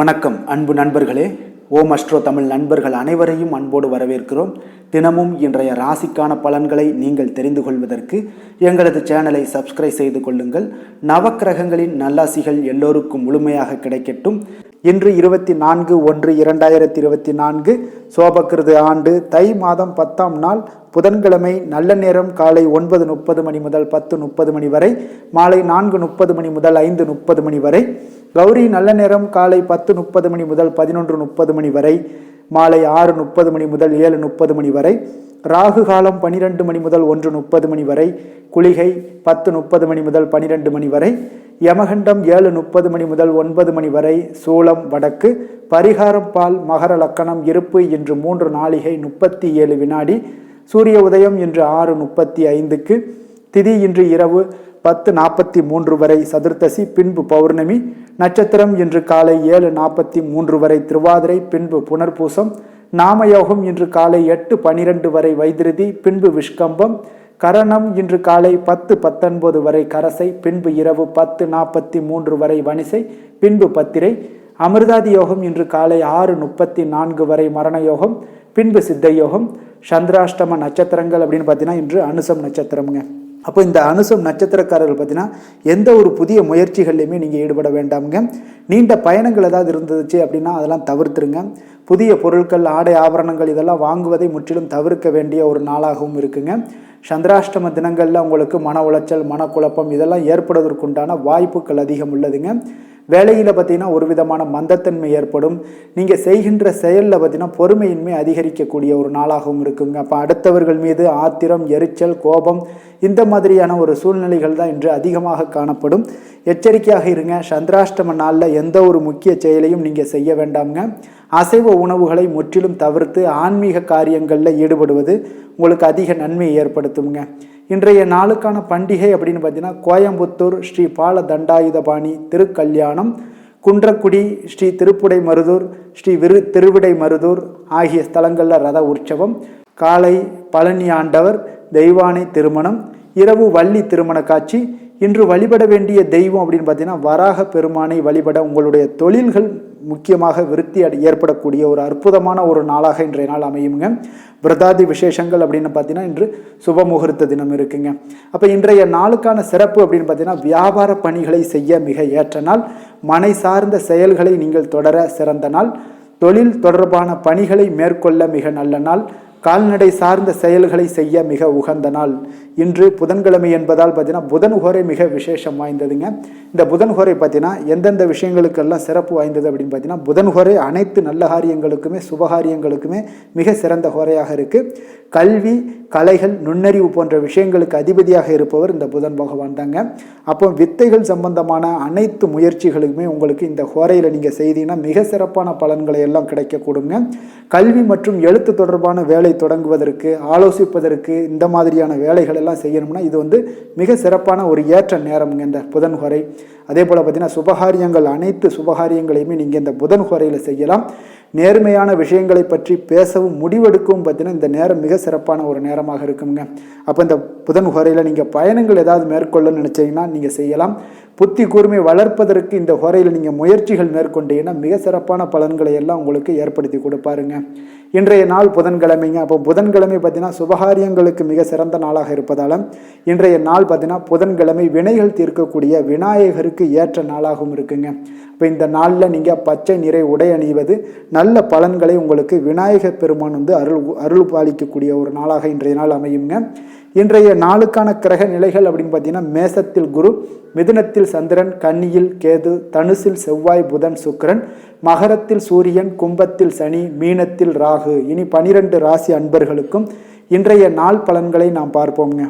வணக்கம் அன்பு நண்பர்களே. ஓம் அஸ்ட்ரோ தமிழ் நண்பர்கள் அனைவரையும் அன்போடு வரவேற்கிறோம். தினமும் இன்றைய ராசிக்கான பலன்களை நீங்கள் தெரிந்து கொள்வதற்கு எங்களது சேனலை சப்ஸ்கிரைப் செய்து கொள்ளுங்கள். நவக்கிரகங்களின் நல்லாசிகள் எல்லோருக்கும் முழுமையாக கிடைக்கட்டும். இன்று 24/1/2024 சோபக்கிருது ஆண்டு தை மாதம் 10ஆம் நாள் புதன்கிழமை. நல்ல நேரம் காலை 9:30 மணி முதல் 10:30 மணி வரை, மாலை 4:30 மணி முதல் 5:30 மணி வரை. கௌரி நல்ல நேரம் காலை 10:30 மணி முதல் 11:30 மணி வரை, மாலை 6:30 மணி முதல் 7:30 மணி வரை. ராகு காலம் 12 மணி முதல் 1:30 மணி வரை. குளிகை 10:30 மணி முதல் 12 மணி வரை. யமகண்டம் 7:30 மணி முதல் 9 மணி வரை. சூலம் வடக்கு. பரிகாரம் பால். மகர லக்கணம் இருப்பு இன்று 3 நாழிகை 37 வினாடி. சூரிய உதயம் இன்று 6:35க்கு. திதி இன்று இரவு 10:43 வரை சதுர்த்தசி, பின்பு பௌர்ணமி. நட்சத்திரம் இன்று காலை 7:43 வரை திருவாதிரை, பின்பு புனர்பூசம். நாமயோகம் இன்று காலை 8:12 வரை வைத்திருதி, பின்பு விஷ்கம்பம். கரணம் இன்று காலை 10:19 வரை கரசை, பின்பு இரவு 10:43 வரை வணிசை, பின்பு பத்திரை. அமிர்தாதி யோகம் இன்று காலை 6:34 வரை மரண யோகம், பின்பு சித்த யோகம். சந்திராஷ்டம நட்சத்திரங்கள் அப்படின்னு பார்த்தீங்கன்னா இன்று அனுசம் நட்சத்திரம்ங்க. அப்போ இந்த அனுசம் நட்சத்திரக்காரர்கள் பார்த்தீங்கன்னா எந்த ஒரு புதிய முயற்சிகள்லையுமே நீங்கள் ஈடுபட வேண்டாமுங்க. நீண்ட பயணங்கள் ஏதாவது இருந்துச்சு அப்படின்னா அதெல்லாம் தவிர்த்துருங்க. புதிய பொருட்கள், ஆடை, ஆபரணங்கள் இதெல்லாம் வாங்குவதை முற்றிலும் தவிர்க்க வேண்டிய ஒரு நாளாகவும் இருக்குங்க. சந்திராஷ்டம தினங்களில் உங்களுக்கு மன உளைச்சல், மனக்குழப்பம் இதெல்லாம் ஏற்படுவதற்குண்டான வாய்ப்புகள் அதிகம் உள்ளதுங்க. வேலையில் பார்த்தீங்கன்னா ஒரு விதமான மந்தத்தன்மை ஏற்படும். நீங்கள் செய்கின்ற செயலில் பார்த்தீங்கன்னா பொறுமையின்மை அதிகரிக்கக்கூடிய ஒரு நாளாகவும் இருக்குங்க. அப்போ அடுத்தவர்கள் மீது ஆத்திரம், எரிச்சல், கோபம் இந்த மாதிரியான ஒரு சூழ்நிலைகள் தான் இன்று அதிகமாக காணப்படும். எச்சரிக்கையாக இருங்க. சந்திராஷ்டம நாளில் எந்த ஒரு முக்கிய செயலையும் நீங்கள் செய்ய வேண்டாமுங்க. அசைவ உணவுகளை முற்றிலும் தவிர்த்து ஆன்மீக காரியங்களில் ஈடுபடுவது உங்களுக்கு அதிக நன்மையை ஏற்படுத்துங்க. இன்றைய நாளுக்கான பண்டிகை அப்படின்னு பார்த்தீங்கன்னா கோயம்புத்தூர் ஸ்ரீ பால தண்டாயுதபாணி திருக்கல்யாணம், குன்றக்குடி ஸ்ரீ திருப்புடை மருதூர், ஸ்ரீ திருவிடை மருதூர் ஆகிய ஸ்தலங்களில் ரத உற்சவம். காலை பழனி ஆண்டவர் தெய்வானை திருமணம், இரவு வள்ளி திருமண காட்சி. இன்று வழிபட வேண்டிய தெய்வம் அப்படின்னு பார்த்தீங்கன்னா வராக பெருமானை வழிபட உங்களுடைய தொழில்கள் முக்கியமாக விருத்தி ஏற்படக்கூடிய ஒரு அற்புதமான ஒரு நாளாக இன்றைய நாள் அமையுங்க. விரதாதி விசேஷங்கள் அப்படின்னு பார்த்தீங்கன்னா இன்று சுப முகூர்த்த தினம் இருக்குங்க. அப்போ இன்றைய நாளுக்கான சிறப்பு அப்படின்னு பார்த்தீங்கன்னா வியாபார பணிகளை செய்ய மிக ஏற்ற நாள். மனை சார்ந்த செயல்களை நீங்கள் தொடர சிறந்த நாள். தொழில் தொடர்பான பணிகளை மேற்கொள்ள மிக நல்ல நாள். கால்நடை சார்ந்த செயல்களை செய்ய மிக உகந்த நாள். இன்று புதன்கிழமை என்பதால் பார்த்தீங்கன்னா புதன் ஹோரை மிக விசேஷம் வாய்ந்ததுங்க. இந்த புதன் ஹோரை பார்த்தீங்கன்னா எந்தெந்த விஷயங்களுக்கெல்லாம் சிறப்பு வாய்ந்தது அப்படின்னு பார்த்தீங்கன்னா புதன் ஹோரை அனைத்து நல்ல காரியங்களுக்குமே சுபகாரியங்களுக்குமே மிக சிறந்த ஹோரையாக இருக்குது. கல்வி, கலைகள், நுண்ணறிவு போன்ற விஷயங்களுக்கு அதிபதியாக இருப்பவர் இந்த புதன் பகவான் தாங்க. அப்போ வித்தைகள் சம்பந்தமான அனைத்து முயற்சிகளுக்குமே உங்களுக்கு இந்த ஹோரையில் நீங்கள் செய்தீங்கன்னா மிக சிறப்பான பலன்களை எல்லாம் கிடைக்கக்கூடுங்க. கல்வி மற்றும் எழுத்து தொடர்பான வேலை தொடங்குவதற்கு, ஆலோசிப்பதற்கு, இந்த மாதிரியான வேலைகள் எல்லாம் செய்யணும்னா இது மிக சிறப்பான ஒரு ஏற்ற நேரம்ங்க இந்த புதன் ஹோரை. அதே போல் பார்த்தீங்கன்னா சுபகாரியங்கள், அனைத்து சுபகாரியங்களையுமே நீங்கள் இந்த புதன் ஹோரையில் செய்யலாம். நேர்மையான விஷயங்களை பற்றி பேசவும் முடிவெடுக்கவும் பார்த்தீங்கன்னா இந்த நேரம் மிக சிறப்பான ஒரு நேரமாக இருக்குங்க. அப்போ இந்த புதன் ஹோரையில் நீங்கள் பயணங்கள் ஏதாவது மேற்கொள்ளணும்னு நினச்சிங்கன்னா நீங்கள் செய்யலாம். புத்தி கூர்மை வளர்ப்பதற்கு இந்த ஹோரையில் நீங்கள் முயற்சிகள் மேற்கொண்டீங்கன்னா மிக சிறப்பான பலன்களை எல்லாம் உங்களுக்கு ஏற்படுத்தி கொடுப்பாருங்க. இன்றைய நாள் புதன்கிழமைங்க. அப்போ புதன்கிழமை பார்த்தீங்கன்னா சுபகாரியங்களுக்கு மிக சிறந்த நாளாக இருப்பதால் இன்றைய நாள் பார்த்தீங்கன்னா புதன்கிழமை வினைகள் தீர்க்கக்கூடிய விநாயகருக்கு ஏற்ற நாளாகவும் இருக்குங்க. இப்போ இந்த நாளில் நீங்கள் பச்சை நிறை உடை அணிவது நல்ல பலன்களை உங்களுக்கு விநாயகர் பெருமான் அருள் பாலிக்கக்கூடிய ஒரு நாளாக இன்றைய நாள் அமையுங்க. இன்றைய நாளுக்கான கிரக நிலைகள் அப்படின்னு பார்த்தீங்கன்னா மேசத்தில் குரு, மிதுனத்தில் சந்திரன், கன்னியில் கேது, தனுசில் செவ்வாய், புதன், சுக்கிரன், மகரத்தில் சூரியன், கும்பத்தில் சனி, மீனத்தில் ராகு. இனி 12 ராசி அன்பர்களுக்கும் இன்றைய நாள் பலன்களை நாம் பார்ப்போம்ங்க.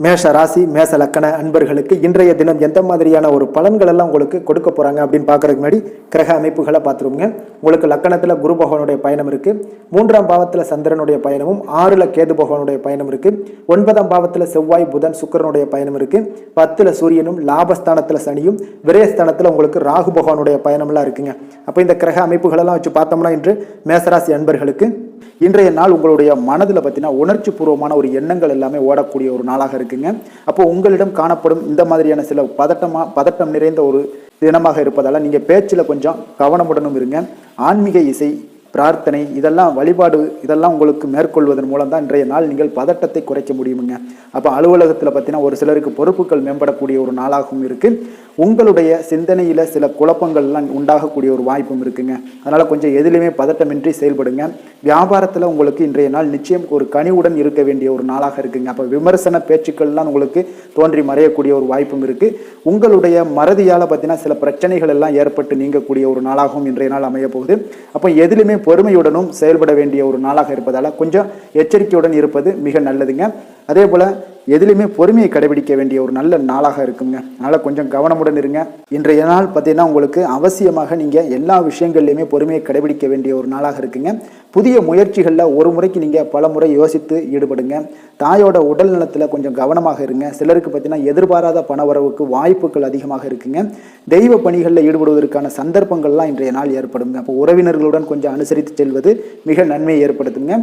மேஷ ராசி மேஷ லக்கண அன்பர்களுக்கு இன்றைய தினம் எந்த மாதிரியான ஒரு பலன்கள் எல்லாம் உங்களுக்கு கொடுக்க போறாங்க அப்படின்னு பார்க்கறதுக்கு முன்னாடி கிரக அமைப்புகளை பார்த்துருவோங்க. உங்களுக்கு லக்கணத்தில் குரு பகவானுடைய பயணம் இருக்கு, 3ஆம் பாவத்தில் சந்திரனுடைய பயணமும், 6ல் கேது பகவானுடைய பயணம் இருக்கு, 9ஆம் பாவத்தில் செவ்வாய், புதன், சுக்கிரனுடைய பயணம் இருக்கு, 10ல் சூரியனும், லாபஸ்தானத்தில் சனியும், விரயஸ்தானத்தில் உங்களுக்கு ராகு பகவானுடைய பயணம்லாம் இருக்குங்க. அப்போ இந்த கிரக அமைப்புகளெல்லாம் வச்சு பார்த்தோம்னா இன்று மேசராசி அன்பர்களுக்கு இன்றைய நாள் உங்களுடைய மனதில் பார்த்தீங்கன்னா உணர்ச்சி பூர்வமான ஒரு எண்ணங்கள் எல்லாமே ஓடக்கூடிய ஒரு நாளாக இருக்குங்க. அப்போ உங்களிடம் காணப்படும் இந்த மாதிரியான சில பதட்டம் நிறைந்த ஒரு தினமாக இருப்பதால் நீங்கள் பேச்சில் கொஞ்சம் கவனமுடனும் இருங்க. ஆன்மீக இசை, பிரார்த்தனை, இதெல்லாம் வழிபாடு, இதெல்லாம் உங்களுக்கு மேற்கொள்வதன் மூலம் தான் இன்றைய நாள் நீங்கள் பதட்டத்தை குறைக்க முடியுமுங்க. அப்போ அலுவலகத்தில் பார்த்தீங்கன்னா ஒரு சிலருக்கு பொறுப்புகள் மேம்படக்கூடிய ஒரு நாளாகவும் இருக்குது. உங்களுடைய சிந்தனையில் சில குழப்பங்கள்லாம் உண்டாகக்கூடிய ஒரு வாய்ப்பும் இருக்குங்க. அதனால் கொஞ்சம் எதிலுமே பதட்டமின்றி செயல்படுங்க. வியாபாரத்தில் உங்களுக்கு இன்றைய நாள் நிச்சயம் ஒரு கனிவுடன் இருக்க வேண்டிய ஒரு நாளாக இருக்குங்க. அப்போ விமர்சன பேச்சுக்கள்லாம் உங்களுக்கு தோன்றி மறையக்கூடிய ஒரு வாய்ப்பும் இருக்குது. உங்களுடைய மறதியால் பார்த்தீங்கன்னா சில பிரச்சனைகள் எல்லாம் ஏற்பட்டு நீங்கக்கூடிய ஒரு நாளாகவும் இன்றைய நாள் அமைய போகுது. அப்போ எதிலுமே பொறுமையுடனும் செயல்பட வேண்டிய ஒரு நாளாக இருப்பதால் கொஞ்சம் எச்சரிக்கையுடன் இருப்பது மிக நல்லதுங்க. அதே போல் எதிலுமே பொறுமையை கடைபிடிக்க வேண்டிய ஒரு நல்ல நாளாக இருக்குங்க. அதனால் கொஞ்சம் கவனமுடன் இருங்க. இன்றைய நாள் பார்த்தீங்கன்னா உங்களுக்கு அவசியமாக நீங்கள் எல்லா விஷயங்கள்லையுமே பொறுமையை கடைபிடிக்க வேண்டிய ஒரு நாளாக இருக்குங்க. புதிய முயற்சிகளில் ஒரு முறைக்கு நீங்கள் பல முறை யோசித்து ஈடுபடுங்க. தாயோட உடல் நலத்தில் கொஞ்சம் கவனமாக இருங்க. சிலருக்கு பார்த்தீங்கன்னா எதிர்பாராத பணவரவுக்கு வாய்ப்புகள் அதிகமாக இருக்குங்க. தெய்வ பணிகளில் ஈடுபடுவதற்கான சந்தர்ப்பங்கள்லாம் இன்றைய நாள் ஏற்படுங்க. அப்போ உறவினர்களுடன் கொஞ்சம் அனுசரித்து செல்வது மிக நன்மையை ஏற்படுத்துங்க.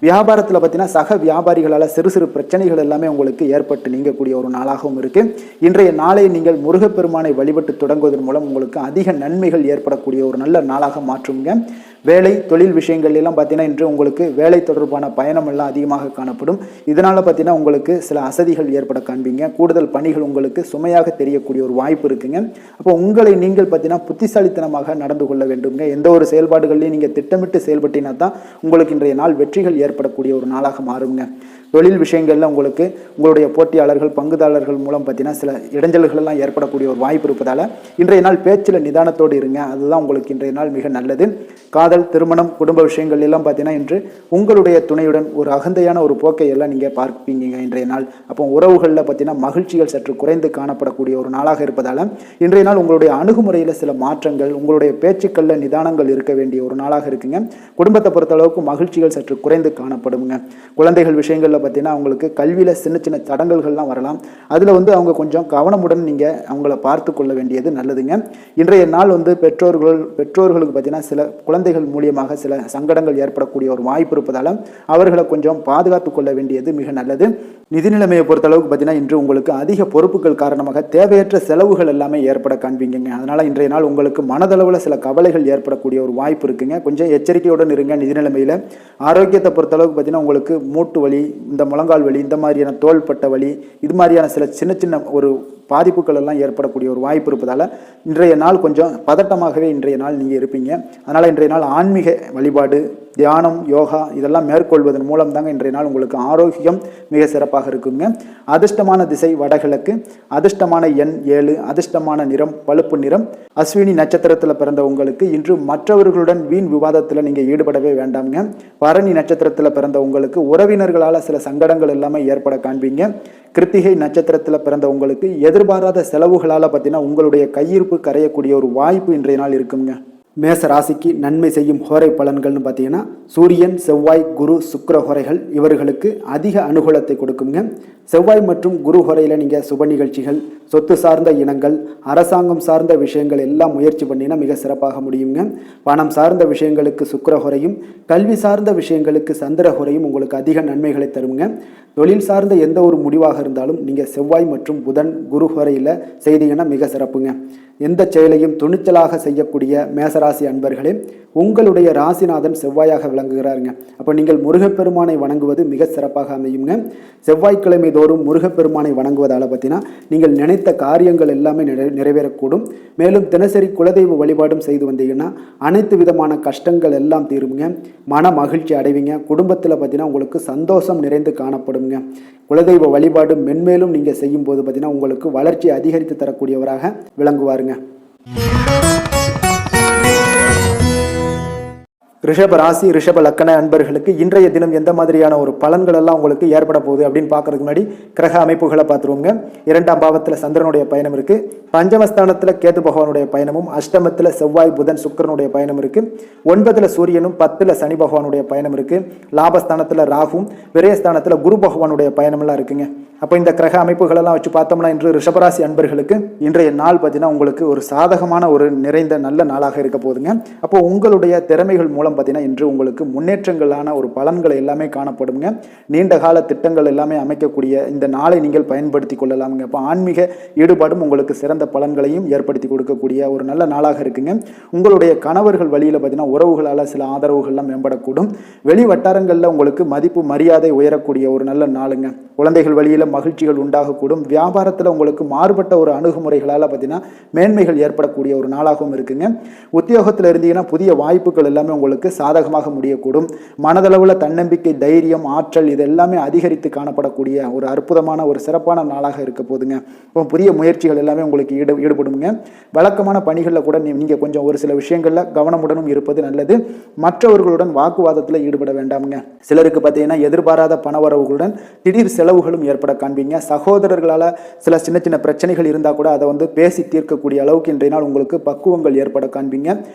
வியாபாரத்தில் பார்த்தீங்கன்னா சக வியாபாரிகளால் சிறு சிறு பிரச்சனைகள் எல்லாமே உங்களுக்கு ஏற்பட்டு நீங்கக்கூடிய ஒரு நாளாகவும் இருக்கு. இன்றைய நாளை நீங்கள் முருகப்பெருமானை வழிபட்டு தொடங்குவதன் மூலம் உங்களுக்கு அதிக நன்மைகள் ஏற்படக்கூடிய ஒரு நல்ல நாளாக மாற்றுங்க. வேலை தொழில் விஷயங்கள் எல்லாம் பார்த்தீங்கன்னா இன்று உங்களுக்கு வேலை தொடர்பான பயணம் எல்லாம் அதிகமாக காணப்படும். இதனால் பார்த்தீங்கன்னா உங்களுக்கு சில அசதிகள் ஏற்பட காண்பீங்க. கூடுதல் பணிகள் உங்களுக்கு சுமையாக தெரியக்கூடிய ஒரு வாய்ப்பு இருக்குங்க. அப்போ உங்களை நீங்கள் பார்த்தீங்கன்னா புத்திசாலித்தனமாக நடந்து கொள்ள வேண்டுங்க. எந்த ஒரு செயல்பாடுகளையும் நீங்கள் திட்டமிட்டு செயல்பட்டீங்கன்னா தான் உங்களுக்கு இன்றைய நாள் வெற்றிகள் ஏற்படக்கூடிய ஒரு நாளாக மாறுங்க. தொழில் விஷயங்கள்ல உங்களுக்கு உங்களுடைய போட்டியாளர்கள் பங்குதாரர்கள் மூலம் பார்த்தீங்கன்னா சில இடைஞ்சல்கள் எல்லாம் ஏற்படக்கூடிய ஒரு வாய்ப்பு இருப்பதால் இன்றைய நாள் பேச்சில் நிதானத்தோடு இருங்க. அதுதான் உங்களுக்கு இன்றைய நாள் மிக நல்லது. காதல், திருமணம், குடும்ப விஷயங்கள் எல்லாம் பார்த்தீங்கன்னா இன்று உங்களுடைய துணையுடன் ஒரு அகந்தையான ஒரு போக்கை எல்லாம் நீங்கள் பார்ப்பீங்க இன்றைய நாள். அப்போ உறவுகளில் பார்த்தீங்கன்னா மகிழ்ச்சிகள் சற்று குறைந்து காணப்படக்கூடிய ஒரு நாளாக இருப்பதால் இன்றைய நாள் உங்களுடைய அணுகுமுறையில் சில மாற்றங்கள், உங்களுடைய பேச்சுக்களில் நிதானங்கள் இருக்க வேண்டிய ஒரு நாளாக இருக்குங்க. குடும்பத்தை பொறுத்தளவுக்கு மகிழ்ச்சிகள் சற்று குறைந்து காணப்படுங்க. குழந்தைகள் விஷயங்களில் பார்த்தீங்கன்னா அவங்களுக்கு கல்வியில் சின்ன சின்ன தடங்கல்கள்லாம் வரலாம். அதில் அவங்க கொஞ்சம் கவனமுடன் நீங்கள் அவங்கள பார்த்து கொள்ள வேண்டியது நல்லதுங்க. இன்றைய நாள் பெற்றோர்களுக்கு பார்த்தீங்கன்னா சில குழந்தைகள் மூலியமாக சில சங்கடங்கள் ஏற்படக்கூடிய ஒரு வாய்ப்பு இருப்பதால் அவர்களை கொஞ்சம் பாதுகாத்து கொள்ள வேண்டியது மிக நல்லது. நிதி நிலைமையை பொறுத்தளவுக்கு பார்த்தீங்கன்னா இன்று உங்களுக்கு அதிக பொறுப்புகள் காரணமாக தேவையற்ற செலவுகள் எல்லாமே ஏற்பட காண்பீங்க. அதனால் இன்றைய நாள் உங்களுக்கு மனதளவில் சில கவலைகள் ஏற்படக்கூடிய ஒரு வாய்ப்பு இருக்குங்க. கொஞ்சம் எச்சரிக்கையுடன் இருங்க. நிதி நிலைமையில் ஆரோக்கியத்தை பொறுத்தளவுக்கு பார்த்தீங்கன்னா உங்களுக்கு மூட்டு வலி, இந்த முழங்கால் வலி, இந்த மாதிரியான தோள்பட்ட வலி, இது மாதிரியான சில சின்ன சின்ன ஒரு பாதிப்புகள் எல்லாம் ஏற்படக்கூடிய ஒரு வாய்ப்பு இருப்பதால் இன்றைய நாள் கொஞ்சம் பதட்டமாகவே இன்றைய நாள் நீங்கள் இருப்பீங்க. அதனால் இன்றைய நாள் ஆன்மீக வழிபாடு, தியானம், யோகா இதெல்லாம் மேற்கொள்வதன் மூலம் தாங்க இன்றைய நாள் உங்களுக்கு ஆரோக்கியம் மிக சிறப்பாக இருக்குங்க. அதிர்ஷ்டமான திசை வடகிழக்கு, அதிர்ஷ்டமான எண் 7, அதிர்ஷ்டமான நிறம் பழுப்பு நிறம். அஸ்வினி நட்சத்திரத்தில் பிறந்த உங்களுக்கு இன்று மற்றவர்களுடன் வீண் விவாதத்தில் நீங்கள் ஈடுபடவே வேண்டாம்ங்க. பரணி நட்சத்திரத்தில் பிறந்த உங்களுக்கு உறவினர்களால் சில சங்கடங்கள் எல்லாமே ஏற்பட காண்பீங்க. கிருத்திகை நட்சத்திரத்தில் பிறந்த உங்களுக்கு எதிர்பாராத செலவுகளால் பார்த்தீங்கன்னா உங்களுடைய கையிருப்பு கரையக்கூடிய ஒரு வாய்ப்பு இன்றைய நாள் இருக்குங்க. மேச ராசிக்கு நன்மை செய்யும் ஹோரை பலன்கள்னு பார்த்தீங்கன்னா சூரியன், செவ்வாய், குரு, சுக்கிர ஹோரைகள் இவர்களுக்கு அதிக அனுகூலத்தை கொடுக்குங்க. செவ்வாய் மற்றும் குரு ஹோரையில் நீங்கள் சுப நிகழ்ச்சிகள், சொத்து சார்ந்த இனங்கள், அரசாங்கம் சார்ந்த விஷயங்கள் எல்லாம் முயற்சி பண்ணினா மிக சிறப்பாக முடியுங்க. பணம் சார்ந்த விஷயங்களுக்கு சுக்கிர ஹோரையும், கல்வி சார்ந்த விஷயங்களுக்கு சந்திர ஹோரையும் உங்களுக்கு அதிக நன்மைகளை தருங்க. தொழில் சார்ந்த எந்த ஒரு முடிவாக இருந்தாலும் நீங்கள் செவ்வாய் மற்றும் புதன், குரு ஹோரையில் செய்தீங்கன்னா மிக சிறப்புங்க. எந்த செயலையும் துணிச்சலாக செய்யக்கூடிய மேசராசி அன்பர்களே, உங்களுடைய ராசிநாதன் செவ்வாயாக விளங்குகிறாருங்க. அப்போ நீங்கள் முருகப்பெருமானை வணங்குவது மிக சிறப்பாக அமையுங்க. செவ்வாய்க்கிழமை தோறும் முருகப்பெருமானை வணங்குவதால் பார்த்தீங்கன்னா நீங்கள் நினைத்த காரியங்கள் எல்லாமே நிறைவேறக்கூடும். மேலும் தினசரி குலதெய்வ வழிபாடும் செய்து வந்தீங்கன்னா அனைத்து விதமான கஷ்டங்கள் எல்லாம் தீருங்க. மன மகிழ்ச்சி அடைவீங்க. குடும்பத்தில் பார்த்தீங்கன்னா உங்களுக்கு சந்தோஷம் நிறைந்து காணப்படுங்க. குலதெய்வ வழிபாடு மென்மேலும் நீங்கள் செய்யும் போது பார்த்தீங்கன்னா உங்களுக்கு வளர்ச்சி அதிகரித்து தரக்கூடியவராக விளங்குவாருங்க. ரிஷப ராசி, ரிஷப லக்கண அன்பர்களுக்கு இன்றைய தினம் எந்த மாதிரியான ஒரு பலன்கள் எல்லாம் உங்களுக்கு ஏற்பட போகுது அப்படின்னு பார்க்கறதுக்கு முன்னாடி கிரக அமைப்புகளை பார்த்துருவோங்க. 2ஆம் பாவத்தில் சந்திரனுடைய பயணம் இருக்கு. பஞ்சமஸ்தானத்துல கேது பகவானுடைய பயணமும், அஷ்டமத்துல செவ்வாய் புதன் சுக்கிரனுடைய பயணம் இருக்கு. 9ல சூரியனும் 10ல சனி பகவானுடைய பயணம் இருக்கு. லாபஸ்தானத்துல ராகும், விரயஸ்தானத்துல குரு பகவானுடைய பயணம் எல்லாம் இருக்குங்க. அப்போ இந்த கிரக அமைப்புகள் எல்லாம் வச்சு பார்த்தோம்னா இன்று ரிஷபராசி அன்பர்களுக்கு இன்றைய நாள் பார்த்தீங்கன்னா உங்களுக்கு ஒரு சாதகமான ஒரு நிறைந்த நல்ல நாளாக இருக்க போதுங்க. அப்போ உங்களுடைய திறமைகள் மூலம் பார்த்தீங்கன்னா இன்று உங்களுக்கு முன்னேற்றங்களான ஒரு பலன்களை எல்லாமே காணப்படுங்க. நீண்ட கால திட்டங்கள் எல்லாமே அமைக்கக்கூடிய இந்த நாளை நீங்கள் பயன்படுத்தி கொள்ளலாமுங்க. அப்போ ஆன்மீக ஈடுபாடும் உங்களுக்கு சிறந்த பலன்களையும் ஏற்படுத்தி கொடுக்கக்கூடிய ஒரு நல்ல நாளாக இருக்குங்க. உங்களுடைய கணவர்கள் வழியில் பார்த்தீங்கன்னா உறவுகளால் சில ஆதரவுகள்லாம் மேம்படக்கூடும். வெளி வட்டாரங்களில் உங்களுக்கு மதிப்பு மரியாதை உயரக்கூடிய ஒரு நல்ல நாளுங்க. குழந்தைகள் வழியில் மகிழ்ச்சிகள் உண்டாகக்கூடும். வியாபாரத்தில் உங்களுக்கு மாறுபட்ட ஒரு அணுகுமுறைகளால் பார்த்தீங்கன்னா மேன்மைகள் ஏற்படக்கூடிய ஒரு நாளாகவும் இருக்குங்க. உத்தியோகத்தில் இருந்தீங்கன்னா புதிய வாய்ப்புகள் எல்லாமே உங்களுக்கு சாதகமாக முடியக்கூடும். மனதளவில் தன்னம்பிக்கை, தைரியம், ஆற்றல் இது எல்லாமே அதிகரித்து காணப்படக்கூடிய ஒரு அற்புதமான ஒரு சிறப்பான நாளாக இருக்க போதுங்க. புதிய முயற்சிகள் எல்லாமே உங்களுக்கு ஈடுபடுங்க. வழக்கமான பணிகளில் கூட நீங்கள் கொஞ்சம் ஒரு சில விஷயங்களில் கவனமுடனும் இருப்பது நல்லது. மற்றவர்களுடன் வாக்குவாதத்தில் ஈடுபட வேண்டாமுங்க. சிலருக்கு பார்த்தீங்கன்னா எதிர்பாராத பணவரவுகளுடன் திடீர் செலவுகளும் ஏற்பட காண்பீங்க. சகோதரர்களால் சில சின்ன சின்ன பிரச்சனைகள் இருந்தால் கூட அதை பேசி தீர்க்கக்கூடிய அளவுக்கு இன்றைய நாள் உங்களுக்கு பக்குவங்கள் ஏற்பட காண்பீங்க.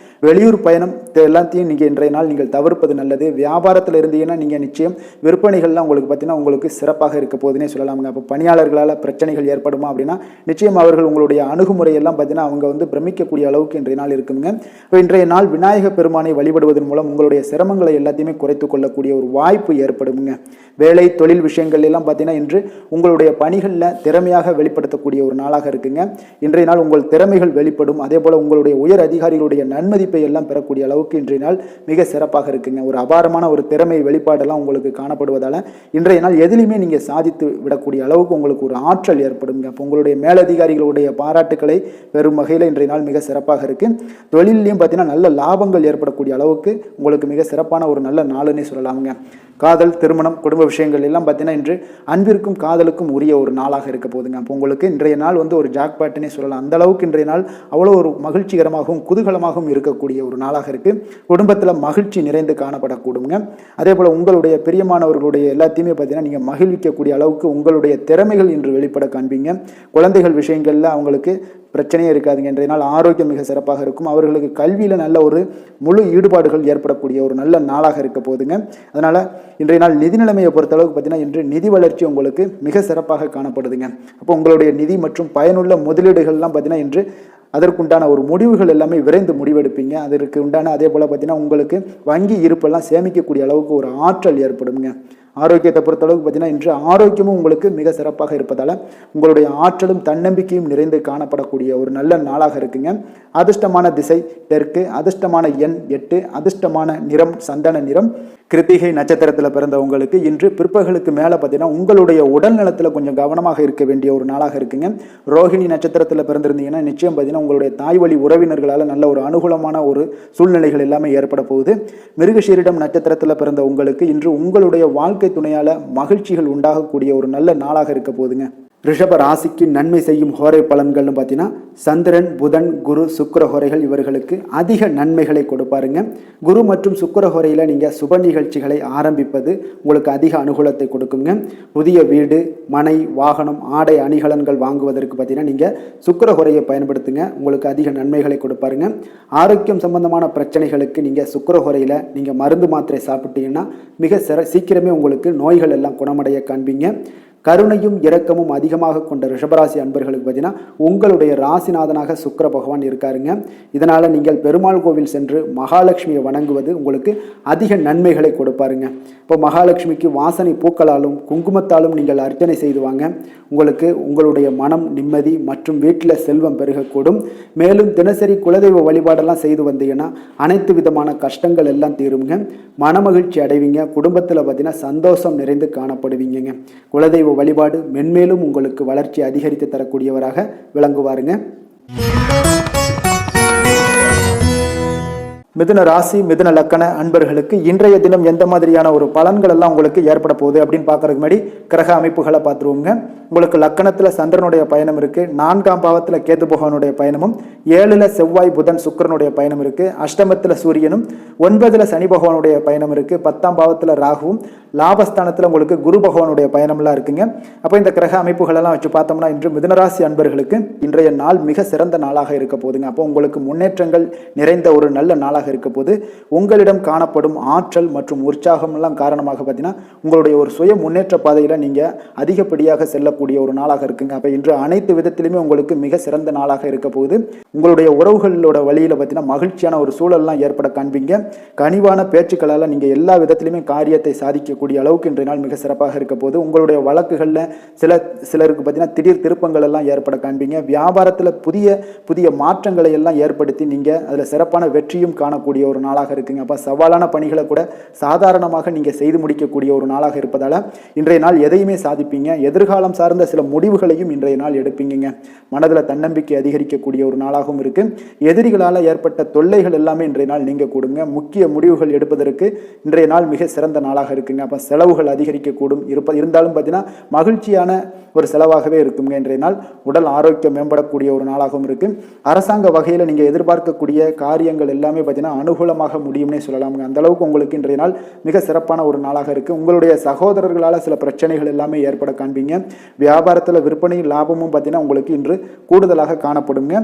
வெளியூர் பயணம் எல்லாத்தையும் நீங்கள் இன்றைய நாள் நீங்கள் தவிர்ப்பது நல்லது. வியாபாரத்தில் இருந்தீங்கன்னா நீங்கள் நிச்சயம் விற்பனைகள்லாம் உங்களுக்கு பார்த்தீங்கன்னா உங்களுக்கு சிறப்பாக இருக்க போதுன்னே சொல்லலாமுங்க. அப்போ பணியாளர்களால் பிரச்சனைகள் ஏற்படுமா அப்படின்னா நிச்சயம் அவர்கள் உங்களுடைய அணுகுமுறையெல்லாம் பார்த்தீங்கன்னா அவங்க பிரமிக்கக்கூடிய அளவுக்கு இன்றைய நாள் இருக்குங்க. இப்போ இன்றைய நாள் விநாயக பெருமானை வழிபடுவதன் மூலம் உங்களுடைய சிரமங்களை எல்லாத்தையுமே குறைத்துக் கொள்ளக்கூடிய ஒரு வாய்ப்பு ஏற்படுங்க. வேலை தொழில் விஷயங்கள் எல்லாம் பார்த்தீங்கன்னா இன்று உங்களுடைய பணிகளில் திறமையாக வெளிப்படுத்தக்கூடிய ஒரு நாளாக இருக்குங்க. இன்றைய நாள் உங்கள் திறமைகள் வெளிப்படும். அதே போல் உங்களுடைய உயர் அதிகாரிகளுடைய நன்மதிப்பை எல்லாம் பெறக்கூடிய அளவுக்கு இன்றைய நாள் மிக சிறப்பாக இருக்குங்க. ஒரு அபாரமான ஒரு திறமை வெளிப்பாடெல்லாம் உங்களுக்கு காணப்படுவதால் இன்றைய நாள் எதிலுமே நீங்கள் சாதித்து விடக்கூடிய அளவுக்கு உங்களுக்கு ஒரு ஆற்றல் ஏற்படுங்க. அப்போ உங்களுடைய மேலதிகாரிகளுடைய பாராட்டுக்களை பெறும் வகையில் இன்றைய நாள் மிக சிறப்பாக இருக்கு. தொழிலையும் பார்த்தீங்கன்னா நல்ல லாபங்கள் ஏற்படக்கூடிய அளவுக்கு உங்களுக்கு மிக சிறப்பான ஒரு நல்ல நாளுன்னே சொல்லலாமுங்க. காதல், திருமணம், குடும்ப விஷயங்கள் எல்லாம் பார்த்தீங்கன்னா இன்று அன்பிற்கும் காதலுக்கும் உரிய ஒரு நாளாக இருக்க போதுங்க. அப்போ உங்களுக்கு இன்றைய நாள் ஒரு ஜாக்பாட்னே சொல்லலாம். அந்த அளவுக்கு இன்றைய நாள் அவ்வளோ ஒரு மகிழ்ச்சிகரமாகவும் குதூகலமாகவும் இருக்கக்கூடிய ஒரு நாளாக இருக்கு. குடும்பத்தில் மகிழ்ச்சி நிறைந்து காணப்படக்கூடுங்க. அதே போல் உங்களுடைய பிரியமானவர்களுடைய எல்லாத்தையுமே பார்த்தீங்கன்னா நீங்கள் மகிழ்விக்கக்கூடிய அளவுக்கு உங்களுடைய திறமைகள் இன்று வெளிப்பட காண்பீங்க. குழந்தைகள் விஷயங்களில் அவங்களுக்கு பிரச்சனையே இருக்காதுங்க. இன்றைய நாள் ஆரோக்கியம் மிக சிறப்பாக இருக்கும். அவர்களுக்கு கல்வியில் நல்ல ஒரு முழு ஈடுபாடுகள் ஏற்படக்கூடிய ஒரு நல்ல நாளாக இருக்க போதுங்க. அதனால் இன்றைய நாள் நிதி நிலைமையை பொறுத்தளவுக்கு பார்த்தீங்கன்னா இன்று நிதி வளர்ச்சி உங்களுக்கு மிக சிறப்பாக காணப்படுதுங்க. அப்போ உங்களுடைய நிதி மற்றும் பயனுள்ள முதலீடுகள்லாம் பார்த்தீங்கன்னா இன்று அதற்குண்டான ஒரு முடிவுகள் எல்லாமே விரைந்து முடிவெடுப்பீங்க. அதற்கு உண்டான அதே போல் பார்த்தீங்கன்னா உங்களுக்கு வங்கி இருப்பெல்லாம் சேமிக்கக்கூடிய அளவுக்கு ஒரு ஆற்றல் ஏற்படுங்க. ஆரோக்கியத்தை பொறுத்தளவுக்கு பார்த்தீங்கன்னா இன்று ஆரோக்கியமும் உங்களுக்கு மிக சிறப்பாக இருப்பதால் உங்களுடைய ஆற்றலும் தன்னம்பிக்கையும் நிறைந்து காணப்படக்கூடிய ஒரு நல்ல நாளாக இருக்குங்க. அதிர்ஷ்டமான திசை தெற்கு, அதிர்ஷ்டமான எண் 8, அதிர்ஷ்டமான நிறம் சந்தன நிறம். கிருத்திகை நட்சத்திரத்தில் பிறந்தவங்களுக்கு இன்று பிற்பகலுக்கு மேலே பார்த்தீங்கன்னா உங்களுடைய உடல் நலத்தில் கொஞ்சம் கவனமாக இருக்க வேண்டிய ஒரு நாளாக இருக்குங்க. ரோஹிணி நட்சத்திரத்தில் பிறந்திருந்தீங்கன்னா நிச்சயம் பார்த்தீங்கன்னா உங்களுடைய தாய் வழி உறவினர்களால் நல்ல ஒரு அனுகூலமான ஒரு சூழ்நிலைகள் எல்லாமே ஏற்பட போகுது. மிருகசீரிடம் நட்சத்திரத்தில் பிறந்த உங்களுக்கு இன்று உங்களுடைய வாழ்க்கை துணையால் மகிழ்ச்சிகள் உண்டாகக்கூடிய ஒரு நல்ல நாளாக இருக்க போகுதுங்க. ரிஷப ராசிக்கு நன்மை செய்யும் ஹோரை பலன்கள்னு பார்த்தீங்கன்னா சந்திரன், புதன், குரு, சுக்கிர ஹோரைகள் இவர்களுக்கு அதிக நன்மைகளை கொடுப்பாருங்க. குரு மற்றும் சுக்கிர ஹோரையில் நீங்கள் சுப நிகழ்ச்சிகளை ஆரம்பிப்பது உங்களுக்கு அதிக அனுகூலத்தை கொடுக்குங்க. புதிய வீடு, மனை, வாகனம், ஆடை அணிகலன்கள் வாங்குவதற்கு பார்த்தீங்கன்னா நீங்கள் சுக்கிர ஹோரையை பயன்படுத்துங்க. உங்களுக்கு அதிக நன்மைகளை கொடுப்பாருங்க. ஆரோக்கியம் சம்பந்தமான பிரச்சனைகளுக்கு நீங்கள் சுக்கிர ஹோரையில் நீங்கள் மருந்து மாத்திரை சாப்பிட்டீங்கன்னா மிக சீக்கிரமே உங்களுக்கு நோய்கள் எல்லாம் குணமடைய காண்பீங்க. கருணையும் இரக்கமும் அதிகமாக கொண்ட ரிஷபராசி அன்பர்களுக்கு பார்த்தீங்கன்னா உங்களுடைய ராசிநாதனாக சுக்கிர பகவான் இருக்காருங்க. இதனால் நீங்கள் பெருமாள் கோவில் சென்று மகாலட்சுமியை வணங்குவது உங்களுக்கு அதிக நன்மைகளை கொடுப்பாருங்க. இப்போ மகாலட்சுமிக்கு வாசனை பூக்களாலும் குங்குமத்தாலும் நீங்கள் அர்ச்சனை செய்து வாங்க. உங்களுக்கு உங்களுடைய மனம் நிம்மதி மற்றும் வீட்டில் செல்வம் பெருகக்கூடும். மேலும் தினசரி குலதெய்வ வழிபாடெல்லாம் செய்து வந்தீங்கன்னா அனைத்து விதமான கஷ்டங்கள் எல்லாம் தீருங்க. மனமகிழ்ச்சி அடைவீங்க. குடும்பத்தில் பார்த்தீங்கன்னா சந்தோஷம் நிறைந்து காணப்படுவீங்க. குலதெய்வ வழிபாடு மென்மேலும் உங்களுக்கு வளர்ச்சி அதிகரித்து தரக்கூடியவராக விளங்குவாருங்க. மிதுன ராசி மிதுன லக்கண அன்பர்களுக்கு இன்றைய தினம் எந்த மாதிரியான ஒரு பலன்கள் எல்லாம் உங்களுக்கு ஏற்பட போகுது அப்படின்னு பார்க்கறதுக்கு முன்னாடி கிரக அமைப்புகளை பார்த்துருவோங்க. உங்களுக்கு லக்கணத்துல சந்திரனுடைய பயணம் இருக்கு, 4ஆம் பாவத்துல கேது பகவானுடைய பயணமும், 7ல செவ்வாய் புதன் சுக்கிரனுடைய பயணம் இருக்கு, அஷ்டமத்துல சூரியனும், 9ல சனி பகவானுடைய பயணம் இருக்கு, 10ஆம் பாவத்துல ராகுவும், லாபஸ்தானத்துல உங்களுக்கு குரு பகவானுடைய பயணம்லாம் இருக்குங்க. அப்போ இந்த கிரக அமைப்புகள் எல்லாம் வச்சு பார்த்தோம்னா இன்று மிதுனராசி அன்பர்களுக்கு இன்றைய நாள் மிக சிறந்த நாளாக இருக்க போகுதுங்க. அப்போ உங்களுக்கு முன்னேற்றங்கள் நிறைந்த ஒரு நல்ல நாளாக இருக்க போது உங்களிடம் காணப்படும் ஆற்றல் மற்றும் உற்சாகம் எல்லாம் காரணமாக பார்த்தீங்கன்னா உங்களுடைய ஒரு சுய முன்னேற்ற பாதையில நீங்க அதிகப்படியாக செல்லக்கூடிய ஒரு நாளாக இருக்குங்க. அப்ப இன்று அனைத்து விதத்திலுமே உங்களுக்கு மிக சிறந்த நாளாக இருக்க போகுது. உங்களுடைய உறவுகளோட வழியில பார்த்தீங்கன்னா மகிழ்ச்சியான ஒரு சூழல்லாம் ஏற்பட காண்பீங்க. கனிவான பேச்சுக்களால் நீங்க எல்லா விதத்திலுமே காரியத்தை சாதிக்கக்கூடிய அளவுக்கு இன்றைய நாள் மிக சிறப்பாக இருக்க போது. உங்களுடைய வழக்குகள்ல சிலருக்கு பார்த்தீங்கன்னா திடீர் திருப்பங்கள் எல்லாம் ஏற்பட காண்பீங்க. வியாபாரத்துல புதிய புதிய மாற்றங்களை எல்லாம் ஏற்படுத்தி நீங்க அதுல சிறப்பான வெற்றியும் காணக்கூடிய ஒரு நாளாக இருக்குங்க. அப்ப சவாலான பணிகளை கூட சாதாரணமாக நீங்க செய்து முடிக்கக்கூடிய ஒரு நாளாக இருப்பதால இன்றைய நாள் எதையுமே சாதிப்பீங்க. எதிர்காலம் சார்ந்த சில முடிவுகளையும் இன்றைய நாள் எடுப்பீங்க. மனதில் தன்னம்பிக்கை அதிகரிக்கக்கூடிய ஒரு நாளாகவும் இருக்கு. எதிரிகளால் ஏற்பட்ட தொல்லைகள் எல்லாமே இன்றைய நாள் நீங்க கொடுங்க. முக்கிய முடிவுகள் எடுப்பதற்கு இன்றைய நாள் மிக சிறந்த நாளாக இருக்குங்க. அப்ப செலவுகள் அதிகரிக்கக்கூடும் இருந்தாலும் பார்த்தீங்கன்னா மகிழ்ச்சியான ஒரு செலவாகவே இருக்குங்க. இன்றைய நாள் உடல் ஆரோக்கியம் மேம்படக்கூடிய ஒரு நாளாகவும் இருக்கு. அரசாங்க வகையில் நீங்க எதிர்பார்க்கக்கூடிய காரியங்கள் எல்லாமே பார்த்தீங்கன்னா அனுகூலமாக முடியும்னே சொல்லலாமுங்க. அந்த அளவுக்கு உங்களுக்கு இன்றைய நாள் மிக சிறப்பான ஒரு நாளாக இருக்கு. உங்களுடைய சகோதரர்களால் சில பிரச்சனைகள் எல்லாமே ஏற்பட காண்பீங்க. வியாபாரத்தில் விற்பனை லாபமும் பார்த்தீங்கன்னா உங்களுக்கு இன்று கூடுதலாக காணப்படுங்க.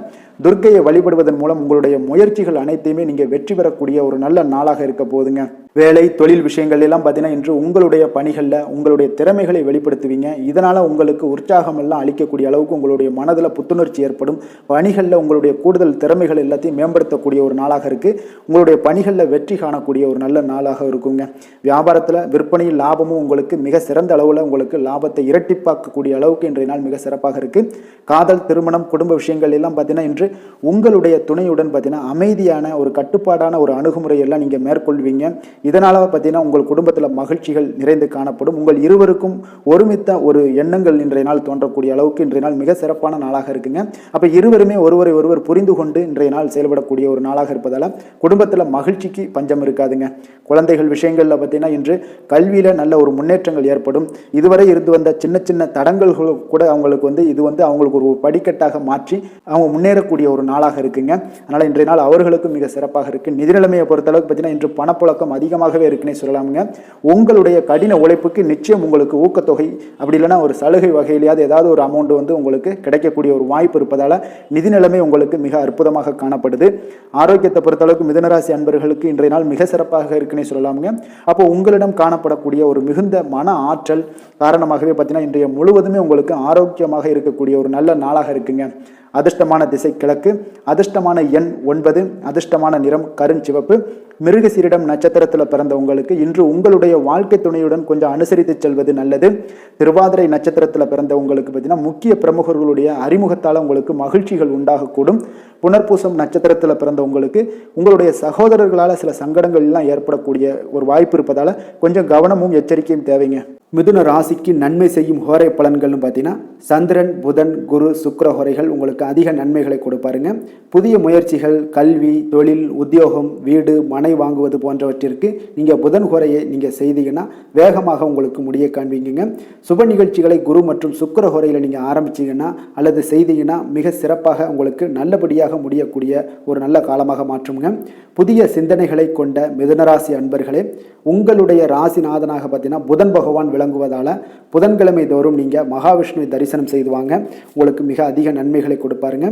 துர்க்கையை வழிபடுவதன் மூலம் உங்களுடைய முயற்சிகள் அனைத்தையுமே நீங்க வெற்றி பெறக்கூடிய ஒரு நல்ல நாளாக இருக்க போகுதுங்க. வேலை தொழில் விஷயங்கள் எல்லாம் பார்த்தீங்கன்னா இன்று உங்களுடைய பணிகளில் உங்களுடைய திறமைகளை வெளிப்படுத்துவீங்க. இதனால உங்களுக்கு உற்சாகம் எல்லாம் அளிக்கக்கூடிய அளவுக்கு உங்களுடைய மனதில் புத்துணர்ச்சி ஏற்படும். பணிகளில் உங்களுடைய கூடுதல் திறமைகள் எல்லாத்தையும் மேம்படுத்தக்கூடிய ஒரு நாளாக இருக்கு. உங்களுடைய பணிகளில் வெற்றி காணக்கூடிய ஒரு நல்ல நாளாக இருக்குங்க. வியாபாரத்தில் விற்பனையில் லாபமும் உங்களுக்கு மிக சிறந்த அளவில் உங்களுக்கு லாபத்தை இரட்டிப்பாக்கக்கூடிய அளவுக்கு இன்றைய நாள் மிக சிறப்பாக இருக்கு. காதல் திருமணம் குடும்ப விஷயங்கள் எல்லாம் பார்த்தீங்கன்னா இன்று உங்களுடைய துணையுடன் பார்த்தீங்கன்னா அமைதியான ஒரு கட்டுப்பாடான ஒரு அணுகுமுறை எல்லாம் நீங்க மேற்கொள்வீங்க. இதனால பார்த்தீங்கன்னா உங்கள் குடும்பத்தில் மகிழ்ச்சிகள் நிறைந்து காணப்படும். உங்கள் இருவருக்கும் ஒருமித்த ஒரு எண்ணங்கள் இன்றைய நாள் தோன்றக்கூடிய அளவுக்கு இன்றைய நாள் மிக சிறப்பான நாளாக இருக்குங்க. அப்ப இருவருமே ஒருவரை ஒருவர் புரிந்து கொண்டு இன்றைய நாள் செயல்படக்கூடிய ஒரு நாளாக இருப்பதால குடும்பத்தில் மகிழ்ச்சிக்கு பஞ்சம் இருக்காதுங்க. குழந்தைகள் விஷயங்கள்ல பார்த்தீங்கன்னா இன்று கல்வியில நல்ல ஒரு முன்னேற்றங்கள் ஏற்படும். இதுவரை இருந்து வந்த சின்ன சின்ன தடங்கல்கள் கூட அவங்களுக்கு இது அவங்களுக்கு ஒரு படிக்கட்டாக மாற்றி அவங்க முன்னேறக்கூடிய ஒரு நாளாக இருக்குங்க. அதனால இன்றைய நாள் அவர்களுக்கும் மிக சிறப்பாக இருக்கு. நிதி நிலைமையை பொறுத்தளவுக்கு பார்த்தீங்கன்னா இன்று பணப்புழக்கம் அதிகமாகவே இருக்குன்னே சொல்லலாமுங்க. உங்களுடைய கடின உழைப்புக்கு நிச்சயம் உங்களுக்கு ஊக்கத்தொகை அப்படி இல்லைன்னா ஒரு சலுகை வகையிலேயாவது ஏதாவது ஒரு அமௌண்ட் உங்களுக்கு கிடைக்கக்கூடிய ஒரு வாய்ப்பு இருப்பதால நிதி நிலைமை உங்களுக்கு மிக அற்புதமாக காணப்படுது. ஆரோக்கியத்தை பொறுத்தளவுக்கு மிதுனராசி அன்பர்களுக்கு இன்றைய நாள் மிக சிறப்பாக இருக்குன்னே சொல்லலாமுங்க. அப்போ உங்களிடம் காணப்படக்கூடிய ஒரு மிகுந்த மன ஆற்றல் காரணமாகவே பார்த்தீங்கன்னா இன்றைய முழுவதுமே உங்களுக்கு ஆரோக்கியமாக இருக்கக்கூடிய ஒரு நல்ல நாளாக இருக்குங்க. அதிர்ஷ்டமான திசை கிழக்கு, அதிர்ஷ்டமான எண் 9, அதிர்ஷ்டமான நிறம் கருஞ்சிவப்பு. மிருகசீரிடம் நட்சத்திரத்தில் பிறந்த உங்களுக்கு இன்று உங்களுடைய வாழ்க்கை துணையுடன் கொஞ்சம் அனுசரித்து செல்வது நல்லது. திருவாதிரை நட்சத்திரத்தில் பிறந்த உங்களுக்கு பார்த்தீங்கன்னா முக்கிய பிரமுகர்களுடைய அறிமுகத்தால் உங்களுக்கு மகிழ்ச்சிகள் உண்டாகக்கூடும். புனர்பூசம் நட்சத்திரத்தில் பிறந்த உங்களுக்கு உங்களுடைய சகோதரர்களால் சில சங்கடங்கள் எல்லாம் ஏற்படக்கூடிய ஒரு வாய்ப்பு இருப்பதால கொஞ்சம் கவனமும் எச்சரிக்கையும் தேவைங்க. மிதுன ராசிக்கு நன்மை செய்யும் ஹோரை பலன்கள்னு பார்த்தீங்கன்னா சந்திரன் புதன் குரு சுக்கிர ஹோரைகள் உங்களுக்கு அதிக நன்மைகளை கொடுப்பாருங்க. புதிய முயற்சிகள் கல்வி தொழில் உத்தியோகம் வீடு மனை வாங்குவது போன்றவற்றிற்கு நீங்கள் புதன் ஹோரையை நீங்கள் செய்தீங்கன்னா வேகமாக உங்களுக்கு முடிய காண்பீங்க. சுப நிகழ்ச்சிகளை குரு மற்றும் சுக்கிர ஹோரையில் நீங்கள் ஆரம்பிச்சீங்கன்னா அல்லது செய்தீங்கன்னா மிக சிறப்பாக உங்களுக்கு நல்லபடியாக முடியக்கூடிய ஒரு நல்ல காலமாக மாற்றுங்க. புதிய சிந்தனைகளை கொண்ட மிதுனராசி அன்பர்களே, உங்களுடைய ராசிநாதனாக பார்த்தீங்கன்னா புதன் பகவான் விளங்குவதால புதன்கிழமை தோறும் நீங்க மகாவிஷ்ணுவை தரிசனம் செய்து வாங்க. உங்களுக்கு மிக அதிக நன்மைகளை கொடுப்பாருங்க.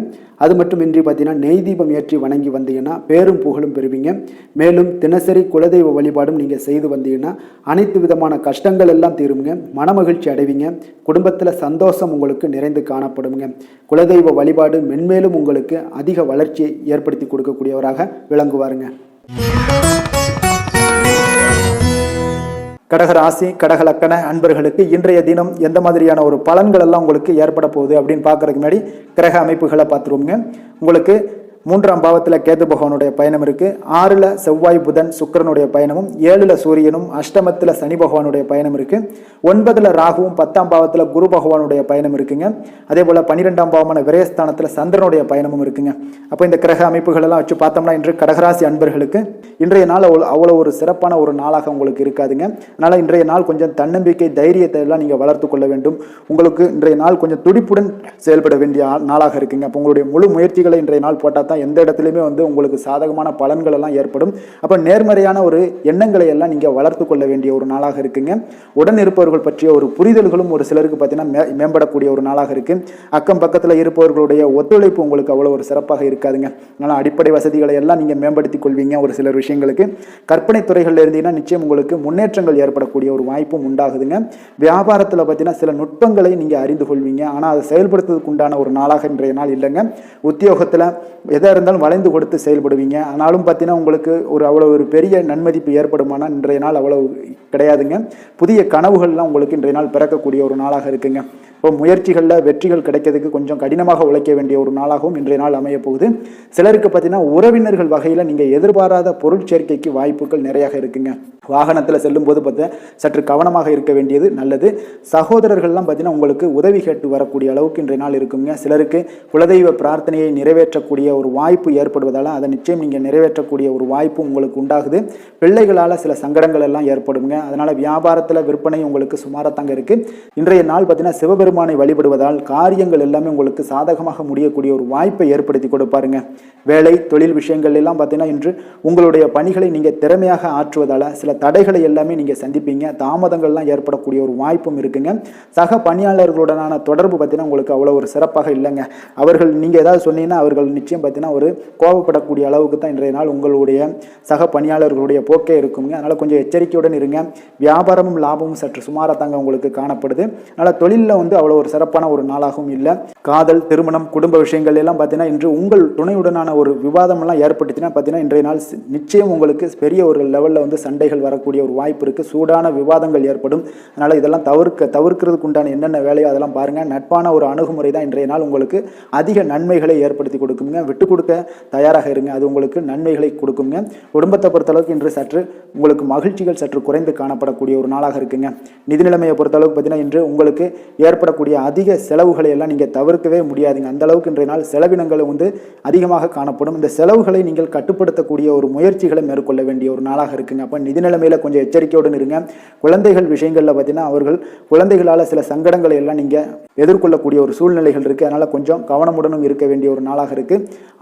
அது மட்டுமின்றி பார்த்தீங்கன்னா நெய் தீபம் ஏற்றி வணங்கி வந்தீங்கன்னா பேரும் புகழும் பெறுவீங்க. மேலும் தினசரி குலதெய்வ வழிபாடும் நீங்க செய்து வந்தீங்கன்னா அனைத்து விதமான கஷ்டங்கள் எல்லாம் தீருங்க. மனமகிழ்ச்சி அடைவீங்க. குடும்பத்தில் சந்தோஷம் உங்களுக்கு நிறைந்து காணப்படுங்க. குலதெய்வ வழிபாடு மென்மேலும் உங்களுக்கு அதிக வளர்ச்சியை ஏற்படுத்தி கொடுக்கக்கூடியவராக விளங்குவாருங்க. கடகராசி கடகலக்கண அன்பர்களுக்கு இன்றைய தினம் எந்த மாதிரியான ஒரு பலன்கள் எல்லாம் உங்களுக்கு ஏற்பட போகுது அப்படின்னு பார்க்கறதுக்கு முன்னாடி கிரக அமைப்புகளை பார்த்துருவோங்க. உங்களுக்கு 3ஆம் பாவத்தில் கேது பகவானுடைய பயணம் இருக்கு. 6ல் செவ்வாய் புதன் சுக்கிரனுடைய பயணமும், 7ல் சூரியனும், அஷ்டமத்தில் சனி பகவானுடைய பயணம் இருக்கு. 9ல் ராகுவும், 10ஆம் பாவத்தில் குரு பகவானுடைய பயணம் இருக்குங்க. அதே போல 12ஆம் பாவமான விரயஸ்தானத்தில் சந்திரனுடைய பயணமும் இருக்குங்க. அப்போ இந்த கிரக அமைப்புகள் எல்லாம் வச்சு பார்த்தோம்னா இன்று கடகராசி அன்பர்களுக்கு இன்றைய நாள் அவ்வளோ ஒரு சிறப்பான ஒரு நாளாக உங்களுக்கு இருக்காதுங்க. அதனால இன்றைய நாள் கொஞ்சம் தன்னம்பிக்கை தைரியத்தை எல்லாம் நீங்க வளர்த்து கொள்ள வேண்டும். உங்களுக்கு இன்றைய நாள் கொஞ்சம் துடிப்புடன் செயல்பட வேண்டிய நாளாக இருக்குங்க. அப்போ உங்களுடைய முழு முயற்சிகளை இன்றைய நாள் போட்டால் தான் எந்த இடத்துலையுமே உங்களுக்கு சாதகமான பலன்கள் எல்லாம் ஏற்படும். அப்போ நேர்மறையான ஒரு எண்ணங்களை எல்லாம் நீங்க வளர்த்து கொள்ள வேண்டிய ஒரு நாளாக இருக்குங்க. உடன் இருப்பவர்கள் பற்றிய ஒரு புரிதல்களும் ஒரு சிலருக்கு பார்த்தீங்கன்னா மேம்படக்கூடிய ஒரு நாளாக இருக்கு. அக்கம் பக்கத்தில் இருப்பவர்களுடைய ஒத்துழைப்பு உங்களுக்கு அவ்வளோ ஒரு சிறப்பாக இருக்காதுங்க. அதனால அடிப்படை வசதிகளை எல்லாம் நீங்க மேம்படுத்திக் கொள்வீங்க. ஒரு சிலர் விஷயங்களுக்கு கற்பனை துறைகளில் இருந்தீங்கன்னா நிச்சயம் உங்களுக்கு முன்னேற்றங்கள் ஏற்படக்கூடிய ஒரு வாய்ப்பும் உண்டாகுதுங்க. வியாபாரத்தில் பார்த்தீங்கன்னா சில நுட்பங்களை நீங்க அறிந்து கொள்வீங்க. ஆனால் அதை செயல்படுத்துவதற்கு உண்டான ஒரு நாளாக இன்றைய நாள் இல்லைங்க. உத்தியோகத்தில் எதாக இருந்தாலும் வளைந்து கொடுத்து செயல்படுவீங்க. ஆனாலும் பார்த்தீங்கன்னா உங்களுக்கு அவ்வளோ ஒரு பெரிய நன்மதிப்பு ஏற்படுமானால் இன்றைய நாள் அவ்வளவு கிடையாதுங்க. புதிய கனவுகள்லாம் உங்களுக்கு இன்றைய நாள் பிறக்கக்கூடிய ஒரு நாளாக இருக்குங்க. இப்போ முயற்சிகளில் வெற்றிகள் கிடைக்கிறதுக்கு கொஞ்சம் கடினமாக உழைக்க வேண்டிய ஒரு நாளாகவும் இன்றைய நாள் அமைய போகுது. சிலருக்கு பார்த்தீங்கன்னா உறவினர்கள் வகையில் நீங்கள் எதிர்பாராத பொருள் சேர்க்கைக்கு வாய்ப்புகள் நிறைய இருக்குங்க. வாகனத்தில் செல்லும் போது பார்த்தா சற்று கவனமாக இருக்க வேண்டியது நல்லது. சகோதரர்கள்லாம் பார்த்தீங்கன்னா உங்களுக்கு உதவி கேட்டு வரக்கூடிய அளவுக்கு இன்றைய நாள் இருக்குங்க. சிலருக்கு குலதெய்வ பிரார்த்தனையை நிறைவேற்றக்கூடிய ஒரு வாய்ப்பு ஏற்படுவதால் அதை நிச்சயம் நீங்கள் நிறைவேற்றக்கூடிய ஒரு வாய்ப்பு உங்களுக்கு உண்டாகுது. பிள்ளைகளால் சில சங்கடங்கள் எல்லாம் ஏற்படுங்க. அதனால் வியாபாரத்தில் விற்பனை உங்களுக்கு சுமாரத்தாங்க இருக்குது. இன்றைய நாள் பார்த்தீங்கன்னா சிவபெருமானை வழிபடுவதால் காரியங்கள் எல்லாமே உங்களுக்கு சாதகமாக முடியக்கூடிய ஒரு வாய்ப்பை ஏற்படுத்தி கொடுப்பாருங்க. வேலை தொழில் விஷயங்கள் எல்லாம் பார்த்தீங்கன்னா இன்று உங்களுடைய பணிகளை நீங்கள் திறமையாக ஆற்றுவதால் சில தடைகளை எல்லாமே நீங்கள் சந்திப்பீங்க. தாமதங்கள்லாம் ஏற்படக்கூடிய ஒரு வாய்ப்பும் இருக்குங்க. சக பணியாளர்களுடனான தொடர்பு பார்த்தீங்கன்னா உங்களுக்கு அவ்வளோ ஒரு சிறப்பாக இல்லைங்க. அவர்கள் நீங்கள் ஏதாவது சொன்னீங்கன்னா அவர்கள் நிச்சயம் பார்த்தீங்கன்னா ஒரு கோபப்படக்கூடிய அளவுக்கு தான் இன்றைய நாள் உங்களுடைய சக பணியாளர்களுடைய போக்கே இருக்குங்க. அதனால் கொஞ்சம் எச்சரிக்கையுடன் இருங்க. வியாபாரமும் லாபமும் சற்று சுமாரத்தாங்க உங்களுக்கு காணப்படுது. அதனால் தொழிலில் அவ்வளோ ஒரு சிறப்பான ஒரு நாளாகவும் இல்லை. காதல், திருமணம், குடும்ப விஷயங்கள் எல்லாம் பார்த்தீங்கன்னா இன்று உங்கள் துணையுடனான ஒரு விவாதம் எல்லாம் ஏற்பட்டுச்சுன்னா பார்த்தீங்கன்னா இன்றைய நாள் நிச்சயம் உங்களுக்கு பெரிய ஒரு லெவலில் சண்டைகள் வரக்கூடிய ஒரு வாய்ப்பு இருக்குது. சூடான விவாதங்கள் ஏற்படும். அதனால் இதெல்லாம் தவிர்க்கிறதுக்கு உண்டான என்னென்ன வேலையோ அதெல்லாம் பாருங்கள். நட்பான ஒரு அணுகுமுறை தான் இன்றைய நாள் உங்களுக்கு அதிக நன்மைகளை ஏற்படுத்தி கொடுக்குங்க. விட்டு கொடுக்க தயாராக இருங்க. அது உங்களுக்கு நன்மைகளை கொடுக்குங்க. குடும்பத்தை பொறுத்தளவுக்கு இன்று சற்று உங்களுக்கு மகிழ்ச்சிகள் சற்று குறைந்து காணப்படக்கூடிய ஒரு நாளாக இருக்குங்க. நிதி நிலைமையை பொறுத்தளவுக்கு பார்த்தீங்கன்னா இன்று உங்களுக்கு ஏற்படக்கூடிய அதிக செலவுகளை எல்லாம் நீங்கள் தவிர்க்கவே முடியாதுங்க. அந்த அளவுக்கு இன்றைய நாள் செலவினங்கள் அதிகமாக காணப்படும். இந்த செலவுகளை நீங்கள் கட்டுப்படுத்தக்கூடிய ஒரு முயற்சிகளை மேற்கொள்ள வேண்டிய ஒரு நாளாக இருக்குங்க. அப்போ நிதி நிலைமையில கொஞ்சம் எச்சரிக்கையோடு இருங்க. குழந்தைகள் விஷயங்கள்ல பார்த்தீங்கன்னா அவர்கள் குழந்தைகளால் சில சங்கடங்களை எல்லாம் நீங்க எதிர்கொள்ளக்கூடிய ஒரு சூழ்நிலைகள் இருக்கு. அதனால கொஞ்சம் கவனமுடனும் இருக்க வேண்டிய ஒரு நாளாக இருக்கு.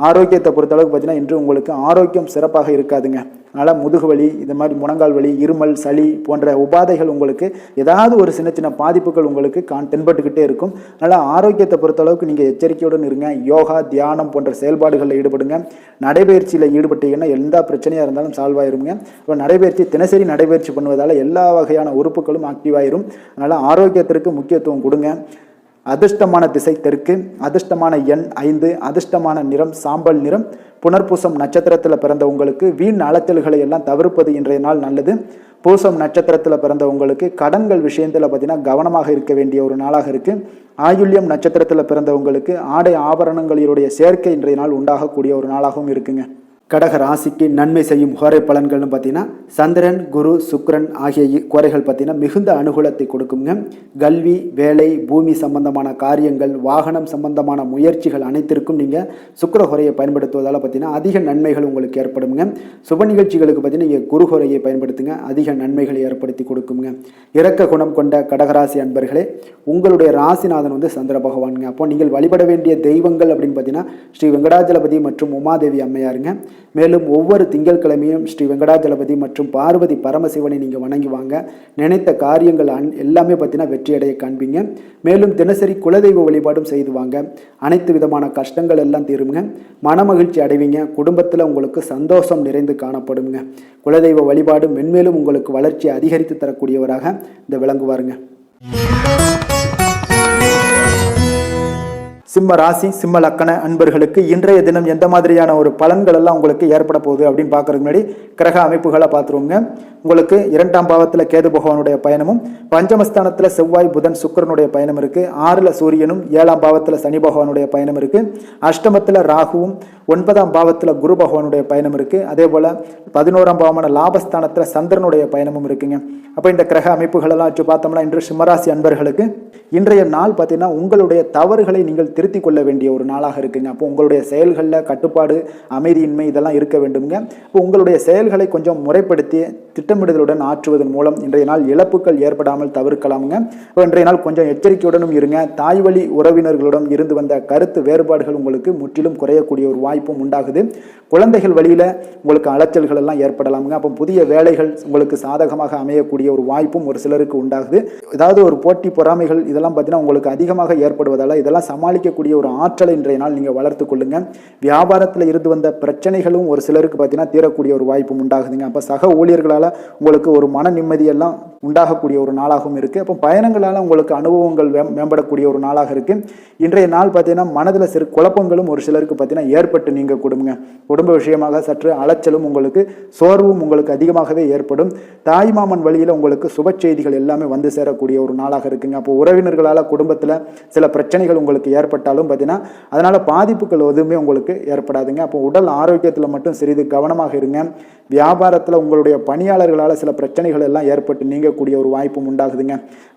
ஆரோக்கியத்தை பொறுத்தளவுக்கு பார்த்தீங்கன்னா இன்று உங்களுக்கு ஆரோக்கியம் சிறப்பாக இருக்காதுங்க. அதனால் முதுகு வலி, இந்த மாதிரி முழங்கால் வலி, இருமல், சளி போன்ற உபாதைகள் உங்களுக்கு ஏதாவது ஒரு சின்ன சின்ன பாதிப்புகள் உங்களுக்கு தென்பட்டுக்கிட்டே இருக்கும். அதனால் ஆரோக்கியத்தை பொறுத்தளவுக்கு நீங்கள் எச்சரிக்கையுடன் இருங்க. யோகா, தியானம் போன்ற செயல்பாடுகளில் ஈடுபடுங்க. நடைபயிற்சியில் ஈடுபட்டீங்கன்னா எந்த பிரச்சனையாக இருந்தாலும் சால்வ் ஆயிருங்க. இப்போ நடைபயிற்சி தினசரி நடைபயிற்சி பண்ணுவதால் எல்லா வகையான உறுப்புகளும் ஆக்டிவ் ஆயிரும். அதனால் ஆரோக்கியத்திற்கு முக்கியத்துவம் கொடுங்க. அதிர்ஷ்டமான திசை தெற்கு, அதிர்ஷ்டமான எண் 5, அதிர்ஷ்டமான நிறம் சாம்பல் நிறம். புனர்பூசம் நட்சத்திரத்தில் பிறந்த உங்களுக்கு வீண் அலைச்சல்களை எல்லாம் தவிர்ப்பது இன்றைய நாள் நல்லது. பூசம் நட்சத்திரத்தில் பிறந்த உங்களுக்கு கடன்கள் விஷயத்தில் பார்த்தீங்கன்னா கவனமாக இருக்க வேண்டிய ஒரு நாளாக இருக்குது. ஆயுள்யம் நட்சத்திரத்தில் பிறந்தவங்களுக்கு ஆடை ஆபரணங்களுடைய சேர்க்கை இன்றைய நாள் உண்டாகக்கூடிய ஒரு நாளாகவும் இருக்குங்க. கடக ராசிக்கு நன்மை செய்யும் கோரை பலன்கள்னு பார்த்தீங்கன்னா சந்திரன், குரு, சுக்கிரன் ஆகிய கோரைகள் பார்த்தீங்கன்னா மிகுந்த அனுகூலத்தை கொடுக்குங்க. கல்வி, வேலை, பூமி சம்பந்தமான காரியங்கள், வாகனம் சம்பந்தமான முயற்சிகள் அனைத்திற்கும் நீங்கள் சுக்கிர கோரையை பயன்படுத்துவதால் பார்த்தீங்கன்னா அதிக நன்மைகள் உங்களுக்கு ஏற்படுங்க. சுப நிகழ்ச்சிகளுக்கு பார்த்தீங்கன்னா நீங்கள் குரு கோரையை பயன்படுத்துங்க, அதிக நன்மைகளை ஏற்படுத்தி கொடுக்குங்க. இரக்க குணம் கொண்ட கடகராசி அன்பர்களே, உங்களுடைய ராசிநாதன் சந்திர பகவானுங்க. அப்போ நீங்கள் வழிபட வேண்டிய தெய்வங்கள் அப்படின்னு பார்த்தீங்கன்னா ஸ்ரீ வெங்கடாஜலபதி மற்றும் உமாதேவி அம்மையாருங்க. மேலும் ஒவ்வொரு திங்கட்கிழமையும் ஸ்ரீ வெங்கடாஜலபதி மற்றும் பார்வதி பரமசிவனை நீங்கள் வணங்கி வாங்க. நினைத்த காரியங்கள் எல்லாமே பார்த்தீங்கன்னா வெற்றியடைய காண்பீங்க. மேலும் தினசரி குலதெய்வ வழிபாடும் செய்து வாங்க. அனைத்து விதமான கஷ்டங்கள் எல்லாம் தீருங்க. மனமகிழ்ச்சி அடைவீங்க. குடும்பத்தில் உங்களுக்கு சந்தோஷம் நிறைந்து காணப்படுங்க. குலதெய்வ வழிபாடு மென்மேலும் உங்களுக்கு வளர்ச்சி அதிகரித்து தரக்கூடியவராக இந்த விளங்குவாருங்க. சிம்ம ராசி சிம்ம லக்கண அன்பர்களுக்கு இன்றைய தினம் எந்த மாதிரியான ஒரு பலன்கள் எல்லாம் உங்களுக்கு ஏற்பட போகுது அப்படின்னு பார்க்கறதுக்கு முன்னாடி கிரக அமைப்புகளை பார்த்துருவோங்க. உங்களுக்கு 2ஆம் பாவத்தில் கேது பகவானுடைய பயணமும், பஞ்சமஸ்தானத்தில் செவ்வாய் புதன் சுக்கிரனுடைய பயணம் இருக்கு, 6ல் சூரியனும், 7ஆம் பாவத்தில் சனி பகவானுடைய பயணம் இருக்கு, அஷ்டமத்தில் ராகுவும், 9ஆம் பாவத்தில் குரு பகவானுடைய பயணம் இருக்கு, அதே போல 11ஆம் பாவமான லாபஸ்தானத்தில் சந்திரனுடைய பயணமும் இருக்குங்க. அப்போ இந்த கிரக அமைப்புகள் எல்லாம் வச்சு பார்த்தோம்னா இன்று சிம்மராசி அன்பர்களுக்கு இன்றைய நாள் பார்த்தீங்கன்னா உங்களுடைய தவறுகளை நீங்கள் திருத்திக் கொள்ள வேண்டிய ஒரு நாளாக இருக்குங்க. அப்போ உங்களுடைய செயல்களில் கட்டுப்பாடு, அமைதியின்மை இதெல்லாம் இருக்க வேண்டுங்க. இப்போ உங்களுடைய செயல்களை கொஞ்சம் முறைப்படுத்தி திட்டமிடுதலுடன் ஆற்றுவதன் மூலம் இன்றைய நாள் இழப்புகள் ஏற்படாமல் தவிர்க்கலாமுங்க. இப்போ இன்றைய நாள் கொஞ்சம் எச்சரிக்கையுடனும் இருங்க. தாய் வழி உறவினர்களுடன் இருந்து வந்த கருத்து வேறுபாடுகள் உங்களுக்கு முற்றிலும் குறையக்கூடிய ஒரு வாய்ப்பும் உண்டாகுது. குழந்தைகள் வழியில உங்களுக்கு அலைச்சல்கள் எல்லாம் ஏற்படலாமுங்க. அப்போ புதிய வேலைகள் உங்களுக்கு சாதகமாக அமையக்கூடிய ஒரு வாய்ப்பும் ஒரு சிலருக்கு உண்டாகுது. ஏதாவது ஒரு போட்டி பொறாமைகள் இதெல்லாம் பார்த்தீங்கன்னா உங்களுக்கு அதிகமாக ஏற்படுவதால் இதெல்லாம் சமாளிக்கக்கூடிய ஒரு ஆற்றலை இன்றைய நாள் நீங்கள் வளர்த்து கொள்ளுங்க. வியாபாரத்தில் இருந்து வந்த பிரச்சனைகளும் ஒரு சிலருக்கு பார்த்தீங்கன்னா தீரக்கூடிய ஒரு வாய்ப்பும் உண்டாகுதுங்க. அப்போ சக ஊழியர்களால் உங்களுக்கு ஒரு மன நிம்மதியெல்லாம் உண்டாகக்கூடிய ஒரு நாளாகவும் இருக்கு. அப்போ பயணங்களால் உங்களுக்கு அனுபவங்கள் மேம்படக்கூடிய ஒரு நாளாக இருக்கு. இன்றைய நாள் பார்த்தீங்கன்னா மனதில் சிறு குழப்பங்களும் ஒரு சிலருக்கு பார்த்தீங்கன்னா ஏற்பட்டு நீங்க குடும்ப விஷயமாக சற்று அலைச்சலும் உங்களுக்கு சோர்வும் உங்களுக்கு அதிகமாகவே ஏற்படும். தாய்மாமன் வழியில் உங்களுக்கு சுப செய்திகள் எல்லாமே வந்து சேரக்கூடிய ஒரு நாளாக இருக்குங்க. அப்போ உறவினர்களால் குடும்பத்தில் சில பிரச்சனைகள் உங்களுக்கு ஏற்பட்டாலும் பார்த்தீங்கன்னா அதனால பாதிப்புகள் எதுவுமே உங்களுக்கு ஏற்படாதுங்க. அப்போ உடல் ஆரோக்கியத்தில் மட்டும் சிறிது கவனமாக இருங்க. வியாபாரத்தில் உங்களுடைய பணியாளர்களால் சில பிரச்சனைகள் எல்லாம் ஏற்பட்டு நீங்கக்கூடிய ஒரு வாய்ப்பும் உண்டாகுதுங்க.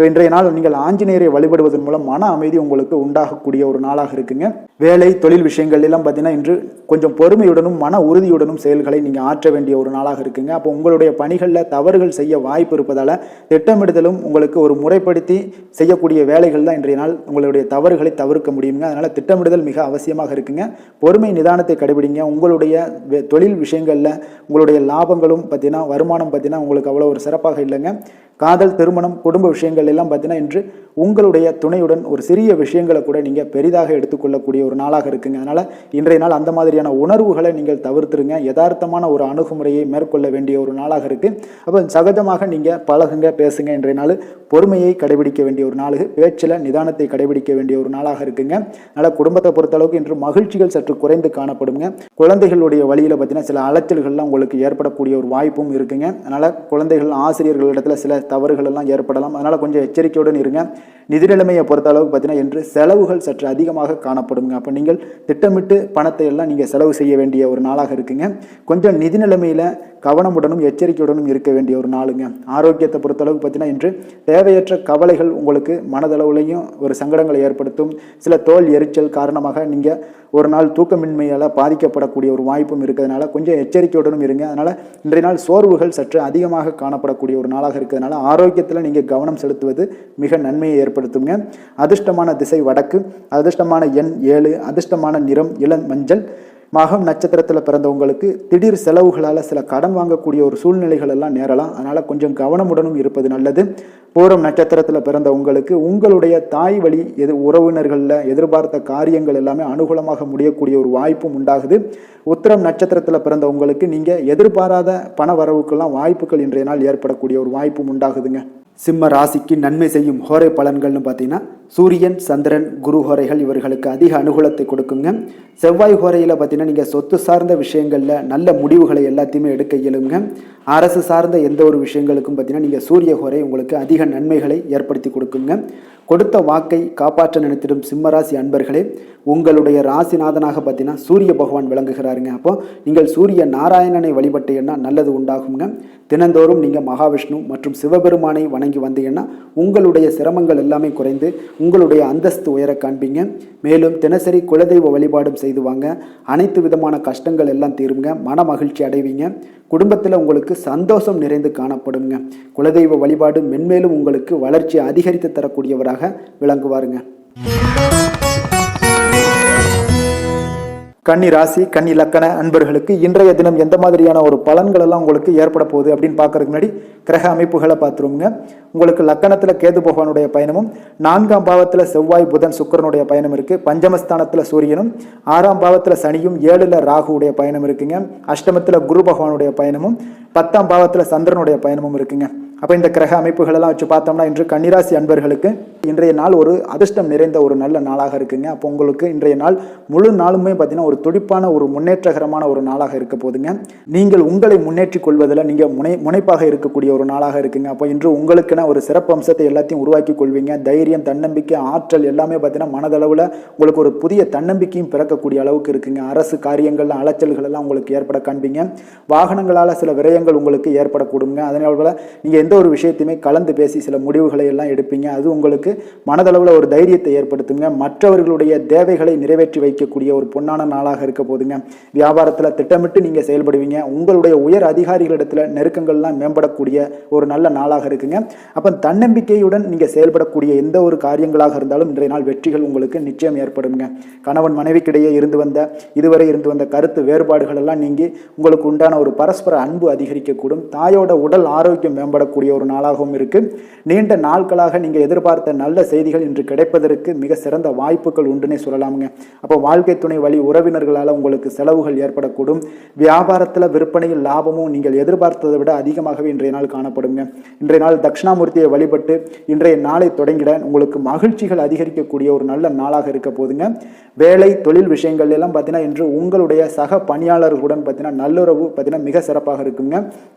இன்றைய நாள் நீங்கள் ஆஞ்சநேயரை வழிபடுவதன் மூலம் மன அமைதி உங்களுக்கு உண்டாகக்கூடிய ஒரு நாளாக இருக்குங்க. வேலை தொழில் விஷயங்கள் எல்லாம் பார்த்தீங்கன்னா இன்று கொஞ்சம் பொறுமையுடனும் மன உறுதியுடனும் செயல்களை நீங்கள் ஆற்ற வேண்டிய ஒரு நாளாக இருக்குங்க. அப்போ உங்களுடைய பணிகளில் தவறுகள் செய்ய வாய்ப்பு இருப்பதால் திட்டமிடுதலும் உங்களுக்கு ஒரு முறைப்படுத்தி செய்யக்கூடிய வேலைகள் தான் இன்றைய நாள் உங்களுடைய தவறுகளை தவிர்க்க முடியுங்க. அதனால் திட்டமிடுதல் மிக அவசியமாக இருக்குங்க. பொறுமை நிதானத்தை கடைபிடிங்க. உங்களுடைய தொழில் விஷயங்களில் உங்களுடைய லாபங்களும் பார்த்தீங்கன்னா வருமானம் பார்த்தீங்கன்னா உங்களுக்கு அவ்வளோ ஒரு சிறப்பாக இல்லைங்க. காதல், திருமணம், குடும்ப விஷயங்கள் எல்லாம் பார்த்தீங்கன்னா இன்று உங்களுடைய துணையுடன் ஒரு சிறிய விஷயங்களை கூட நீங்கள் பெரிதாக எடுத்துக்கொள்ளக்கூடிய ஒரு நாளாக இருக்குங்க. அதனால் இன்றைய நாள் அந்த மாதிரியான உணர்வுகளை நீங்கள் தவிர்த்துருங்க. யதார்த்தமான ஒரு அணுகுமுறையை மேற்கொள்ள வேண்டிய ஒரு நாளாக இருக்குது. அப்போ சகஜமாக நீங்கள் பழகுங்க, பேசுங்க. இன்றைய நாள் பொறுமையை கடைபிடிக்க வேண்டிய ஒரு நாள், பேச்சில் நிதானத்தை கடைபிடிக்க வேண்டிய ஒரு நாளாக இருக்குங்க. அதனால் குடும்பத்தை பொறுத்தளவுக்கு இன்று மகிழ்ச்சிகள் சற்று குறைந்து காணப்படுங்க. குழந்தைகளுடைய வழியில் பார்த்தீங்கன்னா சில அலைச்சல்கள்லாம் உங்களுக்கு ஏற்படக்கூடிய ஒரு வாய்ப்பும் இருக்குங்க. அதனால் குழந்தைகள் ஆசிரியர்களிடத்தில் சில தவறுகள் எல்லாம் ஏற்படலாம். அதனால் கொஞ்சம் எச்சரிக்கையுடன் இருங்க. நிதி நிலைமையை பொறுத்த அளவுக்கு பார்த்தீங்கன்னா என்று செலவுகள் சற்று அதிகமாக காணப்படுங்க. அப்போ நீங்கள் திட்டமிட்டு பணத்தை எல்லாம் நீங்கள் செலவு செய்ய வேண்டிய ஒரு நாளாக இருக்குங்க. கொஞ்சம் நிதி நிலைமையில் கவனமுடனும் எச்சரிக்கையுடனும் இருக்க வேண்டிய ஒரு நாளுங்க. ஆரோக்கியத்தை பொறுத்தளவுக்கு பார்த்தீங்கன்னா இன்று தேவையற்ற கவலைகள் உங்களுக்கு மனதளவுலையும் ஒரு சங்கடங்களை ஏற்படுத்தும். சில தோல் எரிச்சல் காரணமாக நீங்கள் ஒரு நாள் தூக்கமின்மையால் பாதிக்கப்படக்கூடிய ஒரு வாய்ப்பும் இருக்கிறதுனால கொஞ்சம் எச்சரிக்கையுடனும் இருங்க. அதனால் இன்றைய நாள் சோர்வுகள் சற்று அதிகமாக காணப்படக்கூடிய ஒரு நாளாக இருக்கிறதுனால ஆரோக்கியத்தில் நீங்கள் கவனம் செலுத்துவது மிக நன்மையை ஏற்படுத்துங்க. அதிர்ஷ்டமான திசை வடக்கு, அதிர்ஷ்டமான எண் 7, அதிர்ஷ்டமான நிறம் இளம் மஞ்சள். மகம் நட்சத்திரத்தில் பிறந்தவங்களுக்கு திடீர் செலவுகளால் சில கடன் வாங்கக்கூடிய ஒரு சூழ்நிலைகள் எல்லாம் நேரலாம். அதனால் கொஞ்சம் கவனமுடனும் இருப்பது நல்லது. பூரம் நட்சத்திரத்தில் பிறந்த உங்களுக்கு உங்களுடைய தாய் வழி உறவினர்களில் எதிர்பார்த்த காரியங்கள் எல்லாமே அனுகூலமாக முடியக்கூடிய ஒரு வாய்ப்பும் உண்டாகுது. உத்திரம் நட்சத்திரத்தில் பிறந்த உங்களுக்கு நீங்கள் எதிர்பாராத பண வரவுக்கெல்லாம் வாய்ப்புகள் இன்றைய நாள் ஏற்படக்கூடிய ஒரு வாய்ப்பும் உண்டாகுதுங்க. சிம்ம ராசிக்கு நன்மை செய்யும் ஹோரை பலன்கள்னு பார்த்தீங்கன்னா சூரியன், சந்திரன், குரு ஹோரைகள் இவர்களுக்கு அதிக அனுகூலத்தை கொடுக்குங்க. செவ்வாய் ஹோரையில் பார்த்தீங்கன்னா நீங்கள் சொத்து சார்ந்த விஷயங்களில் நல்ல முடிவுகளை எல்லாத்தையுமே எடுக்க இயலுங்க. அரசு சார்ந்த எந்த ஒரு விஷயங்களுக்கும் பார்த்தீங்கன்னா நீங்கள் சூரிய ஹோரை உங்களுக்கு அதிக நன்மைகளை ஏற்படுத்தி கொடுக்குங்க. கொடுத்த வாக்கை காப்பாற்ற நினைத்திடும் சிம்மராசி அன்பர்களே, உங்களுடைய ராசிநாதனாக பார்த்தீங்கன்னா சூரிய பகவான் விளங்குகிறாருங்க. அப்போ நீங்கள் சூரிய நாராயணனை வழிபட்டீங்கன்னா நல்லது உண்டாகுங்க. தினந்தோறும் நீங்கள் மகாவிஷ்ணு மற்றும் சிவபெருமானை வணங்கி வந்தீங்கன்னா உங்களுடைய சிரமங்கள் எல்லாமே குறைந்து உங்களுடைய அந்தஸ்து உயர காண்பீங்க. மேலும் தினசரி குலதெய்வ வழிபாடும் செய்து வாங்க. அனைத்து விதமான கஷ்டங்கள் எல்லாம் தீருங்க. மன மகிழ்ச்சி அடைவீங்க. குடும்பத்தில் உங்களுக்கு சந்தோஷம் நிறைந்து காணப்படுங்க. குலதெய்வ வழிபாடு மென்மேலும் உங்களுக்கு வளர்ச்சியை அதிகரித்து தரக்கூடியவராக விளங்குவாருங்க. கன்னி ராசி கன்னி லக்கண அன்பர்களுக்கு இன்றைய தினம் எந்த மாதிரியான ஒரு பலன்கள் எல்லாம் உங்களுக்கு ஏற்பட போகுது அப்படின்னு பார்க்கறதுக்கு முன்னாடி கிரக அமைப்புகளை பார்த்துருவோங்க. உங்களுக்கு லக்கணத்தில் கேது பகவானுடைய பயணமும், 4ஆம் பாவத்தில் செவ்வாய் புதன் சுக்கிரனுடைய பயணம் இருக்குது. பஞ்சமஸ்தானத்தில் சூரியனும், 6ஆம் பாவத்தில் சனியும், 7ல் ராகுவுடைய பயணம் இருக்குங்க. அஷ்டமத்தில் குரு பகவானுடைய பயணமும், 10ஆம் பாவத்தில் சந்திரனுடைய பயணமும் இருக்குங்க. அப்போ இந்த கிரக அமைப்புகள் எல்லாம் வச்சு பார்த்தோம்னா இன்று கன்னிராசி அன்பர்களுக்கு இன்றைய நாள் ஒரு அதிர்ஷ்டம் நிறைந்த ஒரு நல்ல நாளாக இருக்குங்க. அப்போ உங்களுக்கு இன்றைய நாள் முழு நாளுமே பார்த்தீங்கன்னா ஒரு துடிப்பான ஒரு முன்னேற்றகரமான ஒரு நாளாக இருக்க போதுங்க. நீங்கள் உங்களை முன்னேற்றிக் கொள்வதில் நீங்கள் முனைப்பாக இருக்கக்கூடிய ஒரு நாளாக இருக்குங்க. அப்போ இன்று உங்களுக்குன்னு ஒரு சிறப்பு அம்சத்தை எல்லாத்தையும் உருவாக்கி கொள்வீங்க. தைரியம், தன்னம்பிக்கை, ஆற்றல் எல்லாமே பார்த்தீங்கன்னா மனதளவில் உங்களுக்கு ஒரு புதிய தன்னம்பிக்கையும் பிறக்கக்கூடிய அளவுக்கு இருக்குங்க. அரசு காரியங்கள் அலைச்சல்கள் எல்லாம் உங்களுக்கு ஏற்பட காண்பீங்க. வாகனங்களால் சில விரயங்கள் உங்களுக்கு ஏற்படக்கூடுங்க. அதனால நீங்கள் எந்த ஒரு விஷயத்தையுமே கலந்து பேசி சில முடிவுகளை எல்லாம் எடுப்பீங்க. அது உங்களுக்கு மனதளவில் ஒரு தைரியத்தை ஏற்படுத்துங்க. மற்றவர்களுடைய தேவைகளை நிறைவேற்றி வைக்கக்கூடிய ஒரு பொன்னான நாளாக இருக்க போதுங்க. வியாபாரத்தில் திட்டமிட்டு நீங்கள் செயல்படுவீங்க. உங்களுடைய உயர் அதிகாரிகளிடத்தில் நெருக்கங்கள்லாம் மேம்படக்கூடிய ஒரு நல்ல நாளாக இருக்குங்க. அப்போ தன்னம்பிக்கையுடன் நீங்கள் செயல்படக்கூடிய எந்த ஒரு காரியங்களாக இருந்தாலும் இன்றைய நாள் வெற்றிகள் உங்களுக்கு நிச்சயம் ஏற்படுங்க. கணவன் மனைவிக்கிடையே இதுவரை இருந்து வந்த கருத்து வேறுபாடுகள் எல்லாம் நீங்கி உங்களுக்கு உண்டான ஒரு பரஸ்பர அன்பு அதிகரிக்கக்கூடும். தாயோட உடல் ஆரோக்கியம் மேம்படக்கூடிய ஒரு நாளாகவும் இருக்கு. நீண்ட நாட்களாக நீங்கள் எதிர்பார்த்த நல்ல செய்திகள் இன்று கிடைப்பதற்கு மிக சிறந்த வாய்ப்புகள் உண்டுன்னே சொல்லலாமுங்க. அப்போ வாழ்க்கை துணை வழி உறவினர்களால் உங்களுக்கு செலவுகள் ஏற்படக்கூடும். வியாபாரத்தில் விற்பனையில் லாபமும் நீங்கள் எதிர்பார்த்ததை விட அதிகமாகவே இன்றைய நாள் காணப்படுங்க. இன்றைய நாள் தட்சிணாமூர்த்தியை வழிபட்டு இன்றைய நாளை தொடங்கிட உங்களுக்கு மகிழ்ச்சிகள் அதிகரிக்கக்கூடிய ஒரு நல்ல நாளாக இருக்க போதுங்க. வேலை தொழில் விஷயங்கள் எல்லாம் பார்த்தீங்கன்னா இன்று உங்களுடைய சக பணியாளர்களுடன் பார்த்தீங்கன்னா நல்லுறவு பார்த்தீங்கன்னா மிக சிறப்பாக இருக்குங்க.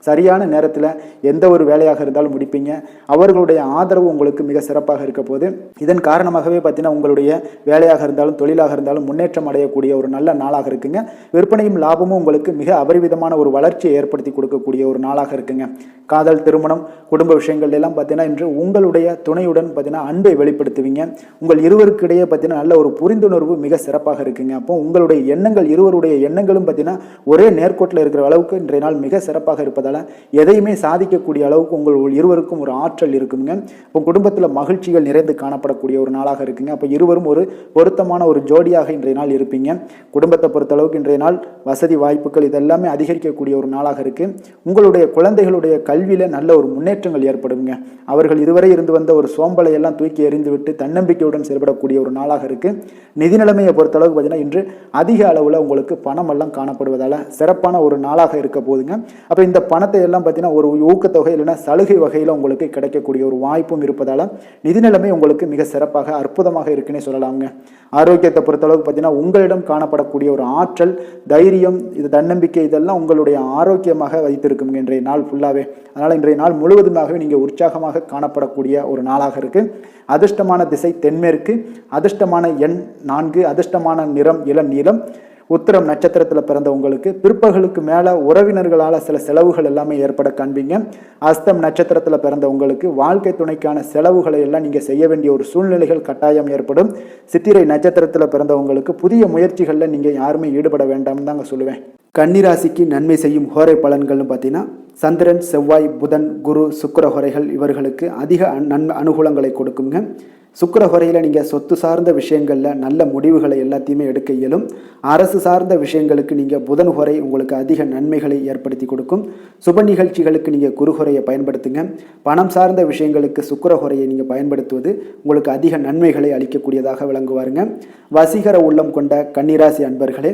சரியான நேரத்தில் எந்த ஒரு வேலையாக இருந்தாலும் முடிப்பீங்க. அவர்களுடைய ஆதரவு உங்களுக்கு மிக சிறப்பாக இருக்க போது. இதன் காரணமாகவே பார்த்தீங்கன்னா உங்களுடைய வேலையாக இருந்தாலும் தொழிலாக இருந்தாலும் முன்னேற்றம் அடையக்கூடிய ஒரு நல்ல நாளாக இருக்குங்க. விற்பனையும் லாபமும் உங்களுக்கு மிக அபரிவிதமான ஒரு வளர்ச்சியை ஏற்படுத்தி கொடுக்கக்கூடிய ஒரு நாளாக இருக்குங்க. காதல், திருமணம், குடும்ப விஷயங்கள் எல்லாம் பார்த்தீங்கன்னா இன்று உங்களுடைய துணையுடன் பார்த்தீங்கன்னா அன்பை வெளிப்படுத்துவீங்க. உங்கள் இருவருக்கு இடையே பார்த்தீங்கன்னா நல்ல ஒரு புரிந்துணர்வு மிக சிறப்பாக இருக்குங்க. அப்போ உங்களுடைய எண்ணங்கள், இருவருடைய எண்ணங்களும் பார்த்தீங்கன்னா ஒரே நேர்கோட்டில் இருக்கிற அளவுக்கு இன்றைய நாள் மிக சிறப்பாக இருப்பதால் எதையுமே சாதிக்கக்கூடிய அளவுக்கு உங்கள் இருவருக்கும் ஒரு ஆற்றல் இருக்குங்க. இப்போ குடும்பத்தில் மகிழ்ச்சிகள் நிறைந்து காணப்படக்கூடிய ஒரு நாளாக இருக்குங்க. அப்போ இருவரும் ஒரு பொருத்தமான ஒரு ஜோடியாக இன்றைய நாள் இருப்பீங்க. குடும்பத்தை பொறுத்த அளவுக்கு இன்றைய நாள் வசதி வாய்ப்புகள் இதெல்லாமே அதிகரிக்கக்கூடிய ஒரு நாளாக இருக்கு. உங்களுடைய குழந்தைகளுடைய கல்வியில நல்ல ஒரு முன்னேற்றங்கள் ஏற்படுங்க. அவர்கள் இதுவரை இருந்து வந்த ஒரு சோம்பலை எல்லாம் தூக்கி எறிந்து விட்டு தன்னம்பிக்கையுடன் செயல்படக்கூடிய ஒரு நாளாக இருக்கு. நிதி நிலைமையை பொறுத்த அளவுக்கு பார்த்தீங்கன்னா இன்று அதிக அளவில் உங்களுக்கு பணம் எல்லாம் காணப்படுவதால சிறப்பான ஒரு நாளாக இருக்க போதுங்க. அப்போ இந்த பணத்தை எல்லாம் பார்த்தீங்கன்னா ஒரு ஊக்கத்தொகை இல்லைன்னா சலுகை வகையில் உங்களுக்கு கிடைக்கக்கூடிய ஒரு வாய்ப்பும் இருப்பதால நிதி நிலைமை உங்களுக்கு மிக சிறப்பாக அற்புதமாக இருக்குன்னே சொல்லலாங்க. ஆரோக்கியத்தை பொறுத்தளவுக்கு பார்த்தீங்கன்னா உங்களிடம் காணப்படக்கூடிய ஒரு ஆற்றல், தைரியம், இது தன்னம்பிக்கை இதெல்லாம் உங்களுடைய ஆரோக்கியமாக வைத்திருக்குங்க இன்றைய நாள் ஃபுல்லாகவே. அதனால் இன்றைய நாள் முழுவதுமாகவே நீங்கள் உற்சாகமாக காணப்படக்கூடிய ஒரு நாளாக இருக்கு. அதிர்ஷ்டமான திசை தென்மேற்கு, அதிர்ஷ்டமான எண் 4, அதிர்ஷ்டமான நிறம் இளநீலம். உத்திரம் நட்சத்திரத்தில் பிறந்த உங்களுக்கு பிற்பகலுக்கு மேலே உறவினர்களால் சில செலவுகள் எல்லாமே ஏற்பட காண்பீங்க. அஸ்தம் நட்சத்திரத்தில் பிறந்த உங்களுக்கு வாழ்க்கை துணைக்கான செலவுகளை எல்லாம் நீங்கள் செய்ய வேண்டிய ஒரு சூழ்நிலைகள் கட்டாயம் ஏற்படும். சித்திரை நட்சத்திரத்தில் பிறந்த உங்களுக்கு புதிய முயற்சிகளில் நீங்கள் யாருமே ஈடுபட வேண்டாம்னு தாங்க சொல்லுவேன். கன்னிராசிக்கு நன்மை செய்யும் ஹோரை பலன்கள்னு பார்த்தீங்கன்னா சந்திரன், செவ்வாய், புதன், குரு, சுக்கிர ஹோரைகள் இவர்களுக்கு அதிக அனுகூலங்களை கொடுக்குங்க. சுக்கிர ஹோரையில் நீங்கள் சொத்து சார்ந்த விஷயங்களில் நல்ல முடிவுகளை எல்லாத்தையுமே எடுக்க இயலும். அரசு சார்ந்த விஷயங்களுக்கு நீங்கள் புதன் ஹோரை உங்களுக்கு அதிக நன்மைகளை ஏற்படுத்தி கொடுக்கும். சுப நிகழ்ச்சிகளுக்கு நீங்கள் குரு ஹோரையை பயன்படுத்துங்க. பணம் சார்ந்த விஷயங்களுக்கு சுக்கிர ஹோரையை நீங்கள் பயன்படுத்துவது உங்களுக்கு அதிக நன்மைகளை அளிக்கக்கூடியதாக விளங்குவாருங்க. வசீகர உள்ளம் கொண்ட கன்னிராசி அன்பர்களே,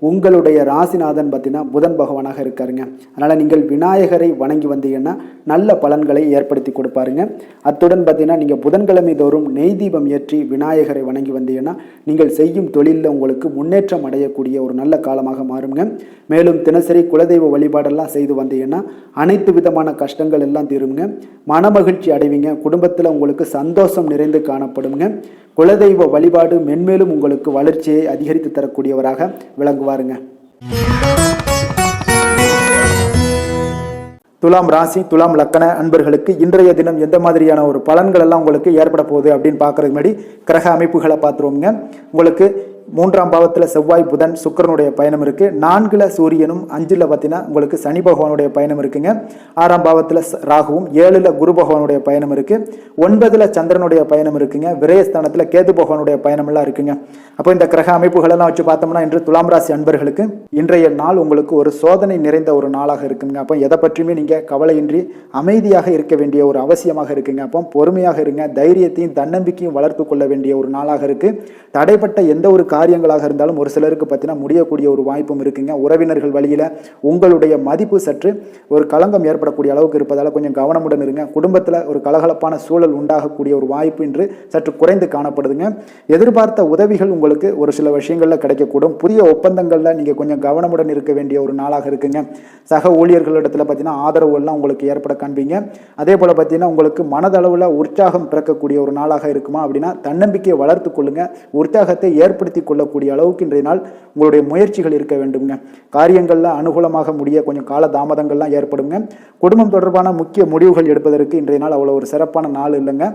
உங்களுடைய ராசிநாதன் பார்த்தீங்கன்னா புதன் பகவானாக இருக்காருங்க. அதனால் நீங்கள் விநாயகரை வணங்கி வந்தீங்கன்னா நல்ல பலன்களை ஏற்படுத்தி கொடுப்பாருங்க. அத்துடன் பார்த்தீங்கன்னா நீங்கள் புதன்கிழமை தோறும் நெய் தீபம் ஏற்றி விநாயகரை வணங்கி வந்தீங்கன்னா நீங்கள் செய்யும் தொழிலில் உங்களுக்கு முன்னேற்றம் அடையக்கூடிய ஒரு நல்ல காலமாக மாறுங்க. மேலும் தினசரி குலதெய்வ வழிபாடெல்லாம் செய்து வந்தீங்கன்னா அனைத்து விதமான கஷ்டங்கள் எல்லாம் தீருங்க. மனமகிழ்ச்சி அடைவீங்க. குடும்பத்தில் உங்களுக்கு சந்தோஷம் நிறைந்து காணப்படுங்க. குலதெய்வ வழிபாடு மென்மேலும் உங்களுக்கு வளர்ச்சியை அதிகரித்து தரக்கூடியவராக விளங்குவாருங்க. துலாம் ராசி, துலாம் லக்கண அன்பர்களுக்கு இன்றைய தினம் எந்த மாதிரியான ஒரு பலன்கள் எல்லாம் உங்களுக்கு ஏற்பட போகுது அப்படின்னு பார்க்கறதுக்கு முன்னாடி கிரக அமைப்புகளை பார்த்துருவோங்க. உங்களுக்கு 3ஆம் பாவத்தில் செவ்வாய், புதன், சுக்கிரனுடைய பயணம் இருக்குது. 4ல் சூரியனும், 5ல் பார்த்தீங்கன்னா உங்களுக்கு சனி பகவானுடைய பயணம் இருக்குங்க. 6ஆம் பாவத்தில் ராகுவும், 7ல் குரு பகவானுடைய பயணம் இருக்குது. 9ல் சந்திரனுடைய பயணம் இருக்குங்க. விரயஸ்தானத்தில் கேது பகவானுடைய பயணம் எல்லாம் இருக்குங்க. அப்போ இந்த கிரக அமைப்புகளெல்லாம் வச்சு பார்த்தோம்னா இன்று துலாம் ராசி அன்பர்களுக்கு இன்றைய நாள் உங்களுக்கு ஒரு சோதனை நிறைந்த ஒரு நாளாக இருக்குங்க. அப்போ எதை பற்றியுமே நீங்கள் கவலையின்றி அமைதியாக இருக்க வேண்டிய ஒரு அவசியமாக இருக்குங்க. அப்போ பொறுமையாக இருங்க. தைரியத்தையும் தன்னம்பிக்கையும் வளர்த்து கொள்ள வேண்டிய ஒரு நாளாக இருக்குது. தடைப்பட்ட எந்த ஒரு காரியங்களாக இருந்தாலும் ஒரு சிலருக்கு பார்த்தீங்கன்னா முடியக்கூடிய ஒரு வாய்ப்பும் இருக்குங்க. உறவினர்கள் வழியில் உங்களுடைய மதிப்பு சற்று ஒரு களங்கம் ஏற்படக்கூடிய அளவுக்கு இருப்பதால் கொஞ்சம் கவனமுடன் இருங்க. குடும்பத்தில் ஒரு கலகலப்பான சூழல் உண்டாகக்கூடிய ஒரு வாய்ப்பு இன்று சற்று குறைந்து காணப்படுதுங்க. எதிர்பார்த்த உதவிகள் உங்களுக்கு ஒரு சில விஷயங்களில் கிடைக்கக்கூடும். புதிய ஒப்பந்தங்களில் நீங்கள் கொஞ்சம் கவனமுடன் இருக்க வேண்டிய ஒரு நாளாக இருக்குங்க. சக ஊழியர்களிடத்தில் பார்த்தீங்கன்னா ஆதரவு எல்லாம் உங்களுக்கு ஏற்பட காண்பீங்க. அதே போல் பார்த்தீங்கன்னா உங்களுக்கு மனதளவில் உற்சாகம் பிறக்கக்கூடிய ஒரு நாளாக இருக்குமா அப்படின்னா தன்னம்பிக்கையை வளர்த்து கொள்ளுங்க. உற்சாகத்தை ஏற்படுத்தி கொள்ளக்கூடிய அளவுக்கு இன்றைய நாள் உங்களுடைய முயற்சிகள் இருக்க வேண்டுங்க. காரியங்களில் அனுகூலமாக முடிய கொஞ்சம் கால தாமதங்கள்லாம் ஏற்படுங்க. குடும்பம் தொடர்பான முக்கிய முடிவுகள் எடுப்பதற்கு இன்றைய நாள் அவ்வளோ ஒரு சிறப்பான நாள் இல்லைங்க.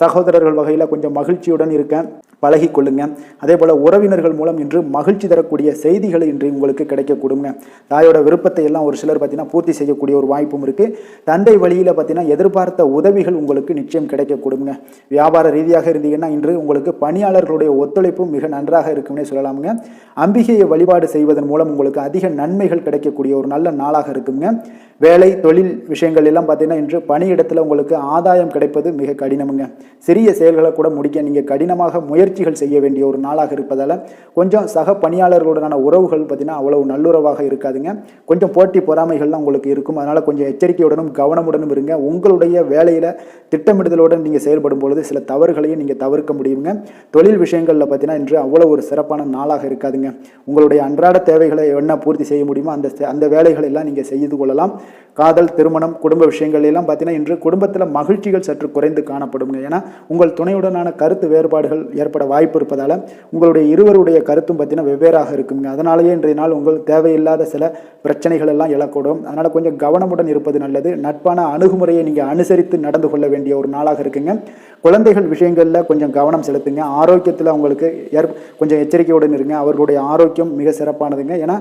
சகோதரர்கள் வகையில் கொஞ்சம் மகிழ்ச்சியுடன் இருக்க பழகி கொள்ளுங்க. அதே போல் உறவினர்கள் மூலம் இன்று மகிழ்ச்சி தரக்கூடிய செய்திகள் இன்று உங்களுக்கு கிடைக்கக்கூடுங்க. தாயோட விருப்பத்தை எல்லாம் ஒரு சிலர் பார்த்தீங்கன்னா பூர்த்தி செய்யக்கூடிய ஒரு வாய்ப்பும் இருக்குது. தந்தை வழியில் பார்த்தீங்கன்னா எதிர்பார்த்த உதவிகள் உங்களுக்கு நிச்சயம் கிடைக்கக்கூடுங்க. வியாபார ரீதியாக இருந்தீங்கன்னா இன்று உங்களுக்கு பணியாளர்களுடைய ஒத்துழைப்பும் மிக நன்றாக இருக்கும்னே சொல்லலாமுங்க. அம்பிகையை வழிபாடு செய்வதன் மூலம் உங்களுக்கு அதிக நன்மைகள் கிடைக்கக்கூடிய ஒரு நல்ல நாளாக இருக்குங்க. வேலை தொழில் விஷயங்கள் எல்லாம் பார்த்தீங்கன்னா இன்று பணியிடத்தில் உங்களுக்கு ஆதாயம் கிடைப்பது மிக கடினமுங்க. சிறிய செயல்களை கூட முடிக்க நீங்கள் கடினமாக முயற்சிகள் செய்ய வேண்டிய ஒரு நாளாக இருப்பதால் கொஞ்சம் சக பணியாளர்களுடனான உறவுகள் பார்த்தீங்கன்னா அவ்வளவு நல்லுறவாக இருக்காதுங்க. கொஞ்சம் போட்டி பொறாமைகள்லாம் உங்களுக்கு இருக்கும். அதனால் கொஞ்சம் எச்சரிக்கையுடனும் கவனமுடனும் இருங்க. உங்களுடைய வேலையில் திட்டமிடுதலுடன் நீங்கள் செயல்படும் பொழுது சில தவறுகளையும் நீங்கள் தவிர்க்க முடியுங்க. தொழில் விஷயங்களில் பார்த்தீங்கன்னா இன்று அவ்வளோ ஒரு சிறப்பான நாளாக இருக்காதுங்க. உங்களுடைய அன்றாட தேவைகளை என்ன பூர்த்தி செய்ய முடியுமோ அந்த வேலைகளை எல்லாம் நீங்கள் செய்து கொள்ளலாம். காதல், திருமணம், குடும்ப விஷயங்கள் எல்லாம் பார்த்தீங்கன்னா இன்று குடும்பத்தில் மகிழ்ச்சிகள் சற்று குறைந்து காணப்படுங்க. ஏன்னா உங்கள் துணையுடனான கருத்து வேறுபாடுகள் ஏற்பட வாய்ப்பு இருப்பதால் உங்களுடைய இருவருடைய கருத்தும் பார்த்தீங்கன்னா வெவ்வேறாக இருக்குங்க. அதனாலேயே இன்றைய நாள் உங்கள் தேவையில்லாத சில பிரச்சனைகள் எல்லாம் எழக்கூடும். அதனால் கொஞ்சம் கவனமுடன் இருப்பது நல்லது. நட்பான அணுகுமுறையை நீங்கள் அனுசரித்து நடந்து கொள்ள வேண்டிய ஒரு நாளாக இருக்குங்க. குழந்தைகள் விஷயங்களில் கொஞ்சம் கவனம் செலுத்துங்க. ஆரோக்கியத்தில் அவங்களுக்கு கொஞ்சம் எச்சரிக்கையுடன் இருங்க. அவர்களுடைய ஆரோக்கியம் மிக சிறப்பானதுங்க. ஏன்னா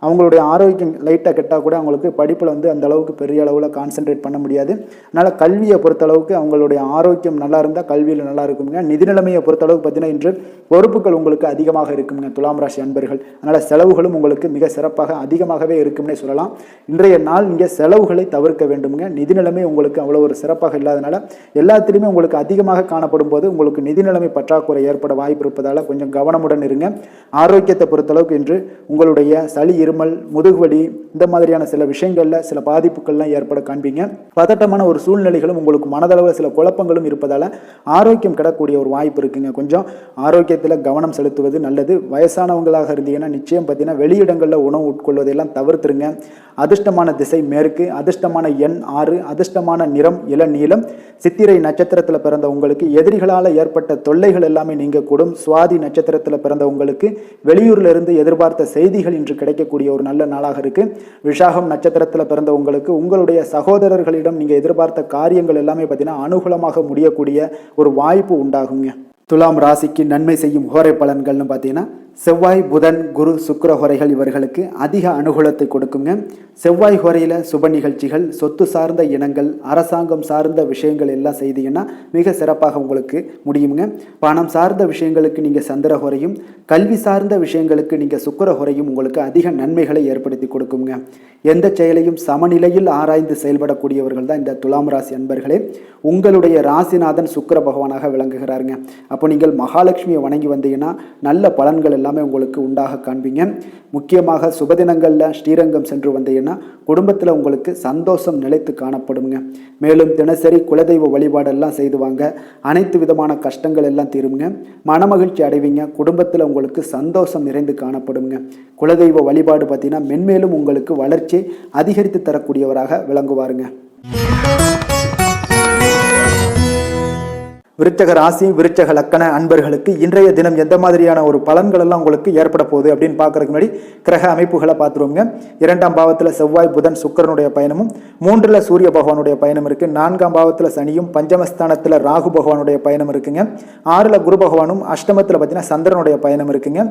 அவங்களுடைய ஆரோக்கியம் லைட்டாக கெட்டால் கூட அவங்களுக்கு படிப்பில் அந்த அளவுக்கு பெரிய அளவில் கான்சென்ட்ரேட் பண்ண முடியாது. அதனால் கல்வியை பொறுத்தளவுக்கு அவங்களுடைய ஆரோக்கியம் நல்லா இருந்தால் கல்வியில் நல்லா இருக்குங்க. நிதி நிலைமையை பொறுத்தளவுக்கு பார்த்தீங்கன்னா இன்று பொறுப்புகள் உங்களுக்கு அதிகமாக இருக்குங்க துலாம் ராசி அன்பர்கள். அதனால் செலவுகளும் உங்களுக்கு மிக சிறப்பாக அதிகமாகவே இருக்கும்னே சொல்லலாம். இன்றைய நாள் நீங்கள் செலவுகளை தவிர்க்க வேண்டுங்க. நிதி நிலைமை உங்களுக்கு அவ்வளோ ஒரு சிறப்பாக இல்லாதனால எல்லாத்திலுமே உங்களுக்கு அதிகமாக காணப்படும் போது உங்களுக்கு நிதி நிலைமை பற்றாக்குறை ஏற்பட வாய்ப்பு இருப்பதால் கொஞ்சம் கவனமுடன் இருங்க. ஆரோக்கியத்தை பொறுத்தளவுக்கு இன்று உங்களுடைய சளி, இருமல், முதுகுவலி இந்த மாதிரியான சில விஷயங்களில் சில பாதிப்புகள்லாம் ஏற்பட காண்பீங்க. பதட்டமான ஒரு சூழ்நிலைகளும் உங்களுக்கு மனதளவில் சில குழப்பங்களும் இருப்பதால் ஆரோக்கியம் கிடக்கூடிய ஒரு வாய்ப்பு இருக்குங்க. கொஞ்சம் ஆரோக்கியத்தில் கவனம் செலுத்துவது நல்லது. வயசானவங்களாக இருந்தீங்கன்னா நிச்சயம் பார்த்தீங்கன்னா வெளியிடங்களில் உணவு உட்கொள்வதையெல்லாம் தவிர்த்துருங்க. அதிர்ஷ்டமான திசை மேற்கு, அதிர்ஷ்டமான எண் 6, அதிர்ஷ்டமான நிறம் இளநீலம். சித்திரை நட்சத்திரத்தில் பிறந்த உங்களுக்கு எதிரிகளால் ஏற்பட்ட தொல்லைகள் எல்லாமே நீங்க கூடும். சுவாதி நட்சத்திரத்தில் பிறந்த உங்களுக்கு வெளியூர்ல இருந்து எதிர்பார்த்த செய்திகள் இன்று கிடைக்கக்கூடிய ஒரு நல்ல நாளாக இருக்கு. விஷாகம் நட்சத்திரத்தில் பிறந்த உங்களுக்கு உங்களுடைய சகோதரர்களிடம் நீங்க எதிர்பார்த்த காரியங்கள் எல்லாமே பார்த்தீங்கன்னா அனுகூலமாக முடியக்கூடிய ஒரு வாய்ப்பு உண்டாகுங்க. துலாம் ராசிக்கு நன்மை செய்யும் ஹோரை பலன்கள்னு பார்த்தீங்கன்னா செவ்வாய், புதன், குரு, சுக்கிர ஹோரைகள் இவர்களுக்கு அதிக அனுகூலத்தை கொடுக்குங்க. செவ்வாய் ஹோரையில் சுப நிகழ்ச்சிகள், சொத்து சார்ந்த இனங்கள், அரசாங்கம் சார்ந்த விஷயங்கள் எல்லாம் செய்தீங்கன்னா மிக சிறப்பாக உங்களுக்கு முடியுங்க. பணம் சார்ந்த விஷயங்களுக்கு நீங்கள் சந்திர ஹோரையும், கல்வி சார்ந்த விஷயங்களுக்கு நீங்கள் சுக்கிர ஹோரையும் உங்களுக்கு அதிக நன்மைகளை ஏற்படுத்தி கொடுக்குங்க. எந்த செயலையும் சமநிலையில் ஆராய்ந்து செயல்படக்கூடியவர்கள் தான் இந்த துலாம் ராசி அன்பர்களே. உங்களுடைய ராசிநாதன் சுக்கிர பகவானாக விளங்குகிறாருங்க. அப்போ நீங்கள் மகாலட்சுமியை வணங்கி வந்தீங்கன்னா நல்ல பலன்கள் எல்லாமே உங்களுக்கு உண்டாக காண்பீங்க. முக்கியமாக சுபதினங்களில் ஸ்ரீரங்கம் சென்று வந்தீங்கன்னா குடும்பத்தில் உங்களுக்கு சந்தோஷம் நிலைத்து காணப்படுங்க. மேலும் தினசரி குலதெய்வ வழிபாடெல்லாம் செய்து வாங்க. அனைத்து விதமான கஷ்டங்கள் எல்லாம் தீருங்க. மனமகிழ்ச்சி அடைவீங்க. குடும்பத்தில் உங்களுக்கு சந்தோஷம் நிறைந்து காணப்படுங்க. குலதெய்வ வழிபாடு பார்த்தீங்கன்னா மென்மேலும் உங்களுக்கு வளர்ச்சி அதிகரித்து தரக்கூடியவராக விளங்குவாருங்க. விருச்சக ராசி, விருச்சக லக்கண அன்பர்களுக்கு இன்றைய தினம் எந்த மாதிரியான ஒரு பலன்கள் எல்லாம் உங்களுக்கு ஏற்பட போகுது அப்படின்னு பார்க்கறதுக்கு முன்னாடி கிரக அமைப்புகளை பார்த்துருவோங்க. 2ஆம் பாவத்தில் செவ்வாய், புதன், சுக்கிரனுடைய பயணமும், 3ல் சூரிய பகவானுடைய பயணம் இருக்கு. 4ஆம் பாவத்தில் சனியும், பஞ்சமஸ்தானத்தில் ராகு பகவானுடைய பயணம் இருக்குங்க. 6ல் குரு பகவானும், அஷ்டமத்தில் பார்த்தீங்கன்னா சந்திரனுடைய பயணம் இருக்குங்க.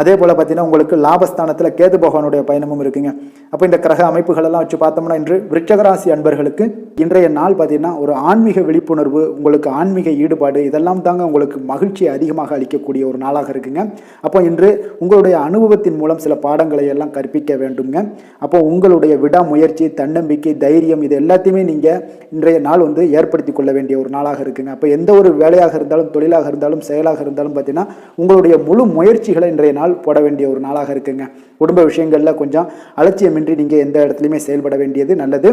அதே போல பார்த்தீங்கன்னா உங்களுக்கு லாபஸ்தானத்தில் கேது பகவானுடைய பயணமும் இருக்குங்க. அப்போ இந்த கிரக அமைப்புகள் எல்லாம் வச்சு பார்த்தோம்னா இன்று விருச்சக ராசி அன்பர்களுக்கு இன்றைய நாள் பார்த்தீங்கன்னா ஒரு ஆன்மீக விழிப்புணர்வு, உங்களுக்கு ஆன்மீக ஈடுபாடு ஈடுபாடு இதெல்லாம் தாங்க உங்களுக்கு மகிழ்ச்சியை அதிகமாக அளிக்கக்கூடிய ஒரு நாளாக இருக்குங்க. அப்போ இன்று உங்களுடைய அனுபவத்தின் மூலம் சில பாடங்களை எல்லாம் கற்பிக்க வேண்டுங்க. அப்போ உங்களுடைய விடாமுயற்சி, தன்னம்பிக்கை, தைரியம் இது எல்லாத்தையுமே நீங்கள் இன்றைய நாள் ஏற்படுத்தி கொள்ள வேண்டிய ஒரு நாளாக இருக்குங்க. அப்போ எந்த ஒரு வேலையாக இருந்தாலும், தொழிலாக இருந்தாலும், செயலாக இருந்தாலும் பார்த்தீங்கன்னா உங்களுடைய முழு முயற்சிகளை இன்றைய நாள் போட வேண்டிய ஒரு நாளாக இருக்குங்க. குடும்ப விஷயங்களில் கொஞ்சம் அலட்சியமின்றி நீங்கள் எந்த இடத்துலையுமே செயல்பட வேண்டியது நல்லது.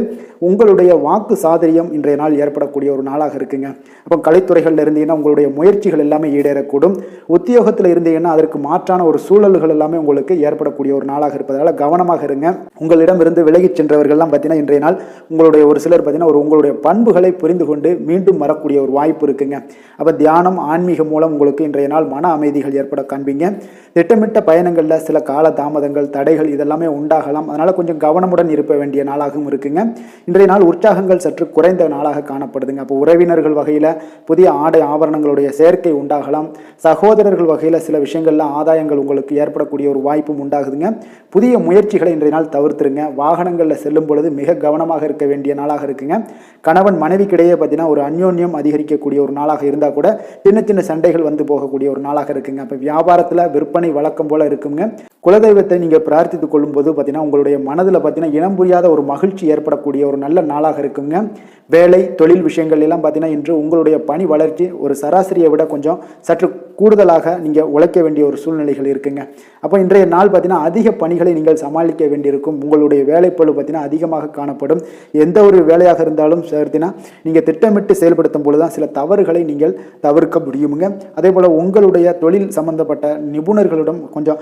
உங்களுடைய வாக்கு சாதுரியம் இன்றைய நாள் ஏற்படக்கூடிய ஒரு நாளாக இருக்குங்க. அப்போ கலைத்துறைகளில் இருந்தீங்கன்னா உங்களுடைய முயற்சிகள் எல்லாமே ஈடேறக்கூடும். உத்தியோகத்தில் இருந்தீங்கன்னா அதற்கு மாற்றான ஒரு சூழல்கள் எல்லாமே உங்களுக்கு ஏற்படக்கூடிய ஒரு நாளாக இருப்பதால் கவனமாக இருங்க. உங்களிடம் இருந்து விலகிச் சென்றவர்கள்லாம் பார்த்தீங்கன்னா இன்றைய நாள் உங்களுடைய ஒரு சிலர் பார்த்தீங்கன்னா உங்களுடைய பண்புகளை புரிந்து கொண்டு மீண்டும் வரக்கூடிய ஒரு வாய்ப்பு இருக்குங்க. அப்போ தியானம், ஆன்மீகம் மூலம் உங்களுக்கு இன்றைய நாள் மன அமைதிகள் ஏற்பட காண்பீங்க. திட்டமிட்ட பயணங்களில் சில கால தாமதங்கள், தடைகள் இதெல்லாமே உண்டாகலாம். அதனால் கொஞ்சம் கவனமுடன் இருக்க வேண்டிய நாளாகவும் இருக்குங்க. இன்றைய நாள் உற்சாகங்கள் சற்று குறைந்த நாளாக காணப்படுதுங்க. அப்போ உறவினர்கள் வகையில் புதிய ஆடை ஆபரணங்களுடைய சேர்க்கை உண்டாகலாம். சகோதரர்கள் வகையில் சில விஷயங்களில் ஆதாயங்கள் உங்களுக்கு ஏற்படக்கூடிய ஒரு வாய்ப்பும் உண்டாகுதுங்க. புதிய முயற்சிகளை இன்றைய நாள் தவிர்த்துருங்க. வாகனங்களில் செல்லும் பொழுது மிக கவனமாக இருக்க வேண்டிய நாளாக இருக்குங்க. கணவன் மனைவிக்கிடையே பார்த்தீங்கன்னா ஒரு அந்யோன்யம் அதிகரிக்கக்கூடிய ஒரு நாளாக இருந்தால் கூட சின்ன சின்ன சண்டைகள் போகக்கூடிய ஒரு நாளாக இருக்குங்க. அப்போ வியாபாரத்தில் விற்பனை வழக்கம் போல இருக்குங்க. குலதெய்வத்தை நீங்கள் பிரார்த்தித்துக் கொள்ளும் போது பார்த்தீங்கன்னா உங்களுடைய மனதில் பார்த்தீங்கன்னா இனம் புரியாத ஒரு மகிழ்ச்சி ஏற்படக்கூடிய ஒரு நல்ல நாளாக இருக்குங்க. வேலை, தொழில் விஷயங்கள் எல்லாம் பார்த்தீங்கன்னா இன்று உங்களுடைய பணி வளர்ச்சி ஒரு சராசரியை விட கொஞ்சம் சற்று கூடுதலாக நீங்கள் உழைக்க வேண்டிய ஒரு சூழ்நிலைகள் இருக்குங்க. அப்போ இன்றைய நாள் பார்த்தீங்கன்னா அதிக பணிகளை நீங்கள் சமாளிக்க வேண்டியிருக்கும். உங்களுடைய வேலைப்பளு பார்த்தீங்கன்னா அதிகமாக காணப்படும். எந்த ஒரு வேலையாக இருந்தாலும் சேர்த்தினா நீங்கள் திட்டமிட்டு செயல்படுத்தும் பொழுது தான் சில தவறுகளை நீங்கள் தவிர்க்க முடியுங்க. அதே போல் உங்களுடைய தொழில் சம்பந்தப்பட்ட நிபுணர்களிடம் கொஞ்சம்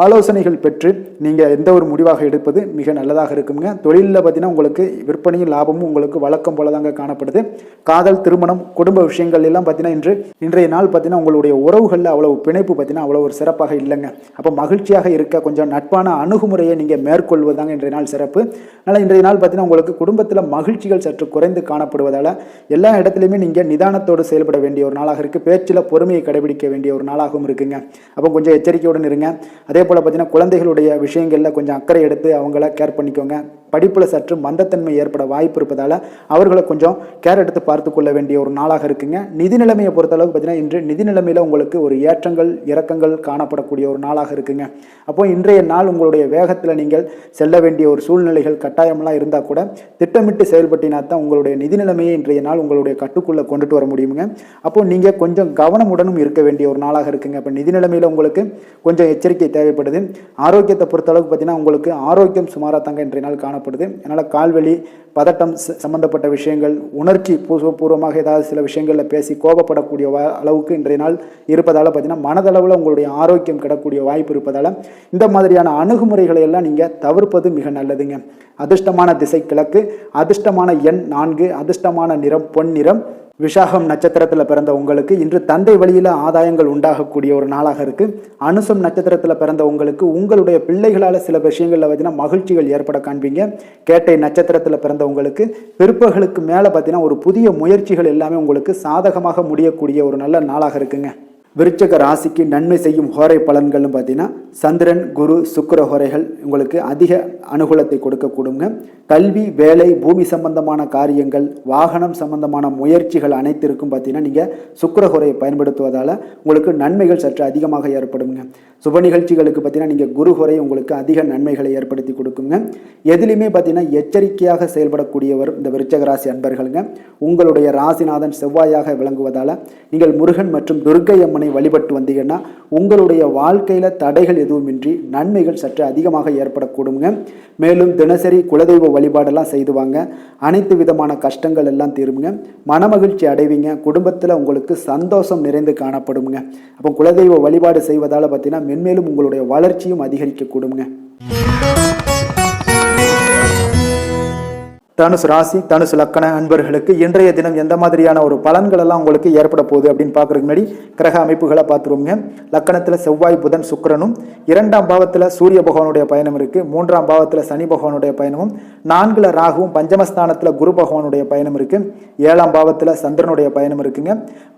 ஆலோசனைகள் பெற்று நீங்கள் எந்த ஒரு முடிவாக எடுப்பது மிக நல்லதாக இருக்குங்க. தொழிலில் பார்த்தீங்கன்னா உங்களுக்கு விற்பனையும் லாபமும் உங்களுக்கு வழக்கம் போல தாங்க காணப்படுது. காதல், திருமணம், குடும்ப விஷயங்கள் எல்லாம் பார்த்தீங்கன்னா இன்றைய நாள் பார்த்தீங்கன்னா உங்களுடைய உறவுகளில் அவ்வளவு பிணைப்பு பார்த்தீங்கன்னா அவ்வளோ ஒரு சிறப்பாக இல்லைங்க. அப்போ மகிழ்ச்சியாக இருக்க கொஞ்சம் நட்பான அணுகுமுறையை நீங்கள் மேற்கொள்வதாங்க இன்றைய நாள் சிறப்பு. அதனால் இன்றைய நாள் பார்த்தீங்கன்னா உங்களுக்கு குடும்பத்தில் மகிழ்ச்சிகள் சற்று குறைந்து காணப்படுவதால் எல்லா இடத்துலையுமே நீங்கள் நிதானத்தோடு செயல்பட வேண்டிய ஒரு நாளாக இருக்குது. பேச்சில் பொறுமையை கடைபிடிக்க வேண்டிய ஒரு நாளாகவும் இருக்குங்க. அப்போ கொஞ்சம் எச்சரிக்கையுடன் இருங்க. அதே போல் பார்த்தீங்கன்னா குழந்தைகளுடைய விஷயங்களில் கொஞ்சம் அக்கறை எடுத்து அவங்கள கேர் பண்ணிக்கோங்க. படிப்பில் சற்று மந்தத்தன்மை ஏற்பட வாய்ப்பு இருப்பதால் அவர்களை கொஞ்சம் கேர் எடுத்து பார்த்து கொள்ள வேண்டிய ஒரு நாளாக இருக்குங்க. நிதி நிலைமையை பொறுத்தளவுக்கு பார்த்தீங்கன்னா இன்று நிதி நிலைமையில் உங்களுக்கு ஒரு ஏற்றங்கள் இறக்கங்கள் காணப்படக்கூடிய ஒரு நாளாக இருக்குங்க. அப்போ இன்றைய நாள் உங்களுடைய வேகத்தில் நீங்கள் செல்ல வேண்டிய ஒரு சூழ்நிலைகள் கட்டாயமெல்லாம் இருந்தால் கூட திட்டமிட்டு செயல்பட்டினா தான் உங்களுடைய நிதி நிலைமையை இன்றைய நாள் உங்களுடைய கட்டுக்குள்ளே கொண்டுட்டு வர முடியுங்க. அப்போ நீங்கள் கொஞ்சம் கவனமுடனும் இருக்க வேண்டிய ஒரு நாளாக இருக்குங்க. அப்போ நிதி நிலைமையில் உங்களுக்கு கொஞ்சம் எச்சரிக்கை தேவைப்படுது. ஆரோக்கியத்தை பொறுத்தளவுக்கு பார்த்தீங்கன்னா உங்களுக்கு ஆரோக்கியம் சுமாராக தாங்க இன்றைய நாள் காணப்படுது. அதனால் கால்வலி, பதட்டம் சம்பந்தப்பட்ட விஷயங்கள், உணர்ச்சி பூர்வமாக ஏதாவது சில விஷயங்களில் பேசி கோபப்படக்கூடிய அளவுக்கு இன்றைய நாள் இருப்பதால் பார்த்தீங்கன்னா மனதளவில் உங்களுடைய ஆரோக்கியம் கிடக்கூடிய வாய்ப்பு இருப்பதால் இந்த மாதிரியான அணுகுமுறைகளை எல்லாம் நீங்கள் தவிர்ப்பது மிக நல்லதுங்க. அதிர்ஷ்டமான திசை கிழக்கு, அதிர்ஷ்டமான எண் 4, அதிர்ஷ்டமான நிறம் பொன்னிறம். விஷாகம் நட்சத்திரத்தில் பிறந்த உங்களுக்கு இன்று தந்தை வழியில் ஆதாயங்கள் உண்டாகக்கூடிய ஒரு நாளாக இருக்குது. அனுசம் நட்சத்திரத்தில் பிறந்த உங்களுக்கு உங்களுடைய பிள்ளைகளால் சில விஷயங்களில் பார்த்தீங்கன்னா மகிழ்ச்சிகள் ஏற்பட காண்பீங்க. கேட்டை நட்சத்திரத்தில் பிறந்த உங்களுக்கு பிற்பகலுக்கு மேலே பார்த்தீங்கன்னா ஒரு புதிய முயற்சிகள் எல்லாமே உங்களுக்கு சாதகமாக முடியக்கூடிய ஒரு நல்ல நாளாக இருக்குங்க. விருச்சக ராசிக்கு நன்மை செய்யும் ஹோரை பலன்கள்னு பார்த்தீங்கன்னா சந்திரன், குரு, சுக்கிர ஹோரைகள் உங்களுக்கு அதிக அனுகூலத்தை கொடுக்கக்கூடுங்க. கல்வி, வேலை, பூமி சம்பந்தமான காரியங்கள், வாகனம் சம்பந்தமான முயற்சிகள் அனைத்திற்கும் பார்த்தீங்கன்னா நீங்கள் சுக்கிர ஹோரையை பயன்படுத்துவதால் உங்களுக்கு நன்மைகள் சற்று அதிகமாக ஏற்படுங்க. சுப நிகழ்ச்சிகளுக்கு பார்த்தீங்கன்னா நீங்கள் குரு ஹோரை உங்களுக்கு அதிக நன்மைகளை ஏற்படுத்தி கொடுக்குங்க. எதுலையுமே பார்த்தீங்கன்னா எச்சரிக்கையாக செயல்படக்கூடியவர் இந்த விருச்சக ராசி அன்பர்களுங்க. உங்களுடைய ராசிநாதன் செவ்வாயாக விளங்குவதால் நீங்கள் முருகன் மற்றும் துர்க்கை அம்மனை வழிபட்டு வந்தீங்கன்னா உங்களுடைய வாழ்க்கையில் தடைகள் எதுவுமின்றி நன்மைகள் சற்று அதிகமாக ஏற்படக்கூடுங்க. மேலும் தினசரி குலதெய்வ வழிபாடெல்லாம் செய்துவாங்க. அனைத்து விதமான கஷ்டங்கள் எல்லாம் தீருங்க. மனமகிழ்ச்சி அடைவீங்க. குடும்பத்தில் உங்களுக்கு சந்தோஷம் நிறைந்து காணப்படுங்க. அப்போ குலதெய்வ வழிபாடு செய்வதால் பார்த்தீங்கன்னா மென்மேலும் உங்களுடைய வளர்ச்சியும் அதிகரிக்கக்கூடுங்க. தனுசு ராசி, தனுசு லக்கண அன்பர்களுக்கு இன்றைய தினம் எந்த மாதிரியான ஒரு பலன்கள் எல்லாம் உங்களுக்கு ஏற்பட போகுது அப்படின்னு பார்க்கறதுக்கு முன்னாடி கிரக அமைப்புகளை பார்த்துருவோங்க. லக்கணத்தில் செவ்வாய், புதன், சுக்கிரனும், 2ஆம் பாவத்தில் சூரிய பகவானுடைய பயணம் இருக்கு. 3ஆம் பாவத்தில் சனி பகவானுடைய பயணமும், 4ல் ராகுவும், பஞ்சமஸ்தானத்தில் குரு பகவானுடைய பயணம் இருக்கு. 7ஆம் பாவத்தில் சந்திரனுடைய பயணம் இருக்குங்க.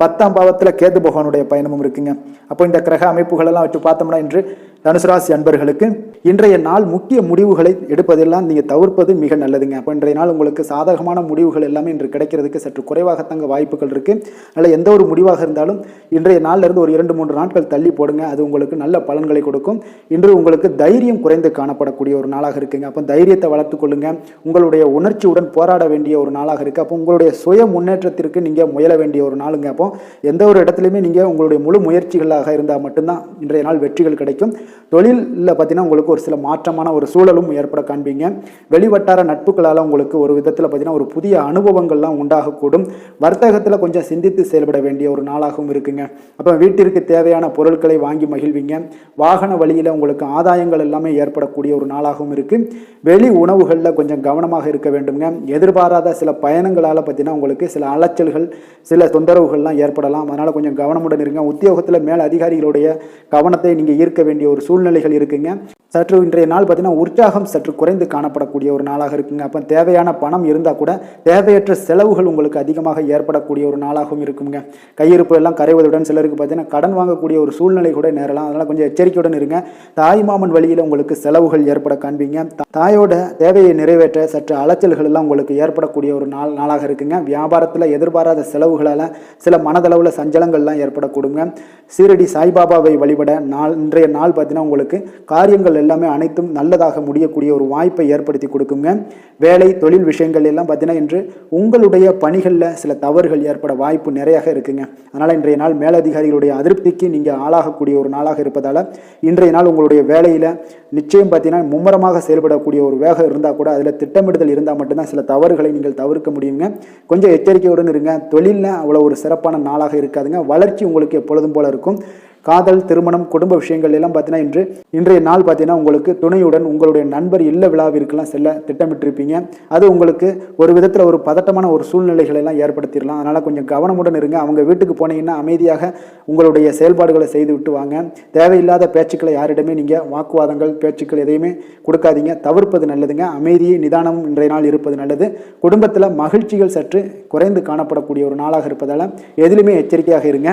10ஆம் பாவத்தில் கேது பகவானுடைய பயணமும் இருக்குங்க. அப்போ இந்த கிரக அமைப்புகள் எல்லாம் வச்சு பார்த்தோம்னா இன்று தனுசு ராசி அன்பர்களுக்கு இன்றைய நாள் முக்கிய முடிவுகளை எடுப்பதெல்லாம் நீங்கள் தவிர்ப்பது மிக நல்லதுங்க. அப்போ இன்றைய நாள் உங்களுக்கு சாதகமான முடிவுகள் எல்லாமே இன்று கிடைக்கிறதுக்கு சற்று குறைவாகத்தாங்க வாய்ப்புகள் இருக்குது. அதனால் எந்த ஒரு முடிவாக இருந்தாலும் இன்றைய நாளிலிருந்து ஒரு 2-3 நாட்கள் தள்ளி போடுங்க. அது உங்களுக்கு நல்ல பலன்களை கொடுக்கும். இன்று உங்களுக்கு தைரியம் குறைந்து காணப்படக்கூடிய ஒரு நாளாக இருக்குங்க. அப்போ தைரியத்தை வளர்த்துக் கொள்ளுங்க. உங்களுடைய உணர்ச்சியுடன் போராட வேண்டிய ஒரு நாளாக இருக்குது. அப்போ உங்களுடைய சுய முன்னேற்றத்திற்கு நீங்கள் முயல வேண்டிய ஒரு நாளுங்க. அப்போ எந்த ஒரு இடத்துலையுமே நீங்கள் உங்களுடைய முழு முயற்சிகளாக இருந்தால் மட்டும்தான் இன்றைய நாள் வெற்றிகள் கிடைக்கும். தொழிலில் பார்த்தீங்கன்னா உங்களுக்கு ஒரு சில மாற்றமான ஒரு சூழலும் ஏற்பட காண்பீங்க. வெளிவட்டார நட்புகளால் உங்களுக்கு ஒரு விதத்தில் பார்த்தீங்கன்னா ஒரு புதிய அனுபவங்கள்லாம் உண்டாகக்கூடும். வர்த்தகத்தில் கொஞ்சம் சிந்தித்து செயல்பட வேண்டிய ஒரு நாளாகவும் இருக்குங்க. அப்போ வீட்டிற்கு தேவையான பொருட்களை வாங்கி மகிழ்வீங்க. வாகன வழியில் உங்களுக்கு ஆதாயங்கள் எல்லாமே ஏற்படக்கூடிய ஒரு நாளாகவும் இருக்குது. வெளி உணவுகளில் கொஞ்சம் கவனமாக இருக்க வேண்டுங்க. எதிர்பாராத சில பயணங்களால் பார்த்தீங்கன்னா உங்களுக்கு சில அலைச்சல்கள் சில தொந்தரவுகள்லாம் ஏற்படலாம். அதனால் கொஞ்சம் கவனமுடன் இருங்க. உத்தியோகத்தில் மேல் அதிகாரிகளுடைய கவனத்தை நீங்கள் ஈர்க்க வேண்டிய ஒரு சூழ்நிலைகள் இருக்குங்க. சற்று இன்றைய நாள் பார்த்தீங்கன்னா உற்சாகம் சற்று குறைந்து காணப்படக்கூடிய ஒரு நாளாக இருக்குங்க. அப்போ தேவையான பணம் இருந்தால் கூட தேவையற்ற செலவுகள் உங்களுக்கு அதிகமாக ஏற்படக்கூடிய ஒரு நாளாகவும் இருக்குங்க. கையிருப்பு எல்லாம் கரைவதுடன் சிலருக்கு பார்த்தீங்கன்னா கடன் வாங்கக்கூடிய ஒரு சூழ்நிலை கூட நேரலாம். அதனால் கொஞ்சம் எச்சரிக்கையுடன் இருங்க. தாய் மாமன் வழியில் உங்களுக்கு செலவுகள் ஏற்பட காண்பீங்க. தாயோட தேவையை நிறைவேற்ற சற்று அலைச்சல்கள் எல்லாம் உங்களுக்கு ஏற்படக்கூடிய ஒரு நாளாக இருக்குங்க. வியாபாரத்தில் எதிர்பாராத செலவுகளால் சில மனதளவில் சஞ்சலங்கள்லாம் ஏற்படக்கூடுங்க. சீரடி சாய்பாபாவை வழிபட இன்றைய நாள் பார்த்தீங்கன்னா உங்களுக்கு காரியங்கள் எல்லாமே அனைத்தும் நல்லதாக முடியக்கூடிய ஒரு வாய்ப்பை ஏற்படுத்தி கொடுக்குங்க. வேலை தொழில் விஷயங்கள் எல்லாம் பார்த்தீங்கன்னா இன்று உங்களுடைய பணிகளில் சில தவறுகள் ஏற்பட வாய்ப்பு நிறையாக இருக்குங்க. அதனால் இன்றைய நாள் மேலதிகாரிகளுடைய அதிருப்திக்கு நீங்கள் ஆளாகக்கூடிய ஒரு நாளாக இருப்பதால் இன்றைய நாள் உங்களுடைய வேலையில் நிச்சயம் பார்த்தீங்கன்னா மும்முரமாக செயல்படக்கூடிய ஒரு வேகம் இருந்தால் கூட அதில் திட்டமிடுதல் இருந்தால் மட்டும்தான் சில தவறுகளை நீங்கள் தவிர்க்க முடியுங்க. கொஞ்சம் எச்சரிக்கையுடன் இருங்க. தொழிலில் அவ்வளோ ஒரு சிறப்பான நாளாக இருக்காதுங்க. வளர்ச்சி உங்களுக்கு எப்பொழுதும் போல இருக்கும். காதல் திருமணம் குடும்ப விஷயங்கள் எல்லாம் பார்த்தீங்கன்னா இன்றைய நாள் பார்த்தீங்கன்னா உங்களுக்கு துணையுடன் உங்களுடைய நண்பர் இல்ல விழாவிற்கெல்லாம் செல்ல திட்டமிட்டிருப்பீங்க. அது உங்களுக்கு ஒரு விதத்தில் ஒரு பதட்டமான ஒரு சூழ்நிலைகளை எல்லாம் ஏற்படுத்திடலாம். அதனால் கொஞ்சம் கவனமுடன் இருங்க. அவங்க வீட்டுக்கு போனீங்கன்னா அமைதியாக உங்களுடைய செயல்பாடுகளை செய்து விட்டு வாங்க. தேவையில்லாத பேச்சுக்களை யாரிடமே நீங்கள் வாக்குவாதங்கள் பேச்சுக்கள் எதையுமே கொடுக்காதீங்க. தவிர்ப்பது நல்லதுங்க. அமைதியை நிதானமும் இன்றைய நாள் இருப்பது நல்லது. குடும்பத்தில் மகிழ்ச்சிகள் சற்று குறைந்து காணப்படக்கூடிய ஒரு நாளாக இருப்பதால் எதிலுமே எச்சரிக்கையாக இருங்க.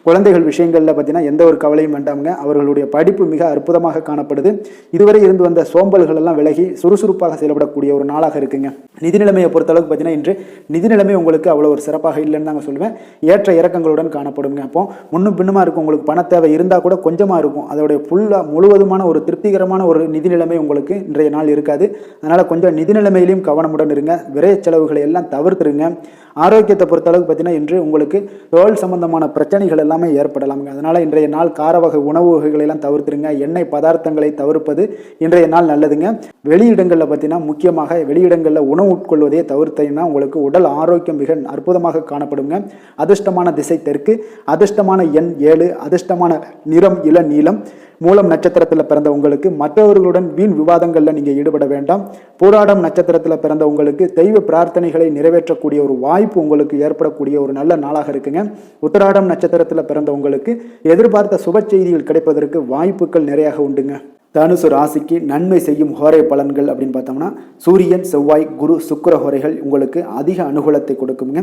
குழந்தைகள் விஷயங்களில் பார்த்தீங்கன்னா எந்த ஒரு கவலையும் வேண்டாமுங்க. அவர்களுடைய படிப்பு மிக அற்புதமாக காணப்படுது. இதுவரை இருந்து வந்த சோம்பல்கள் எல்லாம் விலகி சுறுசுறுப்பாக செயல்படக்கூடிய ஒரு நாளாக இருக்குங்க. நிதி நிலைமையை பொறுத்தளவுக்கு பார்த்தீங்கன்னா இன்று நிதி நிலைமை உங்களுக்கு அவ்வளோ ஒரு சிறப்பாக இல்லைன்னு தாங்க சொல்லுவேன். ஏற்ற இறக்கங்களுடன் காணப்படுங்க. அப்போ முன்னும் பின்னுமா இருக்கும். உங்களுக்கு பண தேவை இருந்தால் கூட கொஞ்சமாக இருக்கும். அதோடைய முழுவதுமான ஒரு திருப்திகரமான ஒரு நிதி நிலைமை உங்களுக்கு இன்றைய நாள் இருக்காது. அதனால் கொஞ்சம் நிதி நிலைமையிலையும் கவனமுடன் இருங்க. விரைய செலவுகளை எல்லாம் தவிர்த்துருங்க. ஆரோக்கியத்தை பொறுத்தளவுக்கு பார்த்தீங்கன்னா இன்று உங்களுக்கு தோல் சம்பந்தமான பிரச்சனைகள் எல்லாமே ஏற்படலாமுங்க. அதனால் இன்றைய நாள் கார வகை உணவு வகைகளை எல்லாம் தவிர்த்துருங்க. எண்ணெய் பதார்த்தங்களை தவிர்ப்பது இன்றைய நாள் நல்லதுங்க. வெளியிடங்களில் பார்த்தீங்கன்னா முக்கியமாக வெளியிடங்களில் உணவு உட்கொள்வதையே தவிர்த்தீங்கன்னா உங்களுக்கு உடல் ஆரோக்கியம் மிக அற்புதமாக காணப்படுங்க. அதிர்ஷ்டமான திசை தெற்கு, அதிர்ஷ்டமான எண் 7, அதிர்ஷ்டமான நிறம் இளநீலம். மூலம் நட்சத்திரத்தில் பிறந்த உங்களுக்கு மற்றவர்களுடன் வீண் விவாதங்களில் நீங்கள் ஈடுபட வேண்டாம். போராடம் நட்சத்திரத்தில் பிறந்த உங்களுக்கு தெய்வ பிரார்த்தனைகளை நிறைவேற்றக்கூடிய ஒரு வாய்ப்பு உங்களுக்கு ஏற்படக்கூடிய ஒரு நல்ல நாளாக இருக்குங்க. உத்திராடம் நட்சத்திரத்தில் பிறந்த உங்களுக்கு எதிர்பார்த்த சுப செய்திகள் கிடைப்பதற்கு வாய்ப்புகள் நிறையாக உண்டுங்க. தனுசு ராசிக்கு நன்மை செய்யும் ஹோரை பலன்கள் அப்படின்னு பார்த்தோம்னா சூரியன் செவ்வாய் குரு சுக்கிர ஹோரைகள் உங்களுக்கு அதிக அனுகூலத்தை கொடுக்குங்க.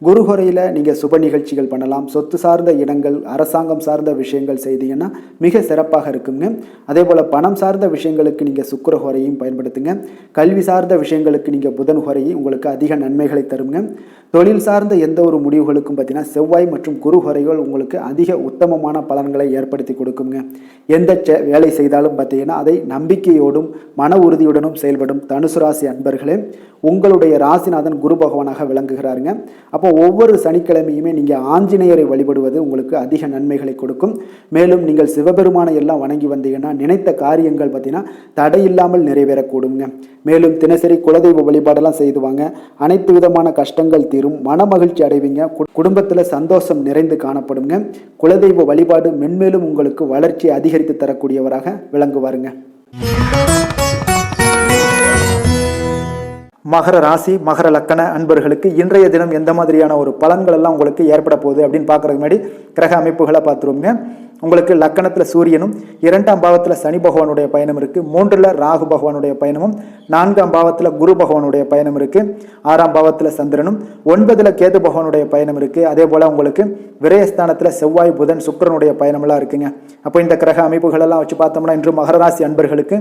குரு ஹோரையில் நீங்கள் சுப நிகழ்ச்சிகள் பண்ணலாம். சொத்து சார்ந்த இடங்கள் அரசாங்கம் சார்ந்த விஷயங்கள் செய்தீங்கன்னா மிக சிறப்பாக இருக்குங்க. அதே போல் பணம் சார்ந்த விஷயங்களுக்கு நீங்கள் சுக்கிர ஹோரையும் பயன்படுத்துங்க. கல்வி சார்ந்த விஷயங்களுக்கு நீங்கள் புதன் ஹோரையும் உங்களுக்கு அதிக நன்மைகளை தருங்க. தொழில் சார்ந்த எந்த ஒரு முடிவுகளுக்கும் பார்த்தீங்கன்னா செவ்வாய் மற்றும் குரு ஹோரைகள் உங்களுக்கு அதிக உத்தமமான பலன்களை ஏற்படுத்தி கொடுக்குங்க. எந்த வேலை செய்தாலும் பார்த்தீங்கன்னா அதை நம்பிக்கையோடும் மன உறுதியுடனும் செயல்படும் தனுசு ராசி அன்பர்களே, உங்களுடைய ராசிநாதன் குரு பகவானாக விளங்குகிறாருங்க. அப்போ ஒவ்வொரு சனிக்கிழமையுமே நீங்கள் ஆஞ்சநேயரை வழிபடுவது உங்களுக்கு அதிக நன்மைகளை கொடுக்கும். மேலும் நீங்கள் சிவபெருமானை எல்லாம் வணங்கி வந்தீங்கன்னா நினைத்த காரியங்கள் பார்த்தீங்கன்னா தடையில்லாமல் நிறைவேறக்கூடுங்க. மேலும் தினசரி குலதெய்வ வழிபாடெல்லாம் செய்துவாங்க. அனைத்து விதமான கஷ்டங்கள் தீரும். மன மகிழ்ச்சி அடைவீங்க. குடும்பத்தில் சந்தோஷம் நிறைந்து காணப்படுங்க. குலதெய்வ வழிபாடு மென்மேலும் உங்களுக்கு வளர்ச்சி அதிகரித்து தரக்கூடியவராக விளங்குவாருங்க. மகர ராசி மகர லக்கண அன்பர்களுக்கு இன்றைய தினம் எந்த மாதிரியான ஒரு பலன்கள் எல்லாம் உங்களுக்கு ஏற்பட போகுது அப்படின்னு பார்க்கறதுக்கு முன்னாடி கிரக அமைப்புகளை பார்த்துருவோங்க. உங்களுக்கு லக்கணத்தில் சூரியனும், 2ஆம் பாவத்தில் சனி பகவானுடைய பயணம் இருக்கு, 3ல் ராகு பகவானுடைய பயணமும், 4ஆம் பாவத்தில் குரு பகவானுடைய பயணம் இருக்கு, 6ஆம் பாவத்தில் சந்திரனும், 9ல் கேது பகவானுடைய பயணம் இருக்கு. அதே போல உங்களுக்கு விரயஸ்தானத்தில் செவ்வாய், புதன், சுக்கிரனுடைய பயணமெல்லாம் இருக்குங்க. அப்போ இந்த கிரக அமைப்புகள் எல்லாம் வச்சு பார்த்தோம்னா இன்று மகர ராசி அன்பர்களுக்கு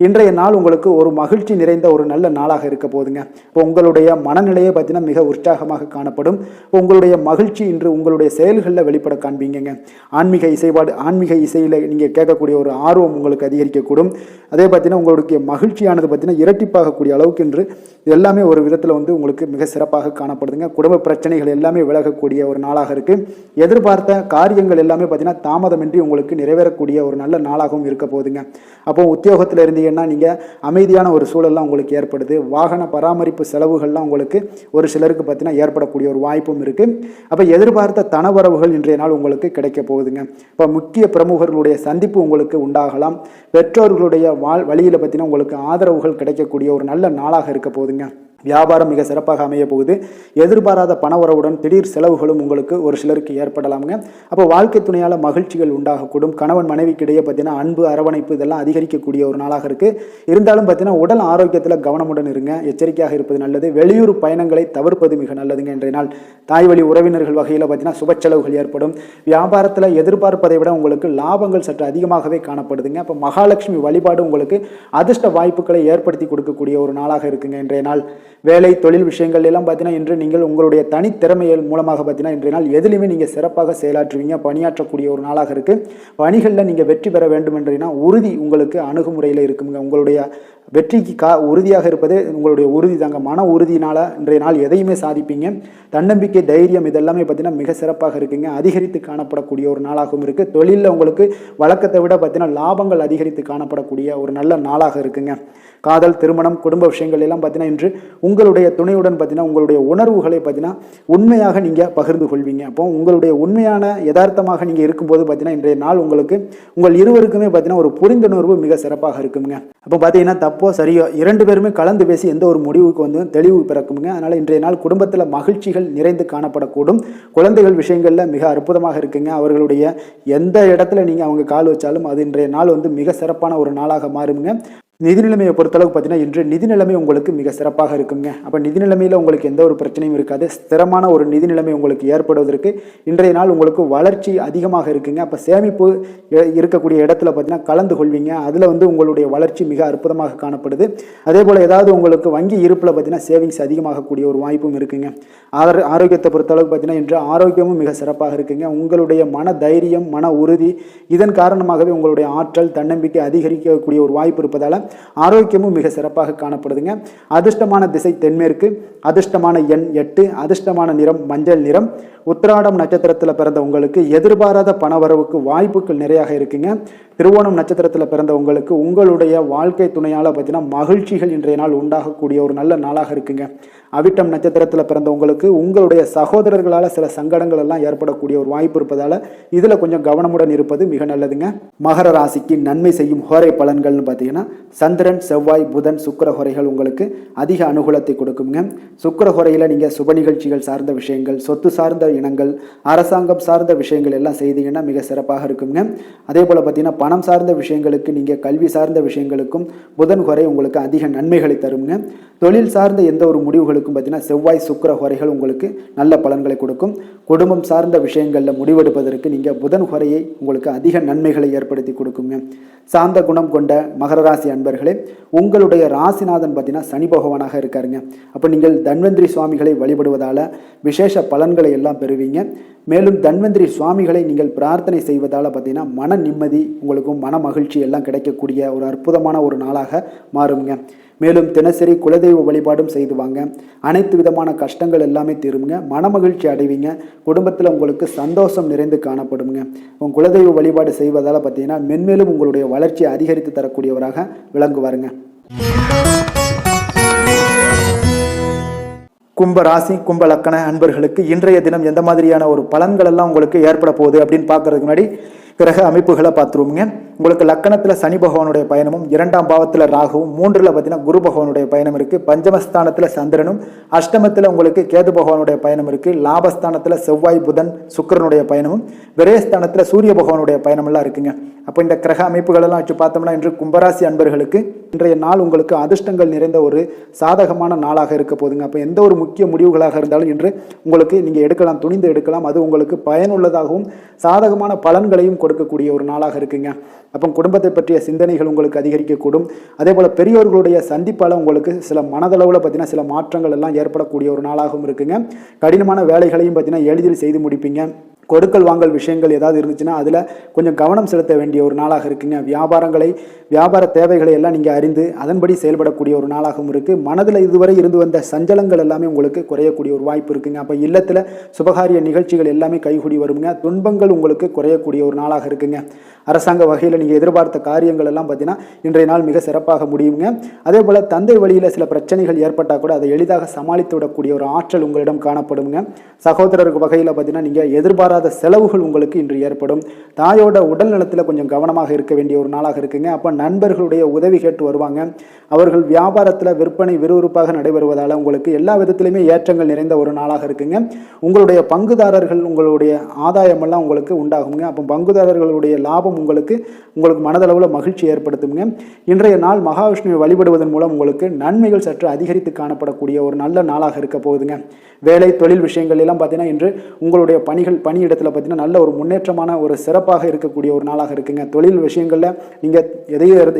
இன்றைய நாள் உங்களுக்கு ஒரு மகிழ்ச்சி நிறைந்த ஒரு நல்ல நாளாக இருக்க போதுங்க. இப்போ உங்களுடைய மனநிலையை பார்த்தீங்கன்னா மிக உற்சாகமாக காணப்படும். உங்களுடைய மகிழ்ச்சி இன்று உங்களுடைய செயல்களில் வெளிப்பட காண்பீங்க. ஆன்மீக இசையில் நீங்கள் கேட்கக்கூடிய ஒரு ஆர்வம் உங்களுக்கு அதிகரிக்கக்கூடும். அதே பார்த்தீங்கன்னா உங்களுடைய மகிழ்ச்சியானது பார்த்தீங்கன்னா இரட்டிப்பாகக்கூடிய அளவுக்கு இன்று எல்லாமே ஒரு விதத்தில் உங்களுக்கு மிக சிறப்பாக காணப்படுதுங்க. குடும்ப பிரச்சனைகள் எல்லாமே விலகக்கூடிய ஒரு நாளாக இருக்கு. எதிர்பார்த்த காரியங்கள் எல்லாமே பார்த்தீங்கன்னா தாமதமின்றி உங்களுக்கு நிறைவேறக்கூடிய ஒரு நல்ல நாளாகவும் இருக்க போகுதுங்க. அப்போ உத்தியோகத்தில் இருந்தீங்கன்னா நீங்கள் அமைதியான ஒரு சூழல்லாம் உங்களுக்கு ஏற்படுது. வாகன பராமரிப்பு செலவுகள்லாம் உங்களுக்கு ஒரு சிலருக்கு பார்த்தீங்கன்னா ஏற்படக்கூடிய ஒரு வாய்ப்பும் இருக்கு. அப்போ எதிர்பார்த்த தனவரவுகள் இன்றைய நாள் உங்களுக்கு கிடைக்க போகுதுங்க. இப்போ முக்கிய பிரமுகர்களுடைய சந்திப்பு உங்களுக்கு உண்டாகலாம். பெற்றோர்களுடைய வழியில் பார்த்தீங்கன்னா உங்களுக்கு ஆதரவுகள் கிடைக்கக்கூடிய ஒரு நல்ல நாளாக இருக்க போகுதுங்க. வியாபாரம் மிக சிறப்பாக அமைய போகுது. எதிர்பாராத பண உறவுடன் திடீர் செலவுகளும் உங்களுக்கு ஒரு சிலருக்கு ஏற்படலாமுங்க. அப்போ வாழ்க்கை துணையால் மகிழ்ச்சிகள் உண்டாகக்கூடும். கணவன் மனைவிக்கிடையே பார்த்தீங்கன்னா அன்பு, அரவணைப்பு இதெல்லாம் அதிகரிக்கக்கூடிய ஒரு நாளாக இருக்கு. இருந்தாலும் பார்த்தீங்கன்னா உடல் ஆரோக்கியத்தில் கவனமுடன் இருங்க, எச்சரிக்கையாக இருப்பது நல்லது. வெளியூர் பயணங்களை தவிர்ப்பது மிக நல்லதுங்க. இன்றைய நாள் தாய் வழி உறவினர்கள் வகையில் பார்த்தீங்கன்னா சுப செலவுகள் ஏற்படும். வியாபாரத்தில் எதிர்பார்ப்பதை விட உங்களுக்கு லாபங்கள் சற்று அதிகமாகவே காணப்படுதுங்க. அப்போ மகாலட்சுமி வழிபாடு உங்களுக்கு அதிர்ஷ்ட வாய்ப்புகளை ஏற்படுத்தி கொடுக்கக்கூடிய ஒரு நாளாக இருக்குங்க இன்றைய நாள். வேலை தொழில் விஷயங்கள் எல்லாம் பார்த்தீங்கன்னா இன்று நீங்கள் உங்களுடைய தனித்திறமைகள் மூலமாக பார்த்தீங்கன்னா இன்றைய நாள் எதிலுமே நீங்கள் சிறப்பாக செயலாற்றுவீங்க, பணியாற்றக்கூடிய ஒரு நாளாக இருக்கு. பணிகளில் நீங்கள் வெற்றி பெற வேண்டும் என்றீங்கன்னா உறுதி உங்களுக்கு அணுகுமுறையில் இருக்குங்க. உங்களுடைய வெற்றிக்கு உறுதியாக இருப்பது உங்களுடைய உறுதி தாங்க. மன உறுதியினால இன்றைய நாள் எதையுமே சாதிப்பீங்க. தன்னம்பிக்கை, தைரியம் இதெல்லாமே பார்த்தீங்கன்னா மிக சிறப்பாக இருக்குங்க. அதிகரித்து காணப்படக்கூடிய ஒரு நாளாகவும் இருக்கு. தொழிலில் உங்களுக்கு வழக்கத்தை விட பார்த்தீங்கன்னா லாபங்கள் அதிகரித்து காணப்படக்கூடிய ஒரு நல்ல நாளாக இருக்குங்க. காதல், திருமணம், குடும்ப விஷயங்கள் எல்லாம் பார்த்தீங்கன்னா இன்று உங்களுடைய துணையுடன் பார்த்தீங்கன்னா உங்களுடைய உணர்வுகளை பார்த்தீங்கன்னா உண்மையாக நீங்கள் பகிர்ந்து கொள்வீங்க. அப்போ உங்களுடைய உண்மையான யதார்த்தமாக நீங்கள் இருக்கும்போது பார்த்தீங்கன்னா இன்றைய நாள் உங்களுக்கு உங்கள் இருவருக்குமே பார்த்தீங்கன்னா ஒரு புரிந்துணர்வு மிக சிறப்பாக இருக்குங்க. அப்போ பார்த்தீங்கன்னா தப்போ சரியோ 2 பேருமே கலந்து பேசி எந்த ஒரு முடிவுக்கு தெளிவு பிறக்குங்க. அதனால் இன்றைய நாள் குடும்பத்தில் மகிழ்ச்சிகள் நிறைந்து காணப்படக்கூடும். குழந்தைகள் விஷயங்களில் மிக அற்புதமாக இருக்குங்க. அவர்களுடைய எந்த இடத்துல நீங்கள் அவங்க கால் வச்சாலும் அது இன்றைய நாள் மிக சிறப்பான ஒரு நாளாக மாறுங்க. நிதி நிலைமையை பொறுத்தளவுக்கு பார்த்தீங்கன்னா இன்று நிதி நிலைமை உங்களுக்கு மிக சிறப்பாக இருக்குங்க. அப்போ நிதி நிலைமையில் உங்களுக்கு எந்த ஒரு பிரச்சனையும் இருக்காது. ஸ்திரமான ஒரு நிதி நிலைமை உங்களுக்கு ஏற்படுவதற்கு இன்றைய நாள் உங்களுக்கு வளர்ச்சி அதிகமாக இருக்குங்க. அப்போ சேமிப்பு இருக்கக்கூடிய இடத்துல பார்த்தீங்கன்னா கலந்து கொள்வீங்க. அதில் உங்களுடைய வளர்ச்சி மிக அற்புதமாக காணப்படுது. அதே போல் ஏதாவது உங்களுக்கு வங்கி இருப்பில் பார்த்தீங்கன்னா சேவிங்ஸ் அதிகமாகக்கூடிய ஒரு வாய்ப்பும் இருக்குங்க. ஆரோக்கியத்தை பொறுத்தளவுக்கு பார்த்தீங்கன்னா இன்று ஆரோக்கியமும் மிக சிறப்பாக இருக்குங்க. உங்களுடைய மன தைரியம், மன உறுதி இதன் காரணமாகவே உங்களுடைய ஆற்றல், தன்னம்பிக்கை அதிகரிக்கக்கூடிய ஒரு வாய்ப்பு இருப்பதால் ஆரோக்கியமும் மிக சிறப்பாக காணப்படுதுங்க. அதிர்ஷ்டமான திசை தென்மேற்கு, அதிர்ஷ்டமான எண் 8, அதிர்ஷ்டமான நிறம் மஞ்சள் நிறம். உத்திராடம் நட்சத்திரத்தில் பிறந்த உங்களுக்கு எதிர்பாராத பணவரவுக்கு வாய்ப்புகள் நிறையாக இருக்குங்க. திருவோணம் நட்சத்திரத்தில் பிறந்த உங்களுக்கு உங்களுடைய வாழ்க்கை துணையால் பார்த்தீங்கன்னா மகிழ்ச்சிகள் இன்றைய நாள் உண்டாகக்கூடிய ஒரு நல்ல நாளாக இருக்குங்க. அவிட்டம் நட்சத்திரத்தில் பிறந்த உங்களுக்கு உங்களுடைய சகோதரர்களால் சில சங்கடங்கள் எல்லாம் ஏற்படக்கூடிய ஒரு வாய்ப்பு இருப்பதால் இதில் கொஞ்சம் கவனமுடன் இருப்பது மிக நல்லதுங்க. மகர ராசிக்கு நன்மை செய்யும் ஹோரை பலன்கள்னு பார்த்தீங்கன்னா சந்திரன், செவ்வாய், புதன், சுக்கிர ஹோரைகள் உங்களுக்கு அதிக அனுகூலத்தை கொடுக்குங்க. சுக்கிர ஹோரையில் நீங்கள் சுப நிகழ்ச்சிகள் சார்ந்த விஷயங்கள், சொத்து சார்ந்த இனங்கள், அரசாங்கம் சார்ந்த விஷயங்கள் எல்லாம் செய்தீங்கன்னா மிக சிறப்பாக இருக்குங்க. அதே போல் பார்த்தீங்கன்னா பணம் சார்ந்த விஷயங்களுக்கு, நீங்கள் கல்வி சார்ந்த விஷயங்களுக்கும் புதன் ஹோரை உங்களுக்கு அதிக நன்மைகளை தருங்க. தொழில் சார்ந்த எந்த ஒரு முடிவுகளுக்கும் பார்த்தீங்கன்னா செவ்வாய், சுக்கிர ஹோரைகள் உங்களுக்கு நல்ல பலன்களை கொடுக்கும். குடும்பம் சார்ந்த விஷயங்களில் முடிவெடுப்பதற்கு நீங்கள் புதன் ஹோரையை உங்களுக்கு அதிக நன்மைகளை ஏற்படுத்தி கொடுக்குங்க. சாந்த குணம் கொண்ட மகர ராசி அன்பர்களே, உங்களுடைய ராசிநாதன் பார்த்தீங்கன்னா சனி பகவானாக இருக்காருங்க. அப்போ நீங்கள் தன்வந்திரி சுவாமிகளை வழிபடுவதால் விசேஷ பலன்களை எல்லாம் பெறுவீங்க. மேலும் தன்வந்திரி சுவாமிகளை நீங்கள் பிரார்த்தனை செய்வதால் பார்த்தீங்கன்னா மன நிம்மதி உங்களுக்கும் மன மகிழ்ச்சி எல்லாம் கிடைக்கக்கூடிய ஒரு அற்புதமான ஒரு நாளாக மாறுங்க. மேலும் தினசரி குலதெய்வ வழிபாடும் செய்து வாங்க. அனைத்து விதமான கஷ்டங்கள் எல்லாமே தீருங்க. மனமகிழ்ச்சி அடைவீங்க. குடும்பத்தில் உங்களுக்கு சந்தோஷம் நிறைந்து காணப்படுங்க. உங்கள் குலதெய்வ வழிபாடு செய்வதால் பார்த்தீங்கன்னா மென்மேலும் உங்களுடைய வளர்ச்சியை அதிகரித்து தரக்கூடியவராக விளங்குவாருங்க. கும்ப ராசி, கும்ப லக்கண அன்பர்களுக்கு இன்றைய தினம் எந்த மாதிரியான ஒரு பலன்கள் எல்லாம் உங்களுக்கு ஏற்பட போகுது அப்படின்னு பார்க்கறதுக்கு முன்னாடி கிரக அமைப்புகளை பார்த்துருவோங்க. உங்களுக்கு லக்கணத்தில் சனி பகவானுடைய பயணமும், 2ஆம் பாவத்தில் ராகுவும், 3ல் பார்த்தீங்கன்னா குரு பகவானுடைய பயணம் இருக்கு. பஞ்சமஸ்தானத்தில் சந்திரனும், அஷ்டமத்தில் உங்களுக்கு கேது பகவானுடைய பயணம் இருக்கு. லாபஸ்தானத்தில் செவ்வாய் புதன் சுக்கிரனுடைய பயணமும், விரயஸ்தானத்தில் சூரிய பகவானுடைய பயணம் எல்லாம் இருக்குங்க. அப்போ இந்த கிரக அமைப்புகள் எல்லாம் வச்சு பார்த்தோம்னா இன்று கும்பராசி அன்பர்களுக்கு இன்றைய நாள் உங்களுக்கு அதிர்ஷ்டங்கள் நிறைந்த ஒரு சாதகமான நாளாக இருக்க போதுங்க. அப்போ எந்த ஒரு முக்கிய முடிவுகளாக இருந்தாலும் இன்று உங்களுக்கு நீங்கள் எடுக்கலாம், துணிந்து எடுக்கலாம். அது உங்களுக்கு பயனுள்ளதாகவும் சாதகமான பலன்களையும் கொடுக்கக்கூடிய ஒரு நாளாக இருக்குங்க. அப்போ குடும்பத்தை பற்றிய சிந்தனைகள் உங்களுக்கு அதிகரிக்கக்கூடும். அதே போல் பெரியோர்களுடைய சந்திப்பால் உங்களுக்கு சில மனதளவில் பார்த்தீங்கன்னா சில மாற்றங்கள் எல்லாம் ஏற்படக்கூடிய ஒரு நாளாகவும் இருக்குங்க. கடினமான வேலைகளையும் பார்த்தீங்கன்னா எளிதில் செய்து முடிப்பீங்க. கொடுக்கல் வாங்கல் விஷயங்கள் ஏதாவது இருந்துச்சுன்னா அதில் கொஞ்சம் கவனம் செலுத்த வேண்டிய ஒரு நாளாக இருக்குங்க. வியாபார தேவைகளை எல்லாம் நீங்கள் அறிந்து அதன்படி செயல்படக்கூடிய ஒரு நாளாகவும் இருக்குது. மனதில் இதுவரை இருந்து வந்த சஞ்சலங்கள் எல்லாமே உங்களுக்கு குறையக்கூடிய ஒரு வாய்ப்பு இருக்குங்க. அப்போ இல்லத்தில் சுபகாரிய நிகழ்ச்சிகள் எல்லாமே கைகூடி வருங்க. துன்பங்கள் உங்களுக்கு குறையக்கூடிய ஒரு நாளாக இருக்குங்க. அரசாங்க வகையில் நீங்கள் எதிர்பார்த்த காரியங்கள் எல்லாம் பார்த்தீங்கன்னா இன்றைய நாள் மிக சிறப்பாக முடியுங்க. அதே போல் தந்தை வழியில் சில பிரச்சனைகள் ஏற்பட்டால் கூட அதை எளிதாக சமாளித்து விடக்கூடிய ஒரு ஆற்றல் உங்களிடம் காணப்படுங்க. சகோதரருக்கு வகையில் பார்த்தீங்கன்னா நீங்கள் எதிர்பாராத செலவுகள் உங்களுக்கு இன்று ஏற்படும். தாயோட உடல் நலத்தில் கொஞ்சம் கவனமாக இருக்க வேண்டிய ஒரு நாளாக இருக்குங்க. அப்போ நண்பர்களுடைய உதவி கேட்டு வருவாங்க. அவர்கள் வியாபாரத்தில் விற்பனை விறுவிறுப்பாக நடைபெறுவதால் உங்களுக்கு எல்லா விதத்திலுமே ஏற்றங்கள் நிறைந்த ஒரு நாளாக இருக்குங்க. உங்களுடைய பங்குதாரர்கள் உங்களுடைய ஆதாயமெல்லாம் உங்களுக்கு உண்டாகுங்க. அப்போ பங்குதாரர்களுடைய லாபம் உங்களுக்கு மனதளவில் மகிழ்ச்சி ஏற்படுத்துங்க. இன்றைய நாள் மகாவிஷ்ணுவை வழிபடுவதன் மூலம் உங்களுக்கு நன்மைகள் சற்று அதிகரித்து காணப்படக்கூடிய ஒரு நல்ல நாளாக இருக்க போகுதுங்க. வேலை தொழில் விஷயங்கள் எல்லாம் பார்த்தீங்கன்னா இன்று உங்களுடைய பணியிடத்தில் பார்த்தீங்கன்னா நல்ல ஒரு முன்னேற்றமான ஒரு சிறப்பாக இருக்கக்கூடிய ஒரு நாளாக இருக்குங்க. தொழில் விஷயங்களில் நீங்கள்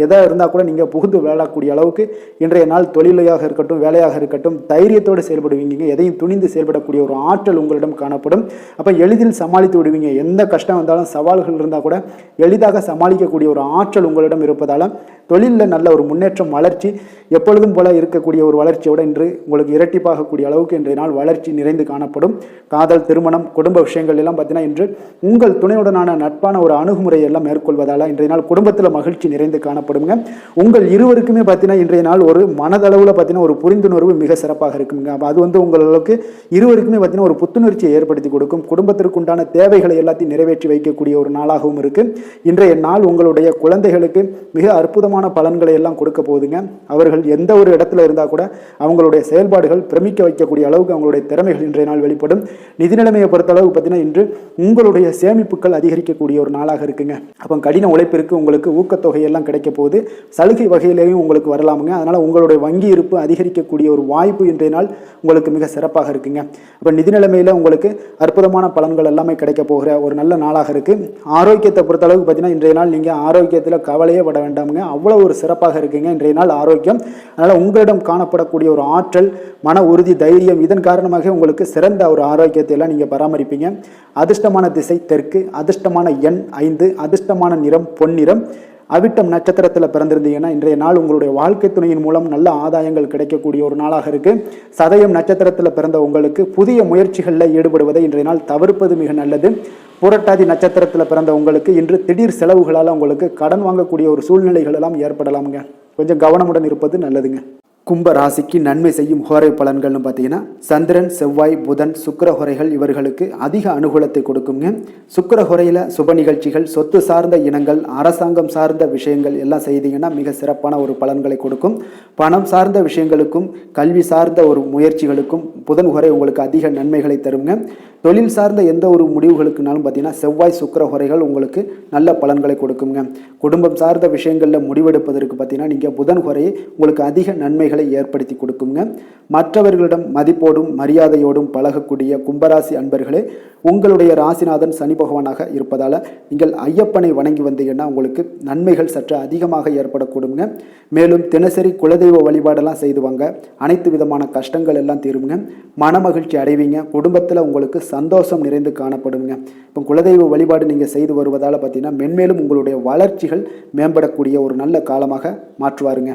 எதாக இருந்தால் கூட நீங்கள் புகுந்து விளையாடக்கூடிய அளவுக்கு இன்றைய நாள் தொழிலையாக இருக்கட்டும் வேலையாக இருக்கட்டும் தைரியத்தோடு செயல்படுவீங்க. எதையும் துணிந்து செயல்படக்கூடிய ஒரு ஆற்றல் உங்களிடம் காணப்படும். அப்போ எளிதில் சமாளித்து விடுவீங்க. எந்த கஷ்டம் வந்தாலும் சவால்கள் இருந்தால் கூட எளிதாக சமாளிக்கக்கூடிய ஒரு ஆற்றல் உங்களிடம் இருப்பதால் தொழிலில் நல்ல ஒரு முன்னேற்றம் வளர்ச்சி எப்பொழுதும் போல இருக்கக்கூடிய ஒரு வளர்ச்சியோட இன்று உங்களுக்கு இரட்டிப்பாகக்கூடிய அளவுக்கு இன்றைய நாள் வளர்ச்சி நிறைந்து காணப்படும். காதல், திருமணம், குடும்ப விஷயங்கள் எல்லாம் பார்த்தீங்கன்னா இன்று உங்கள் துணையுடனான நட்பான ஒரு அணுகுமுறை எல்லாம் மேற்கொள்வதால் இன்றைய நாள் குடும்பத்தில் மகிழ்ச்சி நிறைந்து காணப்படுங்க. உங்கள் இருவருக்குமே பார்த்தீங்கன்னா இன்றைய நாள் ஒரு மனதளவில் பார்த்தீங்கன்னா ஒரு புரிந்துணர்வு மிக சிறப்பாக இருக்குங்க. அது உங்களுக்கு இருவருக்குமே பார்த்தீங்கன்னா ஒரு புத்துணர்ச்சியை ஏற்படுத்தி கொடுக்கும். குடும்பத்திற்கு உண்டான தேவைகளை எல்லாத்தையும் நிறைவேற்றி வைக்கக்கூடிய ஒரு நாளாகவும் இருக்கு. இன்றைய நாள் உங்களுடைய குழந்தைகளுக்கு மிக அற்புதமான பலன்களை எல்லாம் கொடுக்க போகுதுங்க. அவர்கள் எந்த ஒரு இடத்துல இருந்தால் கூட அவங்களுடைய செயல்பாடுகள் பிரமிக்க வைக்கக்கூடிய அளவுக்கு அவங்களுடைய திறமைகள் இன்றைய நாள் வெளிப்படும். நிதி நிலைமையை பொறுத்த அளவுக்கு பார்த்தீங்கன்னா இன்று உங்களுடைய சேமிப்புகள் அதிகரிக்கக்கூடிய ஒரு நாளாக இருக்குங்க. அப்போ கடின உழைப்பிற்கு உங்களுக்கு ஊக்கத்தொகை எல்லாம் கிடைக்க போகுது. சலுகை வகையிலேயும் உங்களுக்கு வரலாமுங்க. அதனால உங்களுடைய வங்கி இருப்பு அதிகரிக்கக்கூடிய ஒரு வாய்ப்பு இன்றைய நாள் உங்களுக்கு மிக சிறப்பாக இருக்குங்க. அப்போ நிதி நிலைமையில உங்களுக்கு அற்புதமான பலன்கள் எல்லாமே கிடைக்க போகிற ஒரு நல்ல நாளாக இருக்கு. ஆரோக்கியத்தை பொறுத்த அளவுக்கு பார்த்தீங்கன்னா இன்றைய நாள் நீங்கள் ஆரோக்கியத்தில் கவலையே பட வேண்டாமுங்க. அவ்வளோ ஒரு சிறப்பாக இருக்குங்க இன்றைய நாள் ஆரோக்கியம். அதனால் உங்களிடம் காணப்படக்கூடிய ஒரு ஆற்றல், மன உறுதி, தைரியம் இதன் காரணமாக உங்களுக்கு சிறந்த ஒரு ஆரோக்கியத்தை எல்லாம் நீங்கள் பராமரிப்பீங்க. அதிர்ஷ்டமான திசை தெற்கு, அதிர்ஷ்டமான எண் 5, அதிர்ஷ்டமான நிறம் பொன்னிறம். அவிட்டம் நட்சத்திரத்தில் பிறந்திருந்தீங்கன்னா இன்றைய நாள் உங்களுடைய வாழ்க்கை துணையின் மூலம் நல்ல ஆதாயங்கள் கிடைக்கக்கூடிய ஒரு நாளாக இருக்கு. சதயம் நட்சத்திரத்தில் பிறந்த உங்களுக்கு புதிய முயற்சிகளில் ஈடுபடுவதை இன்றைய நாள் தவிர்ப்பது மிக நல்லது. புரட்டாதி நட்சத்திரத்தில் பிறந்த உங்களுக்கு இன்று திடீர் செலவுகளால் உங்களுக்கு கடன் வாங்கக்கூடிய ஒரு சூழ்நிலைகள் எல்லாம் ஏற்படலாமுங்க. கொஞ்சம் கவனமுடன் இருப்பது நல்லதுங்க. கும்ப ராசிக்கு நன்மை செய்யும் ஹோரை பலன்கள்னு பார்த்தீங்கன்னா சந்திரன், செவ்வாய், புதன், சுக்கிர ஹோரைகள் இவர்களுக்கு அதிக அனுகூலத்தை கொடுக்குங்க. சுக்கிர ஹோரையில் சுப நிகழ்ச்சிகள், சொத்து சார்ந்த இனங்கள், அரசாங்கம் சார்ந்த விஷயங்கள் எல்லாம் செய்தீங்கன்னா மிக சிறப்பான ஒரு பலன்களை கொடுக்கும். பணம் சார்ந்த விஷயங்களுக்கும் கல்வி சார்ந்த ஒரு முயற்சிகளுக்கும் புதன் ஹோரை உங்களுக்கு அதிக நன்மைகளை தருங்க. தொழில் சார்ந்த எந்த ஒரு முடிவுகளுக்குனாலும் பார்த்தீங்கன்னா செவ்வாய், சுக்கிர ஹோரைகள் உங்களுக்கு நல்ல பலன்களை கொடுக்குங்க. குடும்பம் சார்ந்த விஷயங்களில் முடிவெடுப்பதற்கு பார்த்தீங்கன்னா நீங்கள் புதன் ஹோரையை உங்களுக்கு அதிக நன்மைகளை ஏற்படுத்தி கொடுக்குங்க. மற்றவர்களிடம் மதிப்போடும் மரியாதையோடும் பழகக்கூடிய கும்பராசி அன்பர்களே, உங்களுடைய ராசிநாதன் சனி பகவானாக இருப்பதால் நீங்கள் ஐயப்பனை வணங்கி வந்தீங்கன்னா உங்களுக்கு நன்மைகள் சற்று அதிகமாக ஏற்படக்கூடுங்க. மேலும் தினசரி குலதெய்வ வழிபாடெல்லாம் செய்துவாங்க. அனைத்து விதமான கஷ்டங்கள் எல்லாம் தீருங்க. மனமகிழ்ச்சி அடைவீங்க. குடும்பத்தில் உங்களுக்கு சந்தோஷம் நிறைந்து காணப்படுங்க. இப்போ குலதெய்வ வழிபாடு நீங்கள் செய்து வருவதால் பார்த்தீங்கன்னா மென்மேலும் உங்களுடைய வளர்ச்சிகள் மேம்படக்கூடிய ஒரு நல்ல காலமாக மாற்றுவாருங்க.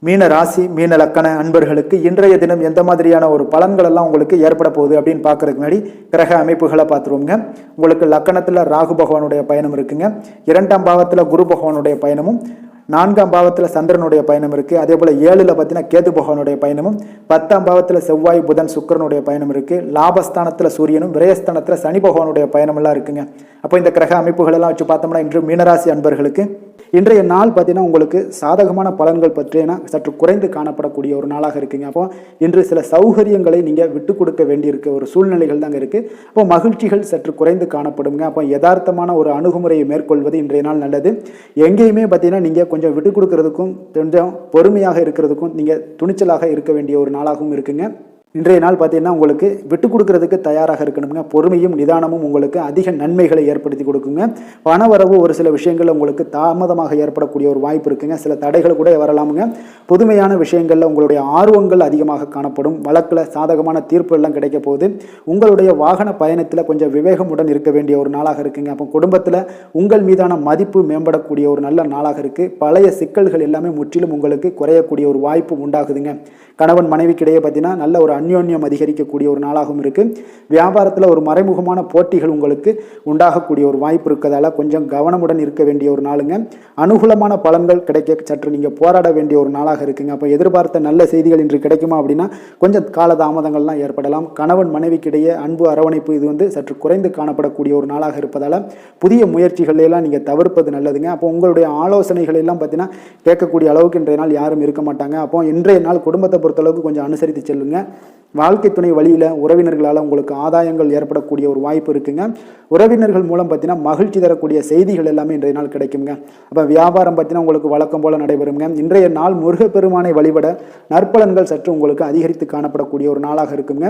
மீன ராசி, மீன லக்கண அன்பர்களுக்கு இன்றைய தினம் எந்த மாதிரியான ஒரு பலன்கள் எல்லாம் உங்களுக்கு ஏற்பட போகுது அப்படின்னு பார்க்கறதுக்கு முன்னாடி கிரக அமைப்புகளை பார்த்துருவோங்க. உங்களுக்கு லக்கணத்தில் ராகு பகவானுடைய பயணம் இருக்குங்க. 2ஆம் பாவத்தில் குரு பகவானுடைய பயணமும், 4ஆம் பாவத்தில் சந்திரனுடைய பயணம் இருக்குது. அதே போல் 7ல் பார்த்தீங்கன்னா கேது பகவானுடைய பயணமும், 10ஆம் பாவத்தில் செவ்வாய் புதன் சுக்கிரனுடைய பயணம் இருக்குது. லாபஸ்தானத்தில் சூரியனும், விரயஸ்தானத்தில் சனி பகவானுடைய பயணமெல்லாம் இருக்குங்க. அப்போ இந்த கிரக அமைப்புகள் எல்லாம் வச்சு பார்த்தோம்னா இன்று மீனராசி அன்பர்களுக்கு இன்றைய நாள் பார்த்தீங்கன்னா உங்களுக்கு சாதகமான பலன்கள் பற்றின சற்று குறைந்து காணப்படக்கூடிய ஒரு நாளாக இருக்குங்க. அப்போ இன்று சில சௌகரியங்களை நீங்கள் விட்டு கொடுக்க வேண்டியிருக்க ஒரு சூழ்நிலைகள் தாங்க இருக்குது. அப்போ மகிழ்ச்சிகள் சற்று குறைந்து காணப்படுங்க. அப்போ யதார்த்தமான ஒரு அணுகுமுறையை மேற்கொள்வது இன்றைய நாள் நல்லது. எங்கேயுமே பார்த்தீங்கன்னா நீங்கள் கொஞ்சம் விட்டு கொடுக்கறதுக்கும் கொஞ்சம் பொறுமையாக இருக்கிறதுக்கும் நீங்கள் துணிச்சலாக இருக்க வேண்டிய ஒரு நாளாகவும் இருக்குங்க. இன்றைய நாள் பார்த்தீங்கன்னா உங்களுக்கு விட்டு கொடுக்கறதுக்கு தயாராக இருக்கணுங்க. பொறுமையும் நிதானமும் உங்களுக்கு அதிக நன்மைகளை ஏற்படுத்தி கொடுக்குங்க. பணவரவு ஒரு சில விஷயங்களில் உங்களுக்கு தாமதமாக ஏற்படக்கூடிய ஒரு வாய்ப்பு இருக்குங்க. சில தடைகள் கூட வரலாமுங்க. புதுமையான விஷயங்களில் உங்களுடைய ஆர்வங்கள் அதிகமாக காணப்படும். வழக்கில் சாதகமான தீர்ப்பு எல்லாம் கிடைக்க போகுது. உங்களுடைய வாகன பயணத்தில் கொஞ்சம் விவேகமுடன் இருக்க வேண்டிய ஒரு நாளாக இருக்குங்க. அப்போ குடும்பத்தில் உங்கள் மீதான மதிப்பு மேம்படக்கூடிய ஒரு நல்ல நாளாக இருக்குது. பழைய சிக்கல்கள் எல்லாமே முற்றிலும் உங்களுக்கு குறையக்கூடிய ஒரு வாய்ப்பு உண்டாகுதுங்க. கணவன் மனைவிக்கிடையே பார்த்தீங்கன்னா நல்ல ஒரு அந்யோன்யம் அதிகரிக்கக்கூடிய ஒரு நாளாகவும் இருக்குது. வியாபாரத்தில் ஒரு மறைமுகமான போட்டிகள் உங்களுக்கு உண்டாகக்கூடிய ஒரு வாய்ப்பு இருக்கிறதால கொஞ்சம் கவனமுடன் இருக்க வேண்டிய ஒரு நாளுங்க. அனுகூலமான பலன்கள் கிடைக்க சற்று நீங்கள் போராட வேண்டிய ஒரு நாளாக இருக்குங்க. அப்போ எதிர்பார்த்த நல்ல செய்திகள் இன்று கிடைக்குமா அப்படின்னா கொஞ்சம் காலதாமதங்கள்லாம் ஏற்படலாம். கணவன் மனைவிக்கிடையே அன்பு அரவணைப்பு இது சற்று குறைந்து காணப்படக்கூடிய ஒரு நாளாக இருப்பதால் புதிய முயற்சிகளை எல்லாம் நீங்கள் தவிர்ப்பது நல்லதுங்க. அப்போ உங்களுடைய ஆலோசனைகள் எல்லாம் பார்த்தீங்கன்னா கேட்கக்கூடிய அளவுக்கு இன்றைய நாள் யாரும் இருக்க மாட்டாங்க. அப்போ இன்றைய நாள் குடும்பத்தை பொறுத்தளவுக்கு கொஞ்சம் அனுசரித்து செல்லுங்க. வாழ்க்கை துணை வழியில் உறவினர்களால் உங்களுக்கு ஆதாயங்கள் ஏற்படக்கூடிய ஒரு வாய்ப்பு இருக்குங்க. உறவினர்கள் மூலம் பார்த்தீங்கன்னா மகிழ்ச்சி தரக்கூடிய செய்திகள் எல்லாமே இன்றைய நாள் கிடைக்குங்க. அப்போ வியாபாரம் பார்த்தீங்கன்னா உங்களுக்கு வழக்கம் போல நடைபெறுங்க. இன்றைய நாள் முருகப்பெருமானை வழிபட நற்பலன்கள் சற்று உங்களுக்கு அதிகரித்து காணப்படக்கூடிய ஒரு நாளாக இருக்குங்க.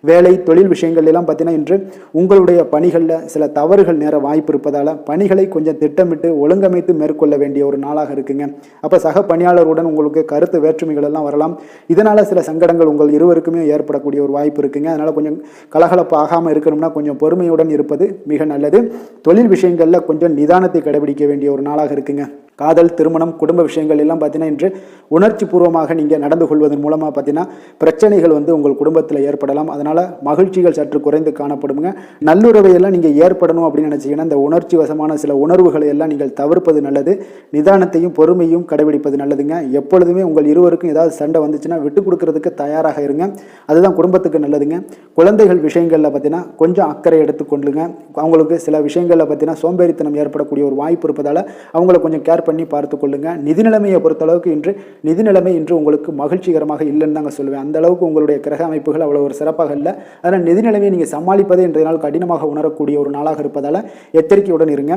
வேலை தொழில் விஷயங்கள் எல்லாம் பார்த்தீங்கன்னா இன்று உங்களுடைய பணிகளில் சில தவறுகள் நேர வாய்ப்பு இருப்பதால் பணிகளை கொஞ்சம் திட்டமிட்டு ஒழுங்கமைத்து மேற்கொள்ள வேண்டிய ஒரு நாளாக இருக்குங்க. அப்போ சக பணியாளருடன் உங்களுக்கு கருத்து வேற்றுமைகள் எல்லாம் வரலாம். இதனால் சில சங்கடங்கள் உங்கள் இருவருக்குமே ஏற்படக்கூடிய ஒரு வாய்ப்பு இருக்குங்க. அதனால் கொஞ்சம் கலகலப்பு ஆகாமல் இருக்கணும்னா கொஞ்சம் பொறுமையுடன் இருப்பது மிக நல்லது. தொழில் விஷயங்களில் கொஞ்சம் நிதானத்தை கடைபிடிக்க வேண்டிய ஒரு நாளாக இருக்குங்க. காதல், திருமணம், குடும்ப விஷயங்கள் எல்லாம் பார்த்தீங்கன்னா இன்று உணர்ச்சி பூர்வமாக நீங்கள் நடந்து கொள்வதன் மூலமாக பார்த்தீங்கன்னா பிரச்சனைகள் உங்கள் குடும்பத்தில் ஏற்படலாம். அதனால் மகிழ்ச்சிகள் சற்று குறைந்து காணப்படுங்க. நல்லுறவை எல்லாம் நீங்கள் ஏற்படணும் அப்படின்னு நினச்சிங்கன்னா இந்த உணர்ச்சி வசமான சில உணர்வுகளை எல்லாம் நீங்கள் தவிர்ப்பது நல்லது. நிதானத்தையும் பொறுமையும் கடைபிடிப்பது நல்லதுங்க. எப்பொழுதுமே உங்கள் இருவருக்கும் ஏதாவது சண்டை வந்துச்சுன்னா விட்டு கொடுக்கறதுக்கு தயாராக இருங்க. அதுதான் குடும்பத்துக்கு நல்லதுங்க. குழந்தைகள் விஷயங்களில் பார்த்தீங்கன்னா கொஞ்சம் அக்கறை எடுத்துக்கொள்ளுங்க. அவங்களுக்கு சில விஷயங்களில் பார்த்தீங்கன்னா சோம்பேறித்தனம் ஏற்படக்கூடிய ஒரு வாய்ப்பு இருப்பதால் அவங்கள கொஞ்சம் கேர் பண்ணி பார்த்து கொள்ளுங்க. நிதி நிலைமையை பொறுத்தளவுக்கு நிதி நிலைமை இன்று உங்களுக்கு மகிழ்ச்சிகரமாக இல்லைன்னு தாங்க சொல்லுவேன். அந்த அளவுக்கு உங்களுடைய கிரக அமைப்புகள் அவ்வளோ ஒரு சிறப்பாக இல்லை. அதனால் நிதி நிலைமையை நீங்கள் சமாளிப்பதே இன்றைய நாள் கடினமாக உணரக்கூடிய ஒரு நாளாக இருப்பதால் எச்சரிக்கையுடன் இருங்க.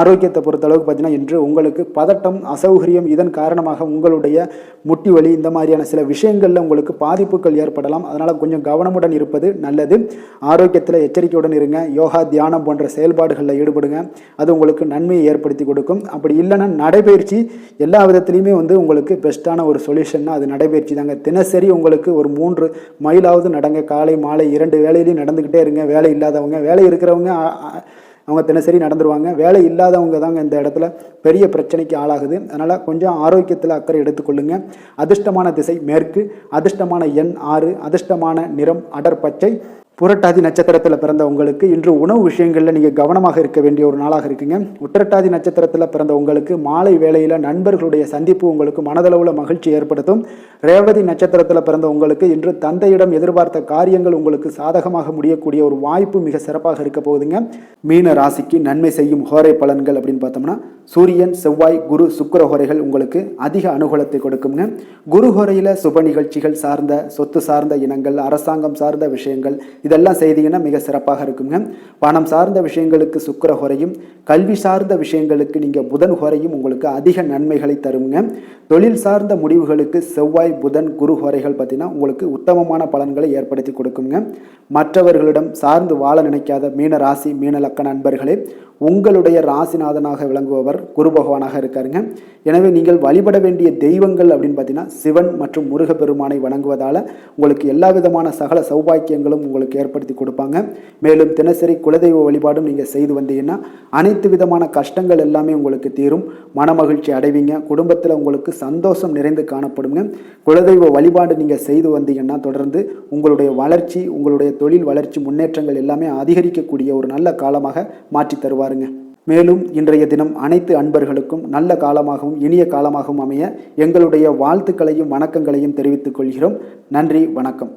ஆரோக்கியத்தை பொறுத்தளவுக்கு பார்த்தீங்கன்னா இன்று உங்களுக்கு பதட்டம், அசௌகரியம் இதன் காரணமாக உங்களுடைய முட்டி வலி இந்த மாதிரியான சில விஷயங்களில் உங்களுக்கு பாதிப்புகள் ஏற்படலாம். அதனால் கொஞ்சம் கவனமுடன் இருப்பது நல்லது. ஆரோக்கியத்தில் எச்சரிக்கையுடன் இருங்க. யோகா, தியானம் போன்ற செயல்பாடுகளில் ஈடுபடுங்க. அது உங்களுக்கு நன்மையை ஏற்படுத்தி கொடுக்கும். அப்படி இல்லைன்னா நடைபயிற்சி எல்லா விதத்திலையுமே உங்களுக்கு பெஸ்ட்டான ஒரு சொல்யூஷன்னா அது நடைபயிற்சி தாங்க. தினசரி உங்களுக்கு ஒரு 3 மைலாவது நடங்க. காலை மாலை 2 வேலையிலையும் நடந்துக்கிட்டே இருங்க. வேலை இல்லாதவங்க, வேலை இருக்கிறவங்க அவங்க தினசரி நடந்துருவாங்க. வேலை இல்லாதவங்க தாங்க இந்த இடத்துல பெரிய பிரச்சனைக்கு ஆளாகுது. அதனால் கொஞ்சம் ஆரோக்கியத்தில் அக்கறை எடுத்துக்கொள்ளுங்க. அதிர்ஷ்டமான திசை மேற்கு, அதிர்ஷ்டமான எண் 6, அதிர்ஷ்டமான நிறம் அடர் பச்சை. புரட்டாதி நட்சத்திரத்தில் பிறந்த உங்களுக்கு இன்று உணவு விஷயங்களில் நீங்கள் கவனமாக இருக்க வேண்டிய ஒரு நாளாக இருக்குங்க. உத்திரட்டாதி நட்சத்திரத்தில் பிறந்த உங்களுக்கு மாலை வேளையில் நண்பர்களுடைய சந்திப்பு உங்களுக்கு மனதளவில் மகிழ்ச்சி ஏற்படுத்தும். ரேவதி நட்சத்திரத்தில் பிறந்த உங்களுக்கு இன்று தந்தையிடம் எதிர்பார்த்த காரியங்கள் உங்களுக்கு சாதகமாக முடியக்கூடிய ஒரு வாய்ப்பு மிக சிறப்பாக இருக்க போகுதுங்க. மீன ராசிக்கு நன்மை செய்யும் ஹோரை பலன்கள் அப்படின்னு பார்த்தோம்னா சூரியன், செவ்வாய், குரு, சுக்கிர ஹோரைகள் உங்களுக்கு அதிக அனுகூலத்தை கொடுக்குங்க. குரு ஹோரையில் சுப நிகழ்ச்சிகள் சார்ந்த, சொத்து சார்ந்த இனங்கள், அரசாங்கம் சார்ந்த விஷயங்கள் இதெல்லாம் செய்தீங்கன்னா மிக சிறப்பாக இருக்குங்க. பணம் சார்ந்த விஷயங்களுக்கு சுக்கிர ஹோரையும், கல்வி சார்ந்த விஷயங்களுக்கு நீங்கள் புதன் ஹோரையும் உங்களுக்கு அதிக நன்மைகளை தருங்க. தொழில் சார்ந்த முடிவுகளுக்கு செவ்வாய், புதன், குரு ஹோரைகள் பார்த்தீங்கன்னா உங்களுக்கு உத்தமமான பலன்களை ஏற்படுத்தி கொடுக்குங்க. மற்றவர்களிடம் சார்ந்து வாழ நினைக்காத மீன ராசி, மீன லக்கண நண்பர்களே, உங்களுடைய ராசிநாதனாக விளங்குபவர் குரு பகவானாக இருக்காருங்க. எனவே நீங்கள் வழிபட வேண்டிய தெய்வங்கள் அப்படின்னு பார்த்தீங்கன்னா சிவன் மற்றும் முருகப்பெருமானை வணங்குவதால் உங்களுக்கு எல்லா விதமான சகல சௌபாக்கியங்களும் உங்களுக்கு ஏற்படுத்தி கொடுப்பாங்க. மேலும் தினசரி குலதெய்வ வழிபாடும் நீங்கள் செய்து வந்தீங்கன்னா அனைத்து விதமான கஷ்டங்கள் எல்லாமே உங்களுக்கு தீரும். மனமகிழ்ச்சி அடைவீங்க. குடும்பத்தில் உங்களுக்கு சந்தோஷம் நிறைந்து காணப்படுங்க. குலதெய்வ வழிபாடு நீங்கள் செய்து வந்தீங்கன்னா தொடர்ந்து உங்களுடைய வளர்ச்சி, உங்களுடைய தொழில் வளர்ச்சி, முன்னேற்றங்கள் எல்லாமே அதிகரிக்கக்கூடிய ஒரு நல்ல காலமாக மாற்றி தருவாருங்க. மேலும் இன்றைய தினம் அனைத்து அன்பர்களுக்கும் நல்ல காலமாகவும் இனிய காலமாகவும் அமைய எங்களுடைய வாழ்த்துக்களையும் வணக்கங்களையும் தெரிவித்துக் கொள்கிறோம். நன்றி, வணக்கம்.